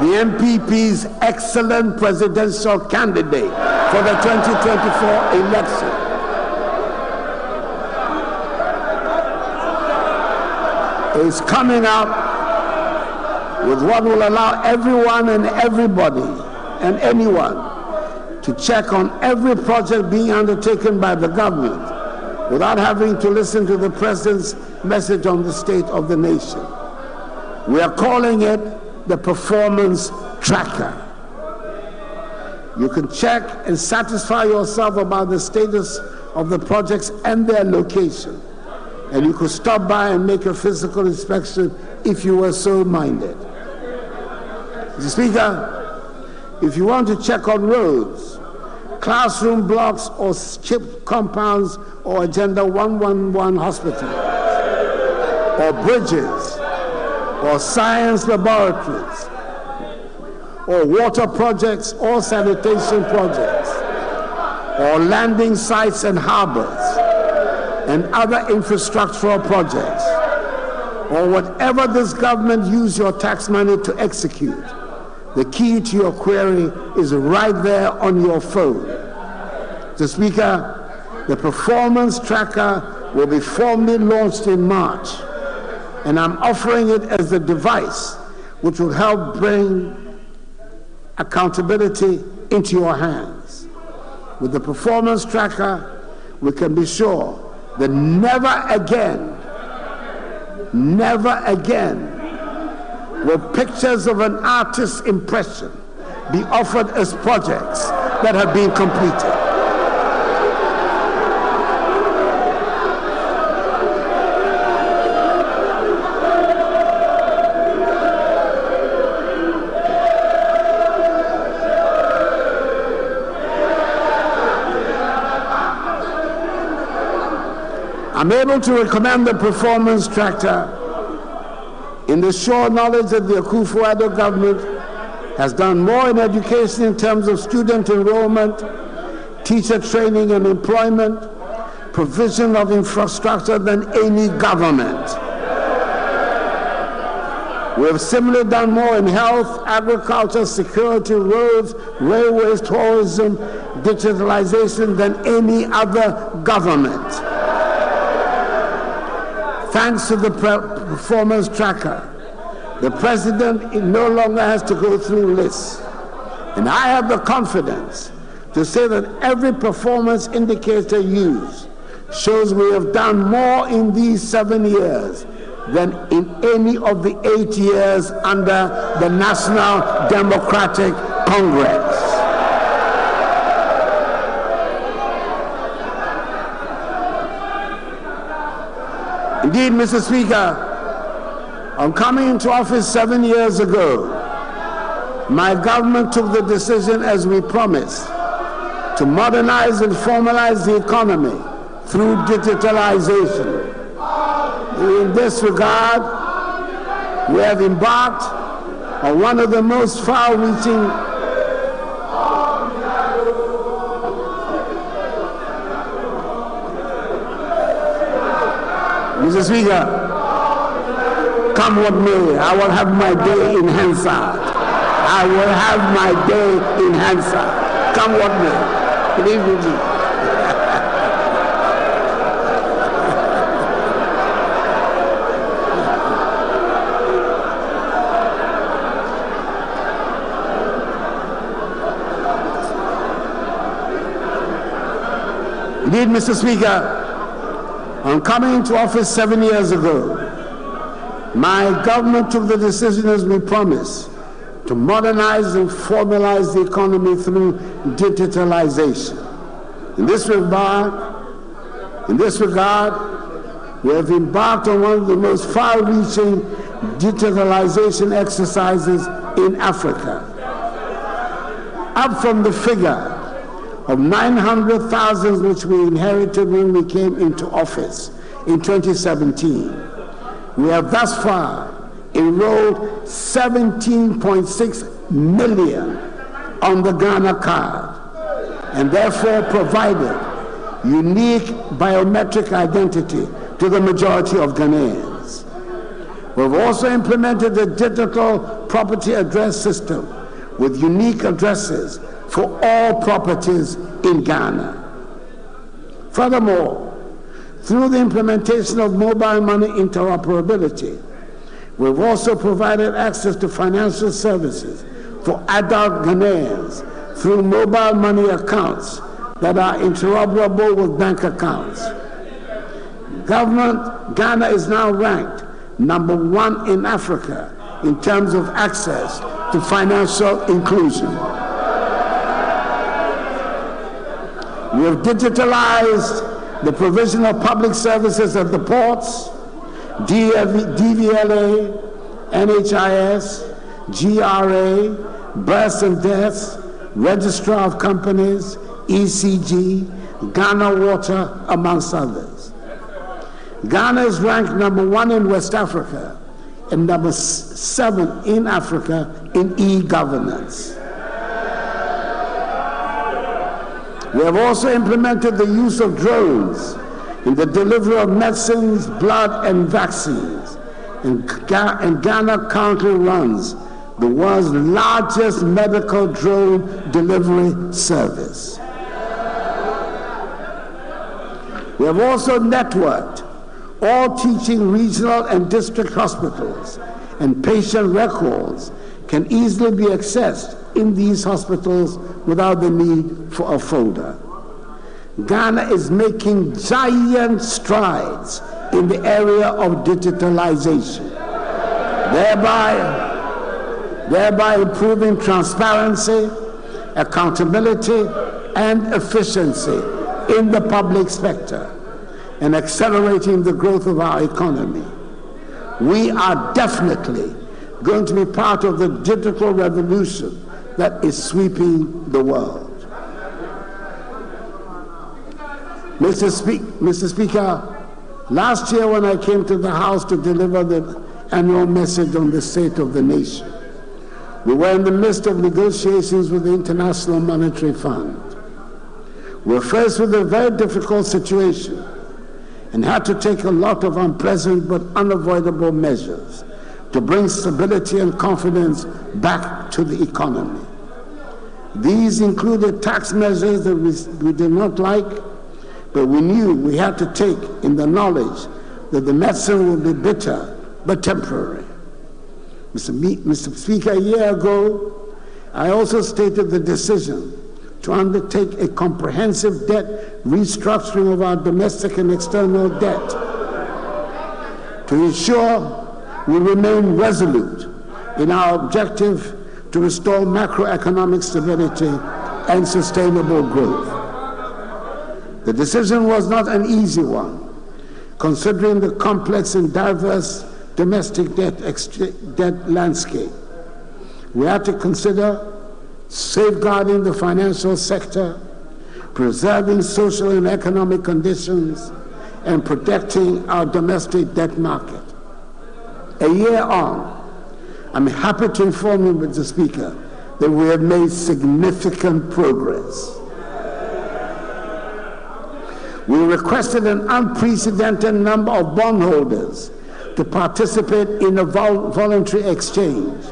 the MPP's excellent presidential candidate for the 2024 election, is coming up with what will allow everyone and everybody and anyone to check on every project being undertaken by the government without having to listen to the President's message on the state of the nation. We are calling it the Performance Tracker. You can check and satisfy yourself about the status of the projects and their location. And you could stop by and make a physical inspection if you were so minded. Mr. Speaker, if you want to check on roads, classroom blocks or chip compounds or Agenda 111 hospitals, or bridges, or science laboratories, or water projects or sanitation projects, or landing sites and harbors, and other infrastructural projects, or whatever this government use your tax money to execute, the key to your query is right there on your phone. Mr. Speaker, the Performance Tracker will be formally launched in March, and I'm offering it as the device which will help bring accountability into your hands. With the Performance Tracker, we can be sure that never again will pictures of an artist's impression be offered as projects that have been completed. I'm able to recommend the Performance Tracker in the sure knowledge that the Akufo-Addo government has done more in education in terms of student enrollment, teacher training and employment, provision of infrastructure than any government. We have similarly done more in health, agriculture, security, roads, railways, tourism, digitalization than any other government. Thanks to the Performance Tracker, the President no longer has to go through lists. And I have the confidence to say that every performance indicator used shows we have done more in these 7 years than in any of the 8 years under the National Democratic Congress. Indeed, Mr. Speaker, on coming into office 7 years ago, my government took the decision, as we promised, to modernize and formalize the economy through digitalization. In this regard, we have embarked on one of the most far-reaching Mr. Speaker, come what may, I will have my day in Hansard. I will have my day in Hansard. Come what may. Good evening. Indeed, Mr. Speaker, on coming into office 7 years ago, my government took the decision, as we promised, to modernize and formalize the economy through digitalization. In this regard, we have embarked on one of the most far-reaching digitalization exercises in Africa. Up from the figure of 900,000 which we inherited when we came into office in 2017, we have thus far enrolled 17.6 million on the Ghana card, and therefore provided unique biometric identity to the majority of Ghanaians. We've also implemented a digital property address system with unique addresses for all properties in Ghana. Furthermore, Through the implementation of mobile money interoperability, we've also provided access to financial services for adult Ghanaians through mobile money accounts that are interoperable with bank accounts. Ghana is now ranked #1 in Africa in terms of access to financial inclusion. We have digitalized the provision of public services at the ports, DVLA, NHIS, GRA, births and deaths, Registrar of Companies, ECG, Ghana Water, amongst others. Ghana is ranked #1 in West Africa and #7 in Africa in e-governance. We have also implemented the use of drones in the delivery of medicines, blood, and vaccines. And Ghana currently runs the world's largest medical drone delivery service. We have also networked all teaching regional and district hospitals, and patient records can easily be accessed in these hospitals without the need for a folder. Ghana is making giant strides in the area of digitalization, thereby improving transparency, accountability, and efficiency in the public sector and accelerating the growth of our economy. We are definitely going to be part of the digital revolution that is sweeping the world. Mr. Speaker, last year when I came to the House to deliver the annual message on the state of the nation, we were in the midst of negotiations with the International Monetary Fund. We were faced with a very difficult situation and had to take a lot of unpleasant but unavoidable measures to bring stability and confidence back to the economy. These included tax measures that we did not like, but we knew we had to take in the that the medicine would be bitter but temporary. Mr. Speaker, a year ago, I also stated the decision to undertake a comprehensive debt restructuring of our domestic and external debt to ensure we remain resolute in our objective to restore macroeconomic stability and sustainable growth. The decision was not an easy one, considering the complex and diverse domestic debt landscape. We had to consider safeguarding the financial sector, preserving social and economic conditions, and protecting our domestic debt market. A year on, I'm happy to inform you, Mr. Speaker, that we have made significant progress. We requested an unprecedented number of bondholders to participate in a voluntary exchange,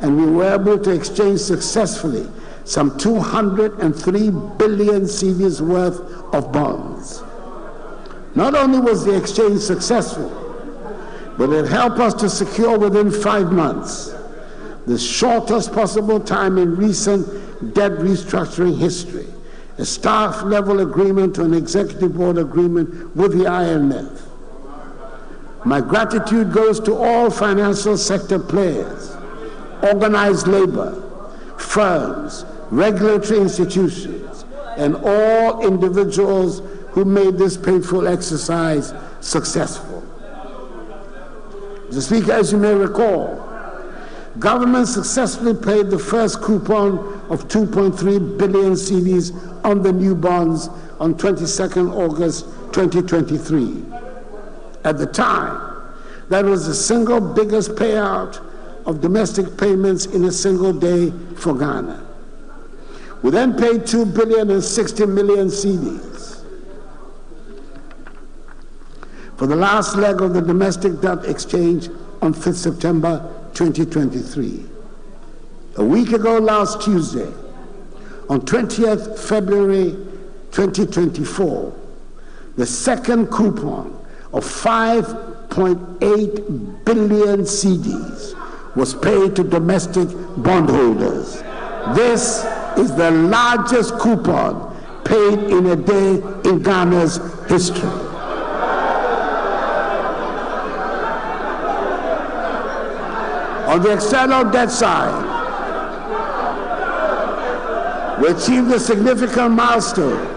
and we were able to exchange successfully some 203 billion cedis worth of bonds. Not only was the exchange successful, but it helped us to secure within 5 months, the shortest possible time in recent debt restructuring history, a staff-level agreement to an executive board agreement with the IMF. My gratitude goes to all financial sector players, organized labor, firms, regulatory institutions, and all individuals who made this painful exercise successful. Mr. Speaker, as you may recall, government successfully paid the first coupon of 2.3 billion cedis on the new bonds on 22nd August 2023. At the time, that was the single biggest payout of domestic payments in a single day for Ghana. We then paid 2 billion and 60 million cedis for the last leg of the domestic debt exchange on 5th September 2023. A week ago last Tuesday, on 20th February 2024, The second coupon of 5.8 billion cedis was paid to domestic bondholders. This is the largest coupon paid in a day in Ghana's history. On the external debt side, we achieved a significant milestone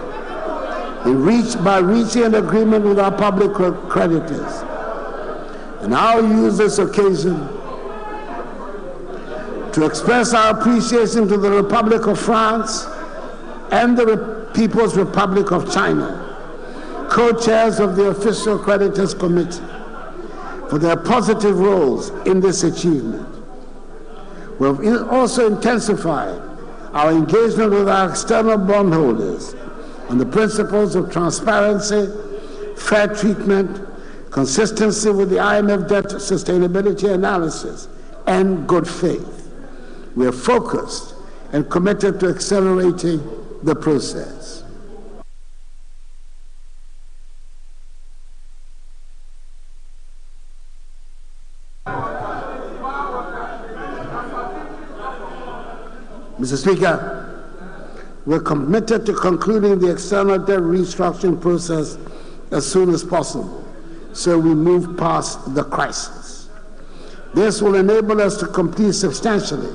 by reaching an agreement with our public creditors. And I'll use this occasion to express our appreciation to the Republic of France and the People's Republic of China, co-chairs of the Official Creditors Committee, for their positive roles in this achievement. We have also intensified our engagement with our external bondholders on the principles of transparency, fair treatment, consistency with the IMF debt sustainability analysis, and good faith. We are focused and committed to accelerating the process. Mr. Speaker, we're committed to concluding the external debt restructuring process as soon as possible, so we move past the crisis. This will enable us to complete substantially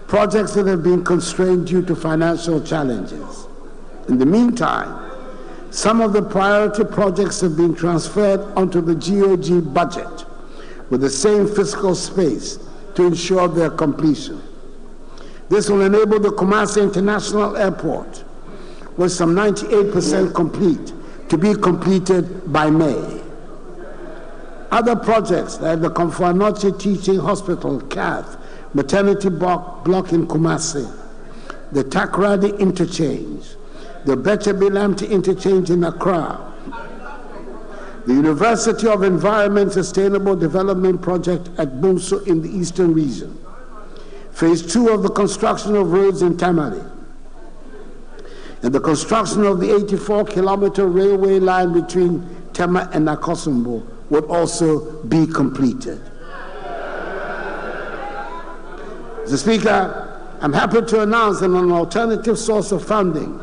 projects that have been constrained due to financial challenges. In the meantime, some of the priority projects have been transferred onto the GOG budget with the same fiscal space to ensure their completion. This will enable the Kumasi International Airport, with some 98% complete, to be completed by May. Other projects like the Komfo-Anokye Teaching Hospital, CATH, maternity block in Kumasi, the Takoradi Interchange, the Beche-Bilamti Interchange in Accra, the University of Environment Sustainable Development Project at Bunso in the Eastern Region, Phase 2 of the construction of roads in Tamale, and the construction of the 84-kilometer railway line between Tema and Nakosombo would also be completed. Mr. Speaker, I'm happy to announce that an alternative source of funding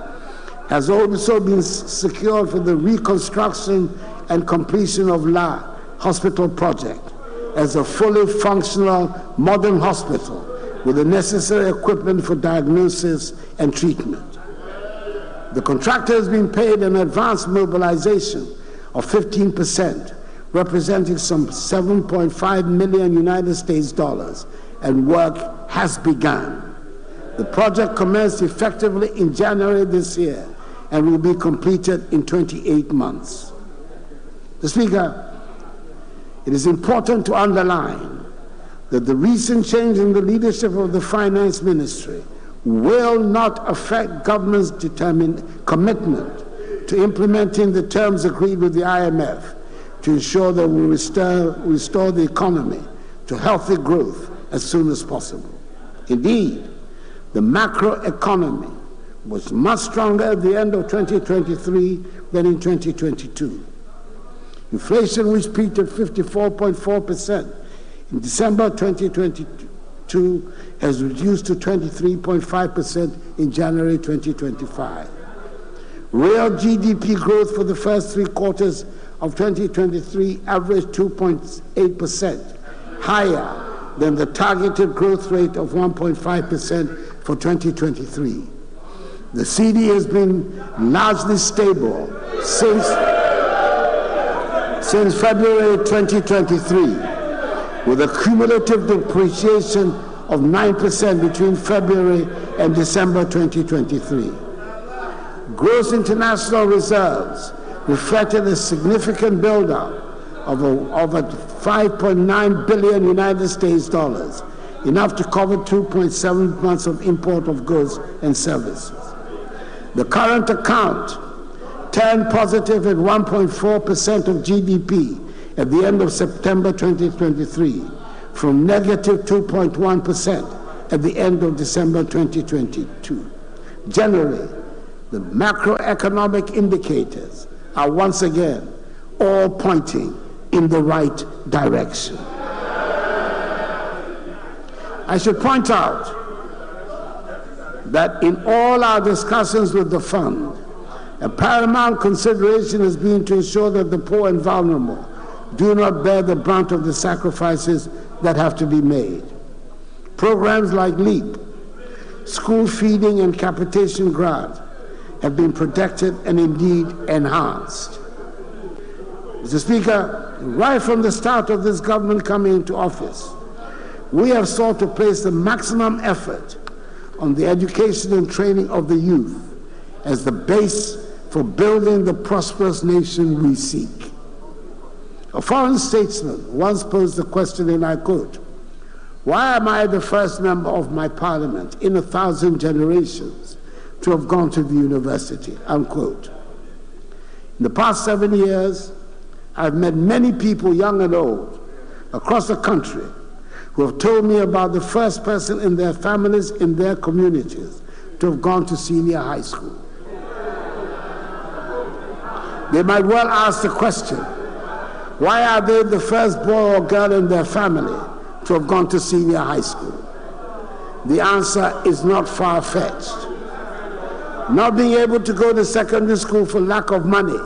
has also been secured for the reconstruction and completion of La Hospital project as a fully functional modern hospital with the necessary equipment for diagnosis and treatment. The contractor has been paid an advance mobilization of 15%, representing some 7.5 million United States dollars, and work has begun. The project commenced effectively in January this year and will be completed in 28 months. Mr. Speaker, it is important to underline that the recent change in the leadership of the Finance Ministry will not affect government's determined commitment to implementing the terms agreed with the IMF to ensure that we restore the economy to healthy growth as soon as possible. Indeed, the macroeconomy was much stronger at the end of 2023 than in 2022. Inflation, which peaked at 54.4% in December 2022, has reduced to 23.5% in January 2025. Real GDP growth for the first 3 quarters of 2023 averaged 2.8%, higher than the targeted growth rate of 1.5% for 2023. The CD has been largely stable since February 2023, with a cumulative depreciation of 9% between February and December 2023. Gross international reserves reflected a significant buildup of 5.9 billion United States dollars, enough to cover 2.7 months of import of goods and services. The current account turned positive at 1.4% of GDP at the end of September 2023, from negative 2.1% at the end of December 2022. Generally, the macroeconomic indicators are once again all pointing in the right direction. I should point out that in all our discussions with the fund, a paramount consideration has been to ensure that the poor and vulnerable do not bear the brunt of the sacrifices that have to be made. Programs like LEAP, school feeding and capitation grant have been protected and indeed enhanced. Mr. Speaker, right from the start of this government coming into office, we have sought to place the maximum effort on the education and training of the youth as the base for building the prosperous nation we seek. A foreign statesman once posed the question, and I quote, "Why am I the first member of my parliament in 1,000 generations to have gone to the university?" Unquote. In the past 7 years, I've met many people, young and old, across the country who have told me about the first person in their families, in their communities, to have gone to senior high school. They might well ask the question, why are they the first boy or girl in their family to have gone to senior high school? The answer is not far-fetched. Not being able to go to secondary school for lack of money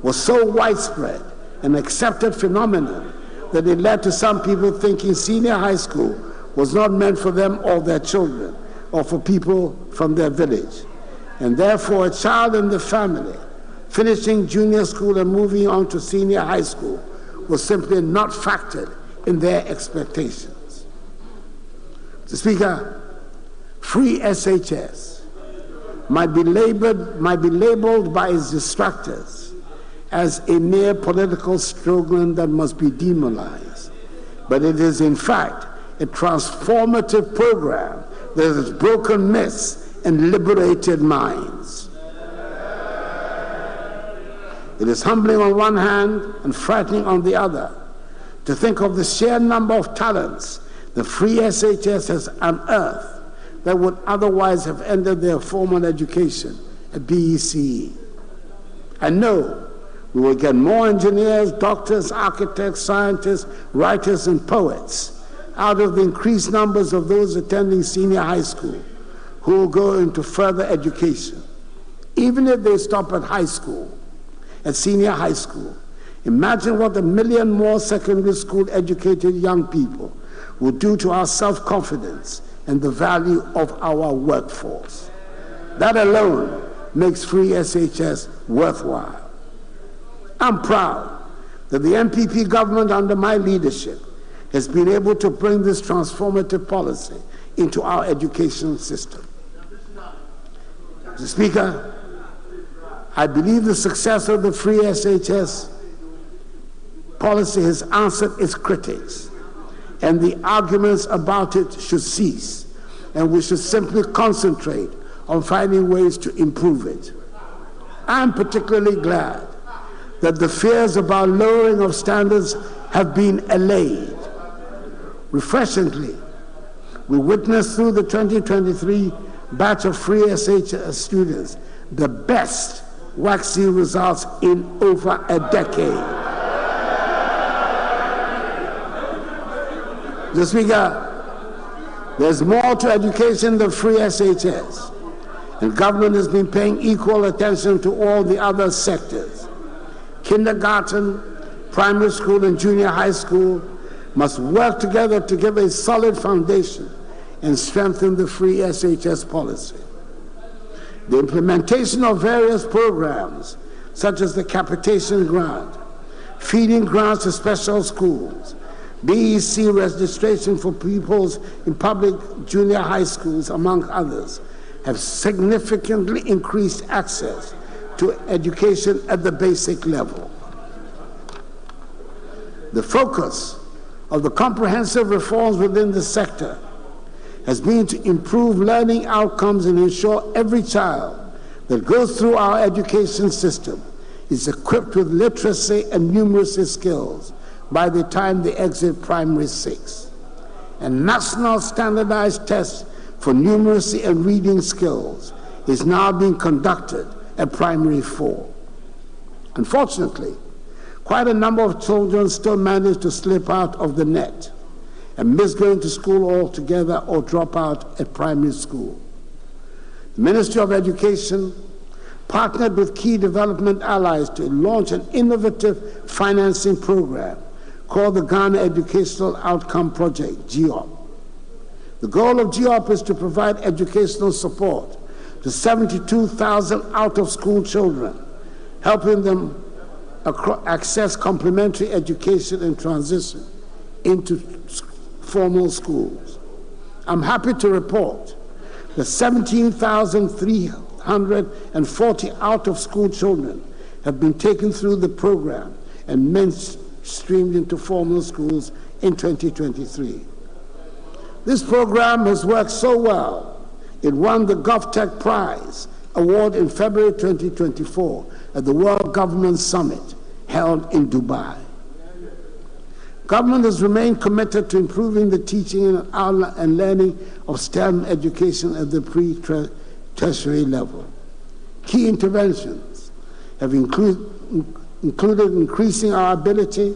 was so widespread an accepted phenomenon that it led to some people thinking senior high school was not meant for them or their children or for people from their village. And therefore, a child in the family finishing junior school and moving on to senior high school was simply not factored in their expectations. Mr. Speaker, free SHS might be labeled by its distractors as a mere political slogan that must be demonized. But it is, in fact, a transformative program that has broken myths and liberated minds. It is humbling on one hand and frightening on the other to think of the sheer number of talents the free SHS has unearthed that would otherwise have ended their formal education at BECE. I know we will get more engineers, doctors, architects, scientists, writers, and poets out of the increased numbers of those attending senior high school who will go into further education. Even if they stop at high school, at senior high school, imagine what 1 million more secondary school educated young people will do to our self-confidence and the value of our workforce. That alone makes free SHS worthwhile. I'm proud that the MPP government under my leadership has been able to bring this transformative policy into our education system. Mr. Speaker, I believe the success of the free SHS policy has answered its critics, and the arguments about it should cease, and we should simply concentrate on finding ways to improve it. I'm particularly glad that the fears about lowering of standards have been allayed. Refreshingly, we witnessed through the 2023 batch of free SHS students the best waxing results in over a decade. Mr. Speaker, there's more to education than free SHS, and government has been paying equal attention to all the other sectors. Kindergarten, primary school, and junior high school must work together to give a solid foundation and strengthen the free SHS policy. The implementation of various programs, such as the capitation grant, feeding grants to special schools, BEC registration for pupils in public junior high schools, among others, have significantly increased access to education at the basic level. The focus of the comprehensive reforms within the sector has been to improve learning outcomes and ensure every child that goes through our education system is equipped with literacy and numeracy skills by the time they exit primary 6. A national standardized test for numeracy and reading skills is now being conducted at primary 4. Unfortunately, quite a number of children still manage to slip out of the net and miss going to school altogether or drop out at primary school. The Ministry of Education partnered with key development allies to launch an innovative financing program called the Ghana Educational Outcome Project, GEOP. The goal of GEOP is to provide educational support to 72,000 out-of-school children, helping them access complementary education and transition into formal schools. I'm happy to report that 17,340 out-of-school children have been taken through the program and mainstreamed into formal schools in 2023. This program has worked so well, it won the GovTech Prize award in February 2024 at the World Government Summit held in Dubai. Government has remained committed to improving the teaching and learning of STEM education at the pre-tertiary level. Key interventions have included increasing our ability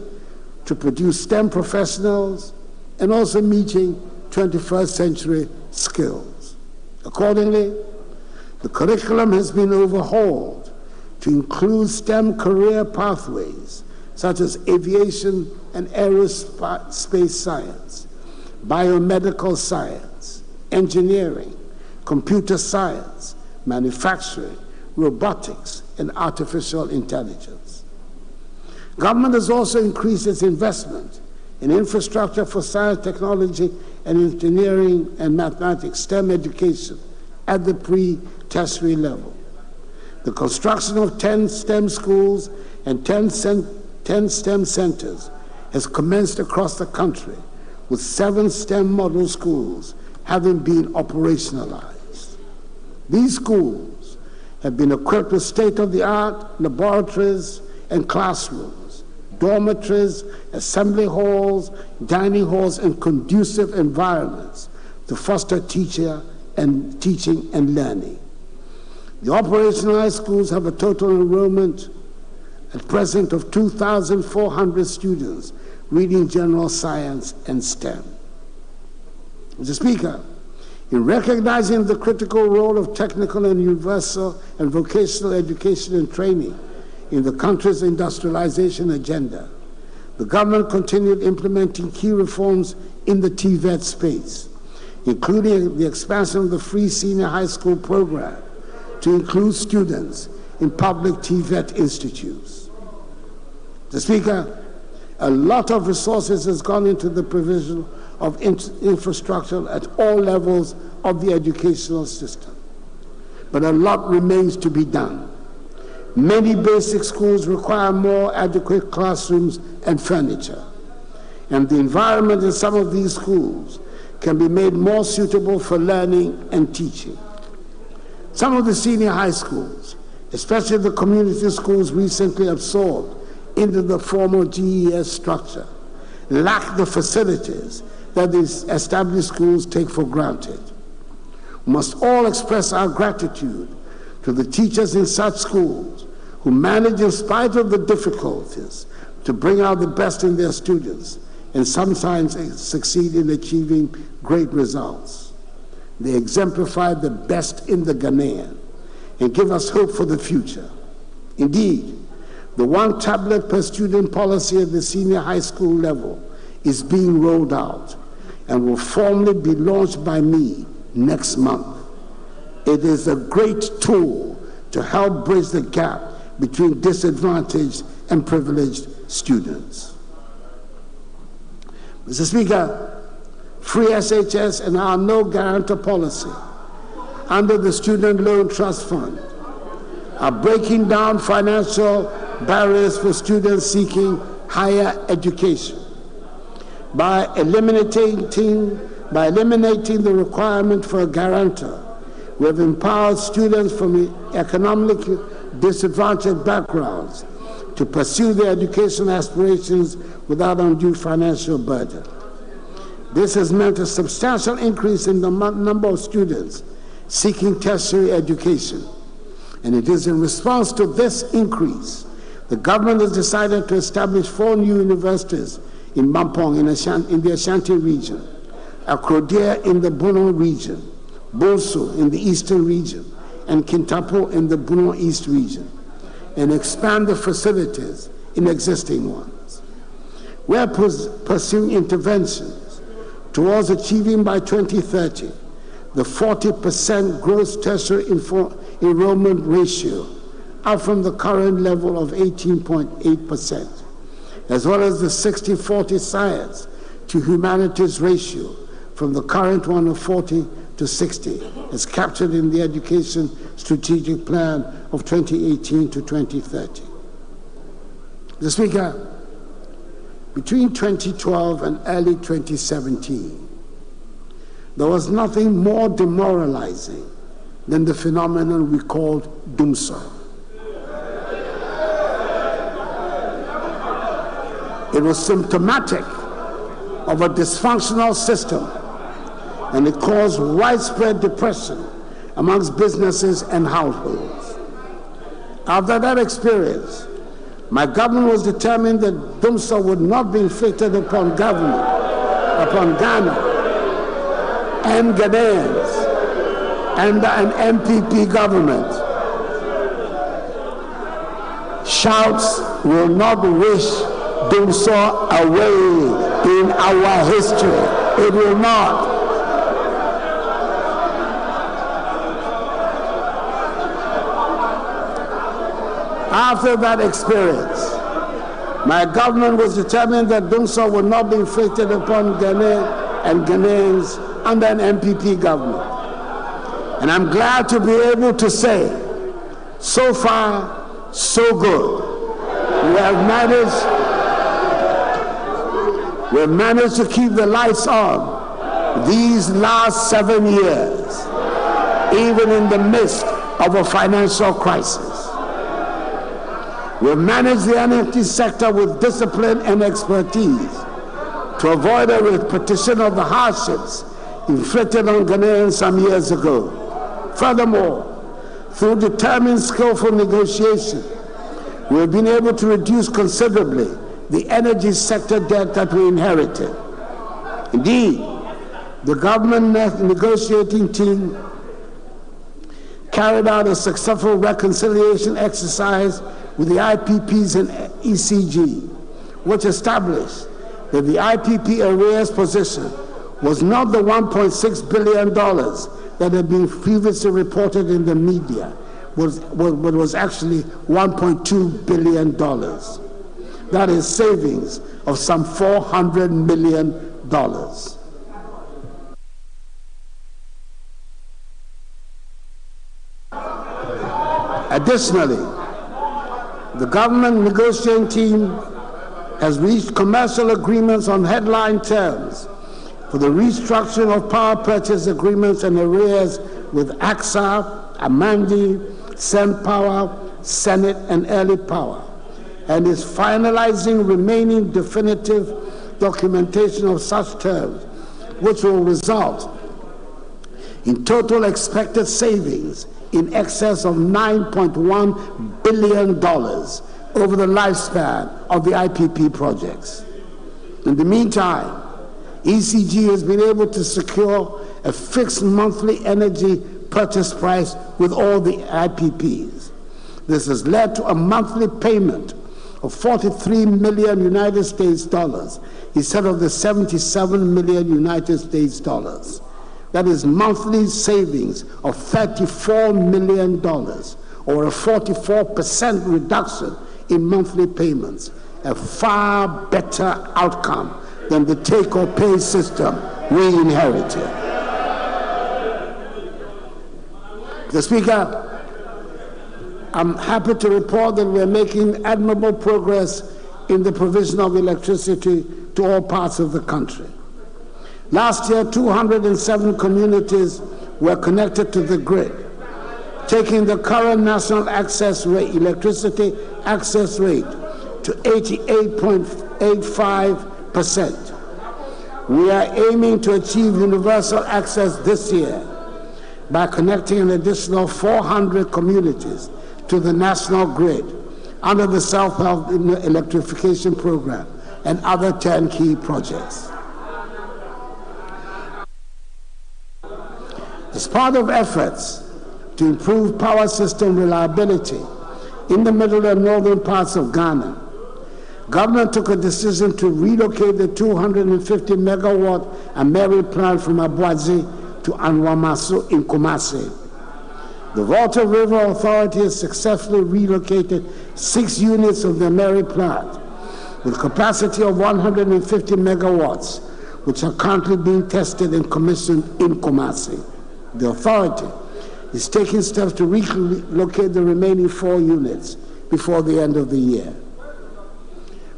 to produce STEM professionals and also meeting 21st century skills. Accordingly, the curriculum has been overhauled to include STEM career pathways such as aviation and aerospace science, biomedical science, engineering, computer science, manufacturing, robotics, and artificial intelligence. Government has also increased its investment in infrastructure for science, technology, and engineering and mathematics, STEM education at the pre-tertiary level. The construction of 10 STEM schools and 10 STEM centers has commenced across the country, with 7 STEM model schools having been operationalized. These schools have been equipped with state-of-the-art laboratories and classrooms, dormitories, assembly halls, dining halls, and conducive environments to foster teaching and learning. The operationalized schools have a total enrollment at present of 2,400 students reading general science and STEM. Mr. Speaker, in recognizing the critical role of technical and universal and vocational education and training in the country's industrialization agenda, the government continued implementing key reforms in the TVET space, including the expansion of the free senior high school program to include students in public TVET institutes. Mr. Speaker, a lot of resources has gone into the provision of infrastructure at all levels of the educational system, but a lot remains to be done. Many basic schools require more adequate classrooms and furniture, and the environment in some of these schools can be made more suitable for learning and teaching. Some of the senior high schools, especially the community schools recently absorbed into the formal GES structure, lack the facilities that these established schools take for granted. We must all express our gratitude to the teachers in such schools who manage, in spite of the difficulties, to bring out the best in their students and sometimes succeed in achieving great results. They exemplify the best in the Ghanaian and give us hope for the future. Indeed, the one tablet per student policy at the senior high school level is being rolled out and will formally be launched by me next month. It is a great tool to help bridge the gap between disadvantaged and privileged students. Mr. Speaker, free SHS and our no guarantor policy under the Student Loan Trust Fund are breaking down financial barriers for students seeking higher education. By eliminating the requirement for a guarantor, we have empowered students from economically disadvantaged backgrounds to pursue their education aspirations without undue financial burden. This has meant a substantial increase in the number of students seeking tertiary education, and it is in response to this increase The government has decided to establish 4 new universities in Mampong in the Ashanti region, Akrodea in the Bono region, Boso in the eastern region, and Kintapo in the Bono East region, and expand the facilities in existing ones. We are pursuing interventions towards achieving by 2030 the 40% gross tertiary enrollment ratio, up from the current level of 18.8%, as well as the 60-40 science to humanities ratio from the current one of 40 to 60, as captured in the Education Strategic Plan of 2018 to 2030. Mr. Speaker, between 2012 and early 2017, there was nothing more demoralizing than the phenomenon we called doomsday. It was symptomatic of a dysfunctional system, and it caused widespread depression amongst businesses and households. After that experience, my government was determined that doomsday would not be inflicted upon government, upon Ghana, and Ghanaians, and an MPP government. Shouts will not wish doomsday away in our history. It will not. After that experience, my government was determined that doomsday would not be inflicted upon Ghana and Ghanaians under an MPP government. And I'm glad to be able to say, so far, so good. We've managed to keep the lights on these last 7 years, even in the midst of a financial crisis. We've managed the energy sector with discipline and expertise to avoid a repetition of the hardships inflicted on Ghanaians some years ago. Furthermore, through determined, skillful negotiation, we've been able to reduce considerably the energy sector debt that we inherited. Indeed, the government negotiating team carried out a successful reconciliation exercise with the IPPs and ECG, which established that the IPP arrears position was not the $1.6 billion that had been previously reported in the media, but was actually $1.2 billion. That is savings of some $400 million. Additionally, the government negotiating team has reached commercial agreements on headline terms for the restructuring of power purchase agreements and arrears with AXA, Amandi, SemPower, Senate, and Early Power, and is finalizing remaining definitive documentation of such terms, which will result in total expected savings in excess of $9.1 billion over the lifespan of the IPP projects. In the meantime, ECG has been able to secure a fixed monthly energy purchase price with all the IPPs. This has led to a monthly payment of 43 million United States dollars instead of the 77 million United States dollars. That is monthly savings of $34 million, or a 44% reduction in monthly payments, a far better outcome than the take-or-pay system we inherited. Mr. Speaker, I'm happy to report that we're making admirable progress in the provision of electricity to all parts of the country. Last year, 207 communities were connected to the grid, taking the current national access rate, electricity access rate to 88.85%. We are aiming to achieve universal access this year by connecting an additional 400 communities to the national grid, under the self-help electrification program and other turnkey projects. As part of efforts to improve power system reliability in the middle and northern parts of Ghana, government took a decision to relocate the 250 megawatt Ameri plant from Abuadzi to Anwamaso in Kumasi. The Volta River Authority has successfully relocated 6 units of the Ameri plant with capacity of 150 megawatts, which are currently being tested and commissioned in Kumasi. The authority is taking steps to relocate the remaining 4 units before the end of the year.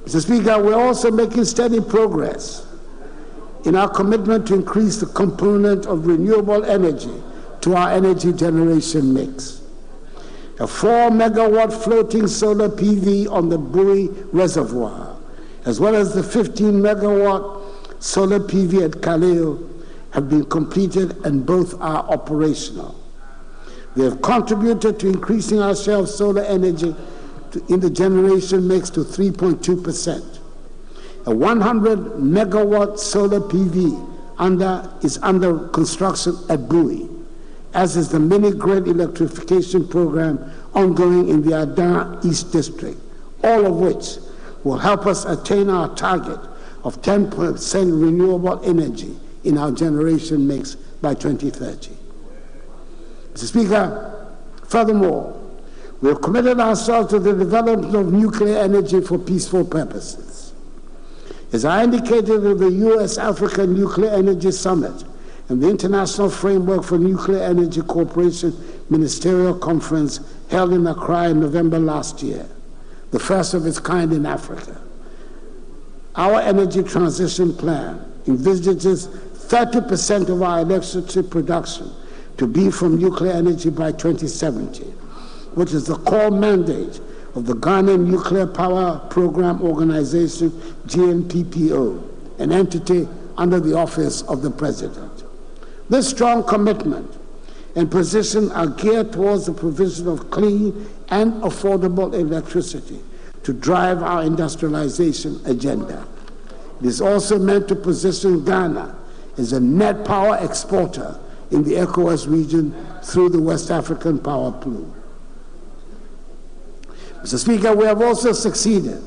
Mr. Speaker, we're also making steady progress in our commitment to increase the component of renewable energy to our energy generation mix. A 4 megawatt floating solar PV on the Bui Reservoir, as well as the 15 megawatt solar PV at Kaleo, have been completed and both are operational. They have contributed to increasing our share of solar energy in the generation mix to 3.2%. A 100 megawatt solar PV is under construction at Bui, as is the mini-grid electrification program ongoing in the Adan East District, all of which will help us attain our target of 10% renewable energy in our generation mix by 2030. Mr. Speaker, furthermore, we have committed ourselves to the development of nuclear energy for peaceful purposes. As I indicated at the U.S.-Africa Nuclear Energy Summit and the International Framework for Nuclear Energy Cooperation Ministerial Conference held in Accra in November last year, the first of its kind in Africa, our energy transition plan envisages 30% of our electricity production to be from nuclear energy by 2070, which is the core mandate of the Ghana Nuclear Power Program Organization, GNPPO, an entity under the office of the President. This strong commitment and position are geared towards the provision of clean and affordable electricity to drive our industrialization agenda. It is also meant to position Ghana as a net power exporter in the ECOWAS region through the West African Power Pool. Mr. Speaker, we have also succeeded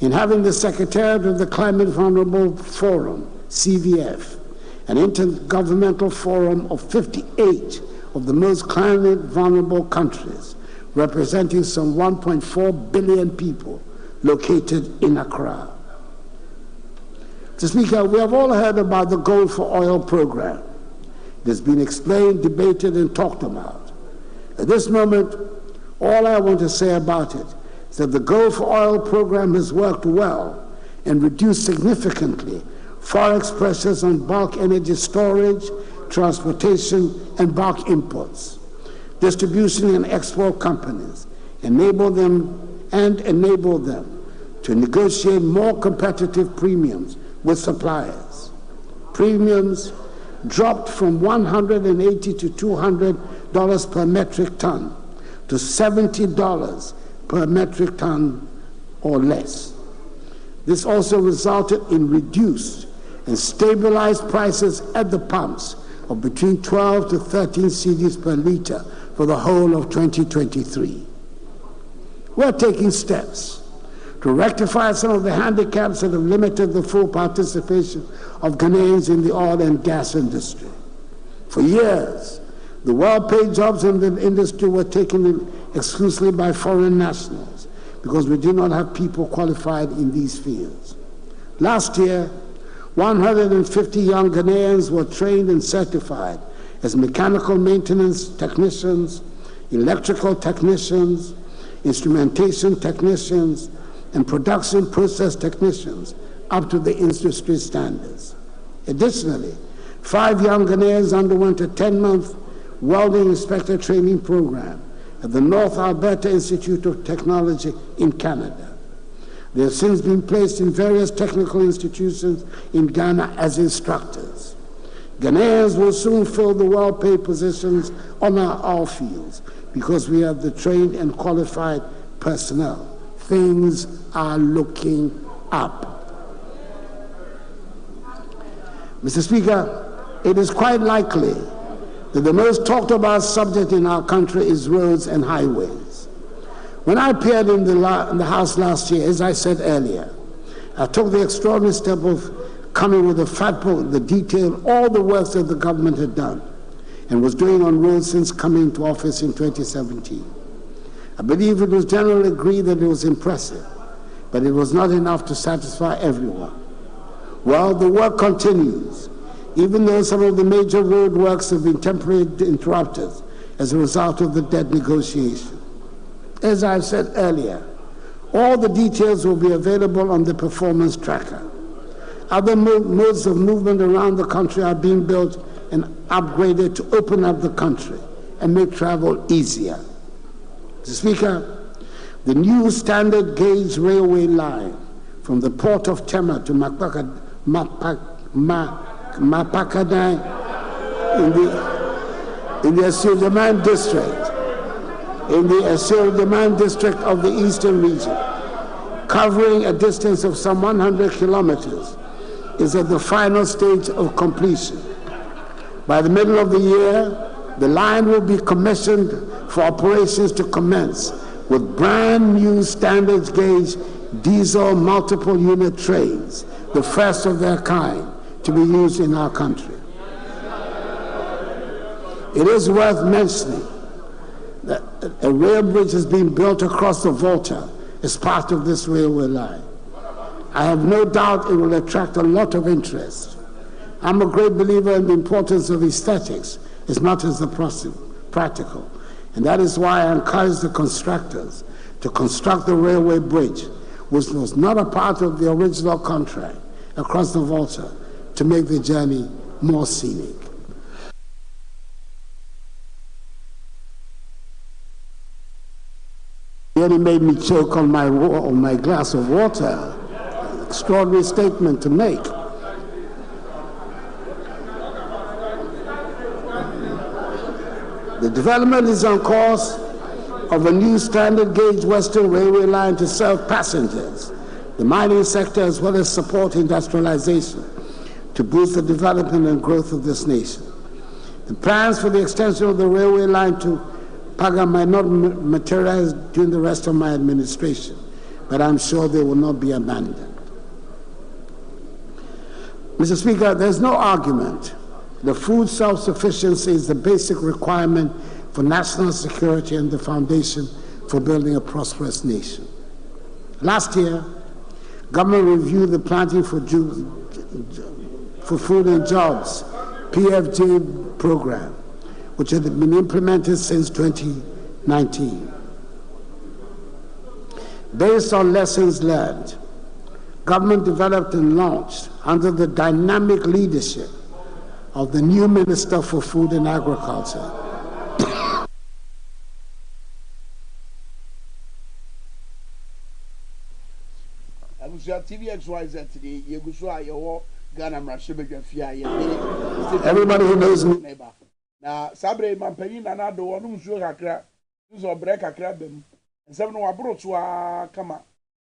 in having the Secretariat of the Climate Vulnerable Forum, CVF, an intergovernmental forum of 58 of the most climate vulnerable countries, representing some 1.4 billion people located in Accra. Mr. Speaker, we have all heard about the Gold for Oil program. It has been explained, debated, and talked about. At this moment, all I want to say about it is that the Gold for Oil program has worked well and reduced significantly forex pressures on bulk energy storage, transportation, and bulk imports. Distribution and export companies enable them to negotiate more competitive premiums with suppliers. Premiums dropped from $180 to $200 per metric ton to $70 per metric ton or less. This also resulted in reduced and stabilized prices at the pumps of between 12 to 13 cedis per liter for the whole of 2023. We're taking steps to rectify some of the handicaps that have limited the full participation of Ghanaians in the oil and gas industry. For years, the well-paid jobs in the industry were taken exclusively by foreign nationals because we did not have people qualified in these fields. Last year, 150 young Ghanaians were trained and certified as mechanical maintenance technicians, electrical technicians, instrumentation technicians, and production process technicians up to the industry standards. Additionally, 5 young Ghanaians underwent a 10-month welding inspector training program at the North Alberta Institute of Technology in Canada. They have since been placed in various technical institutions in Ghana as instructors. Ghanaians will soon fill the well-paid positions on our oil fields because we have the trained and qualified personnel things are looking up. Mr. Speaker, it is quite likely that the most talked about subject in our country is roads and highways. When I appeared in the House last year, as I said earlier, I took the extraordinary step of coming with a fat book that detailed all the works that the government had done and was doing on roads since coming into office in 2017. I believe it was generally agreed that it was impressive, but it was not enough to satisfy everyone. Well, the work continues, even though some of the major road works have been temporarily interrupted as a result of the debt negotiation. As I said earlier, all the details will be available on the performance tracker. Other modes of movement around the country are being built and upgraded to open up the country and make travel easier. Mr. Speaker, the new standard gauge railway line from the port of Tema to Mapakadai in the Asil-Daman district, of the eastern region, covering a distance of some 100 kilometers, is at the final stage of completion. By the middle of the year, the line will be commissioned for operations to commence with brand new standard gauge diesel multiple unit trains, the first of their kind to be used in our country. It is worth mentioning that a rail bridge is being built across the Volta as part of this railway line. I have no doubt it will attract a lot of interest. I'm a great believer in the importance of aesthetics as much as the practical, and that is why I encourage the constructors to construct the railway bridge, which was not a part of the original contract, across the Volta to make the journey more scenic. Nearly made me choke on my glass of water. Extraordinary statement to make. The development is on course of a new standard gauge Western Railway line to serve passengers, the mining sector, as well as support industrialization to boost the development and growth of this nation. The plans for the extension of the railway line to Paga might not materialize during the rest of my administration, but I'm sure they will not be abandoned. Mr. Speaker, there's no argument that food self-sufficiency is the basic requirement for national security and the foundation for building a prosperous nation. Last year, government reviewed the Planting for Food and Jobs, PFJ program, which had been implemented since 2019. Based on lessons learned, government developed and launched, under the dynamic leadership of the new Minister for Food and Agriculture, everybody who knows me. Now, Sabre Mampani and I do one who's kakra, who's a break a crab them, and seven were brought to a kama,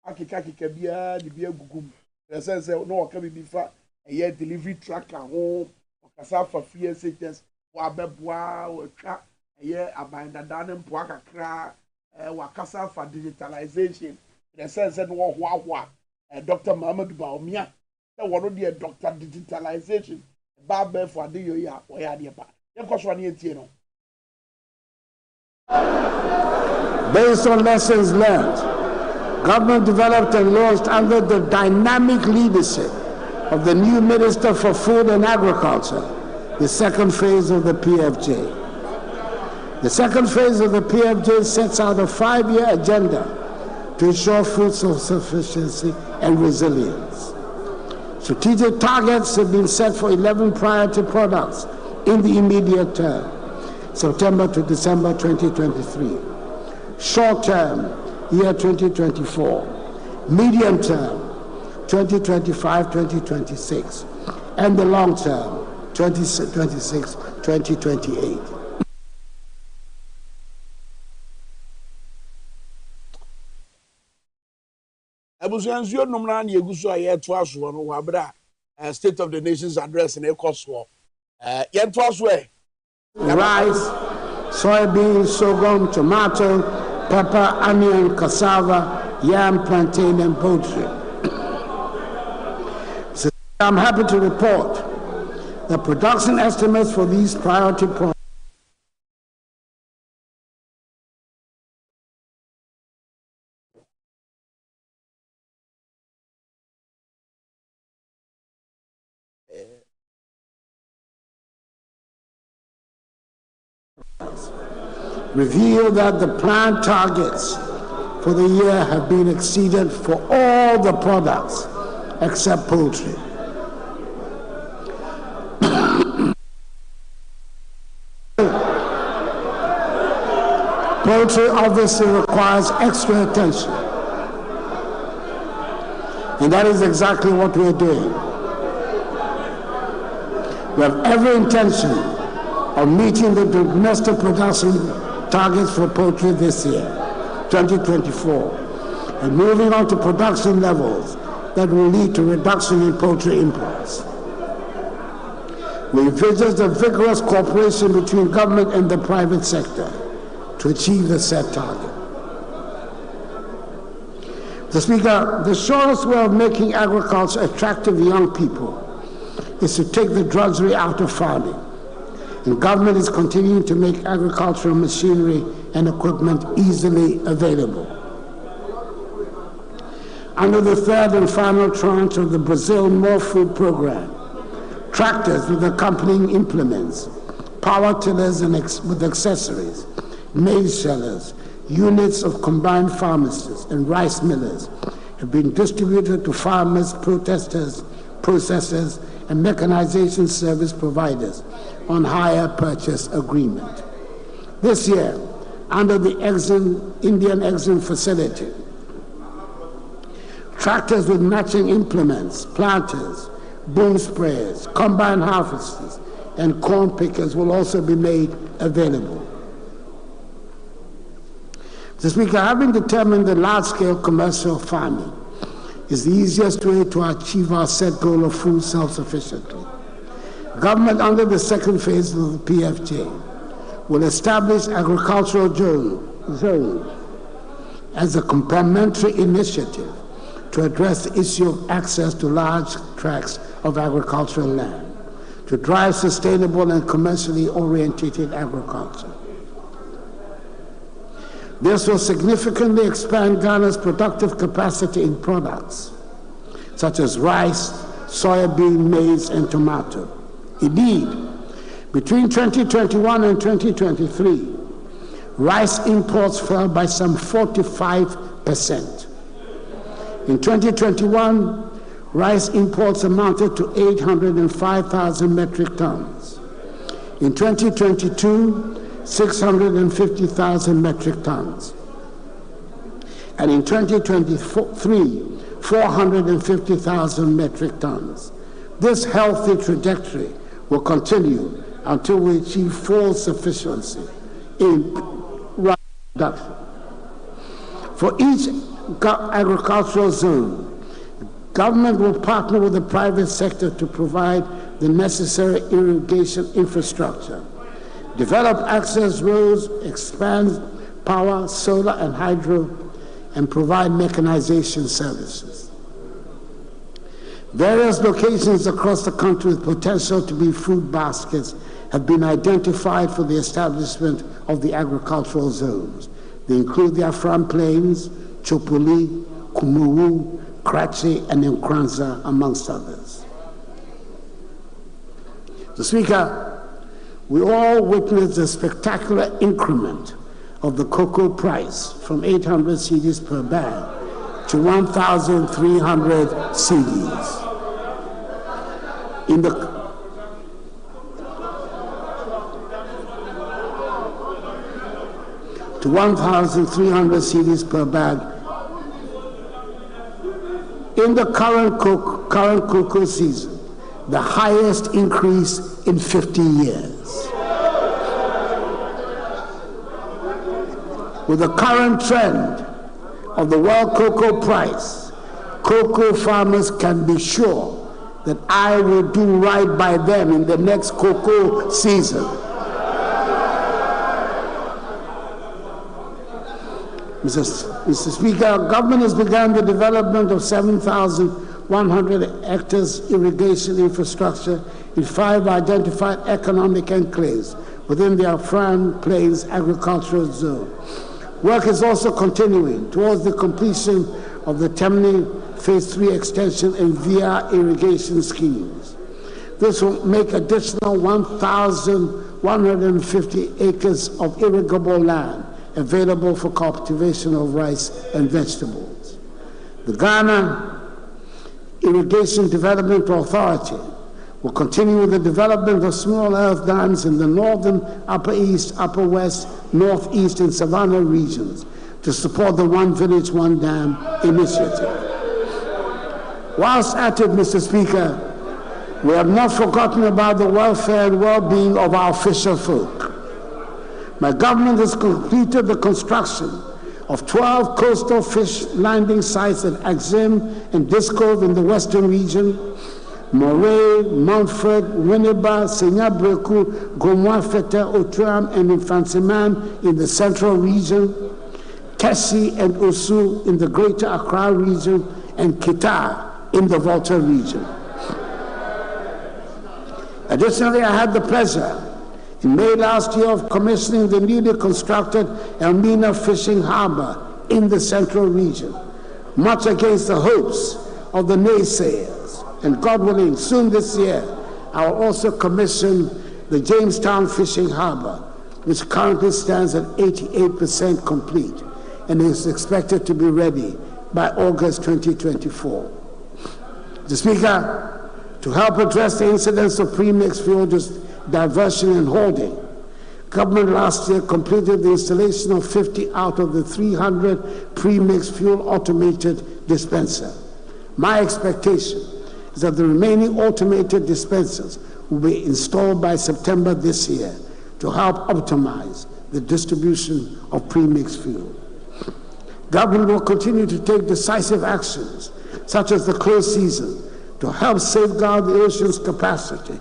Akikaki Kabia, the beer gugum. The sense no can be fat, a year delivery truck at home, or Casafa fear sickness, Wabebwa, or trap, a year about the Danum Puaka cra, Wakasa for digitalization. The sense that Wawa, Dr. Mohammed Baumia, that one of the doctor digitalization, Barber for the year, or Yadiaba. Based on lessons learned, government developed and launched under the dynamic leadership of the new Minister for Food and Agriculture, the second phase of the PFJ. The second phase of the PFJ sets out a 5-year agenda to ensure food self-sufficiency and resilience. Strategic targets have been set for 11 priority products in the immediate term, September to December 2023. Short term, year 2024. Medium term, 2025-2026. And the long term, 2026-2028. Abusuansuo nomna na yeguso a yeto aso no wabra State of the Nations address in Ekoso. Yeto aso rice, soybean, sorghum, tomato, pepper, onion, cassava, yam, plantain, and poultry. So I'm happy to report the production estimates for these priority products reveal that the planned targets for the year have been exceeded for all the products except poultry. Poultry obviously requires extra attention, and that is exactly what we are doing. We have every intention of meeting the domestic production targets for poultry this year, 2024, and moving on to production levels that will lead to reduction in poultry imports. We envisage a vigorous cooperation between government and the private sector to achieve the set target. Mr. Speaker, the surest way of making agriculture attractive to young people is to take the drudgery out of farming. And government is continuing to make agricultural machinery and equipment easily available. Under the third and final tranche of the Brazil More Food Program, tractors with accompanying implements, power tillers and with accessories, maize shellers, units of combined pharmacists and rice millers have been distributed to farmers, protesters, processors, and mechanization service providers on hire purchase agreement. This year, under the Indian Exim facility, tractors with matching implements, planters, boom sprayers, combine harvesters, and corn pickers will also be made available. Mr. Speaker, having determined that large-scale commercial farming is the easiest way to achieve our set goal of food self-sufficiency, government under the second phase of the PFJ will establish agricultural zones as a complementary initiative to address the issue of access to large tracts of agricultural land, to drive sustainable and commercially oriented agriculture. This will significantly expand Ghana's productive capacity in products such as rice, soybean, maize, and tomato. Indeed, between 2021 and 2023, rice imports fell by some 45%. In 2021, rice imports amounted to 805,000 metric tons. In 2022, 650,000 metric tons. And in 2023, 450,000 metric tons. This healthy trajectory will continue until we achieve full sufficiency in rice production. For each agricultural zone, government will partner with the private sector to provide the necessary irrigation infrastructure, develop access roads, expand power, solar and hydro, and provide mechanization services. Various locations across the country with potential to be food baskets have been identified for the establishment of the agricultural zones. They include the Afram Plains, Chopoli, Kumuwu, Kratchi, and Nkranza, amongst others. Mr. Speaker, we all witnessed a spectacular increment of the cocoa price from 800 cedis per bag to 1,300 cedis. To 1,300 cedis per bag in the current cocoa season, the highest increase in 50 years. With the current trend of the world cocoa price cocoa farmers can be sure that I will do right by them in the next cocoa season. Mr. Speaker, our government has begun the development of 7,100 hectares irrigation infrastructure in 5 identified economic enclaves within the Afran Plains Agricultural Zone. Work is also continuing towards the completion of the Temne Phase 3 extension and via irrigation schemes. This will make additional 1,150 acres of irrigable land available for cultivation of rice and vegetables. The Ghana Irrigation Development Authority will continue with the development of small earth dams in the northern, upper east, upper west, northeast, and savannah regions to support the One Village, One Dam initiative. Whilst at it, Mr. Speaker, we have not forgotten about the welfare and well-being of our fisher folk. My government has completed the construction of 12 coastal fish landing sites at Axim and Discove in the western region, Moray, Montfort, Winneba, Senyabreku, Gomwafete, Otram, and Infantsiman in the central region, Kessi and Osu in the greater Accra region, and Kita in the Volta region. Additionally, I had the pleasure in May last year of commissioning the newly constructed Elmina Fishing Harbor in the central region, much against the hopes of the naysayers. And God willing, soon this year, I will also commission the Jamestown Fishing Harbor, which currently stands at 88% complete and is expected to be ready by August 2024. Mr. Speaker, to help address the incidence of premixed fuel diversion and holding, government last year completed the installation of 50 out of the 300 premixed fuel automated dispenser. My expectation is that the remaining automated dispensers will be installed by September this year to help optimize the distribution of premixed fuel. Government will continue to take decisive actions, such as the close season, to help safeguard the ocean's capacity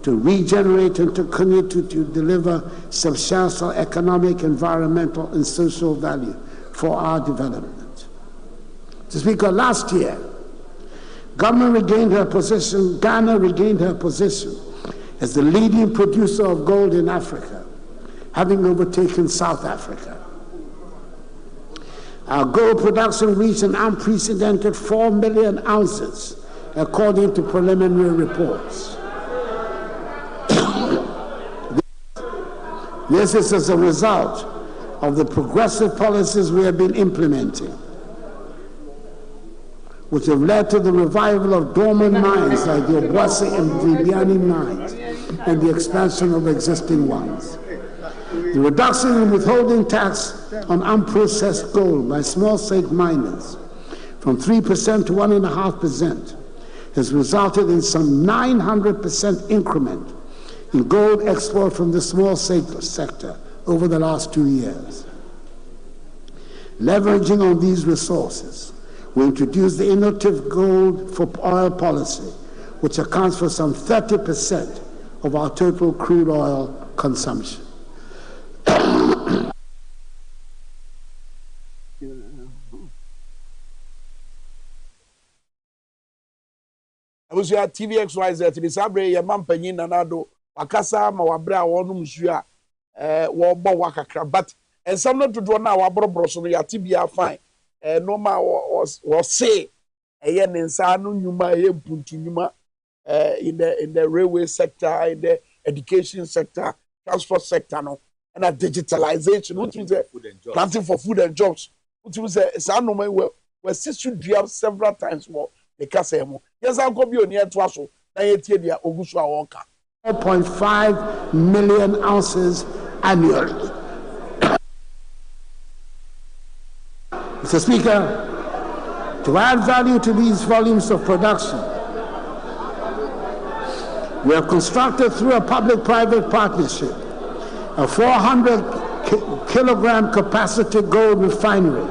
to regenerate and to continue to deliver substantial economic, environmental, and social value for our development. Mr. Speaker, last year, Ghana regained her position as the leading producer of gold in Africa, having overtaken South Africa. Our gold production reached an unprecedented 4 million ounces, according to preliminary reports. This is as a result of the progressive policies we have been implementing, which have led to the revival of dormant mines like the Obuasi and Vibiani mines and the expansion of existing ones. The reduction in withholding tax on unprocessed gold by small-scale miners from 3% to 1.5% has resulted in some 900% increment in gold export from the small sector over the last 2 years. Leveraging on these resources, we introduced the innovative gold for oil policy, which accounts for some 30% of our total crude oil consumption. Abusia TVXYZ ni sabre ye mampanyin nanado wakasa ma wabre a wonum nsu a wo bɔ wakakra but ensam no dodo na wabrobro so no yate bia fine no ma wo say eye ne nsa no nyuma eye mpuntu nyuma in the railway sector, in the education sector, transport sector no and a digitalization which is planting for food and jobs which is sa no we sister dua several times more the kasemo yes I go be on here to aso na yetie dia ogusu a wonka 4.5 million ounces annually. Mr. Speaker, to add value to these volumes of production, we have constructed through a public-private partnership a 400 kilogram capacity gold refinery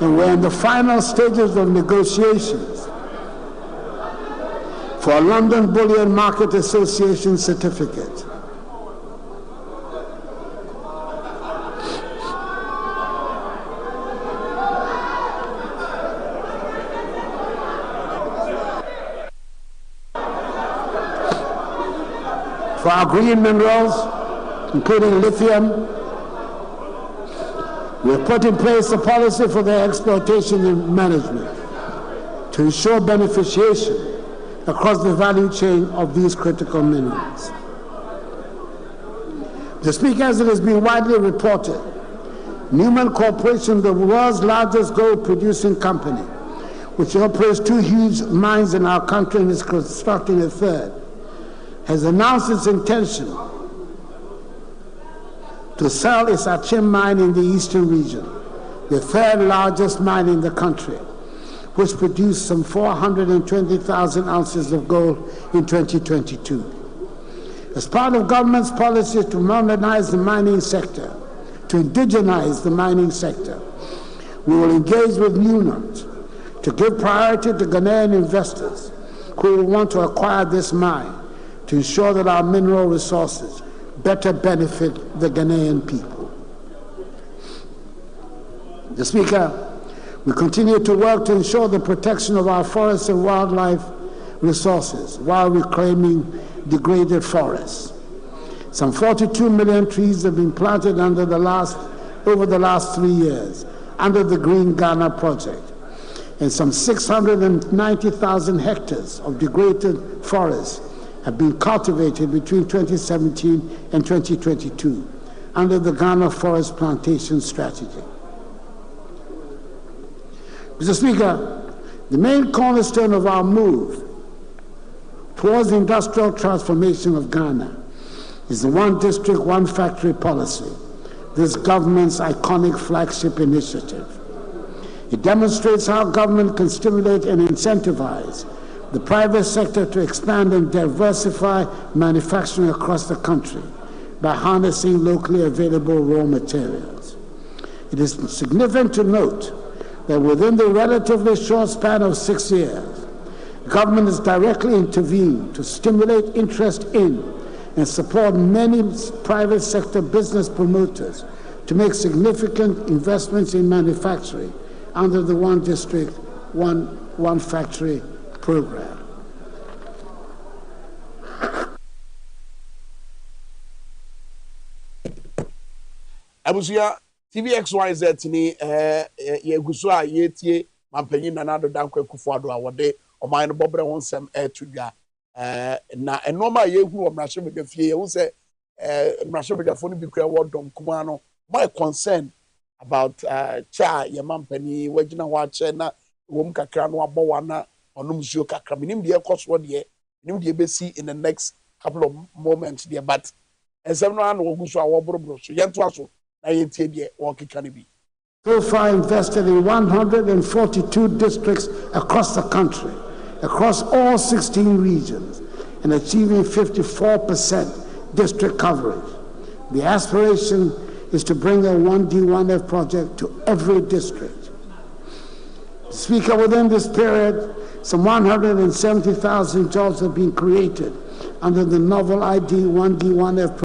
and we're in the final stages of negotiations for a London Bullion Market Association certificate. For our green minerals, including lithium, we have put in place a policy for their exploitation and management to ensure beneficiation across the value chain of these critical minerals. The Speaker, as it has been widely reported, Newman Corporation, the world's largest gold-producing company, which operates 2 huge mines in our country and is constructing a third, has announced its intention to sell its Achim mine in the eastern region, the 3rd largest mine in the country, which produced some 420,000 ounces of gold in 2022. As part of government's policy to modernize the mining sector, to indigenize the mining sector, we will engage with Newmont to give priority to Ghanaian investors who will want to acquire this mine to ensure that our mineral resources better benefit the Ghanaian people. The Speaker, we continue to work to ensure the protection of our forests and wildlife resources while reclaiming degraded forests. Some 42 million trees have been planted over the last 3 years under the Green Ghana project, and some 690,000 hectares of degraded forests have been cultivated between 2017 and 2022 under the Ghana Forest Plantation Strategy. Mr. Speaker, the main cornerstone of our move towards the industrial transformation of Ghana is the One District, One Factory policy, this government's iconic flagship initiative. It demonstrates how government can stimulate and incentivize the private sector to expand and diversify manufacturing across the country by harnessing locally available raw materials. It is significant to note that within the relatively short span of 6 years, government has directly intervened to stimulate interest in and support many private sector business promoters to make significant investments in manufacturing under the One District, One Factory program. Abusia TVXYZ ni yeguso a yetie mampanyin na nado dankwa kufuado a wode oman no bobre ho nsem etudwa na enoma yehu omrahye bedafie ye hu se omrahye bedafo no bi kura wodom kuma no my concern about cha ye mampani wagina ho ache na wom kakra no abowa na onum zuo kakra minim de ekoso de minim de besi in the next couple of moments there, but ensem no an woguso a wobrobro so yento aso na yentie de wokika ne bi. So far invested in 142 districts across the country, across all 16 regions, and achieving 54% district coverage. The aspiration is to bring a 1D1F project to every district. Speaker, within this period, some 170,000 jobs have been created under the novel ID 1D1F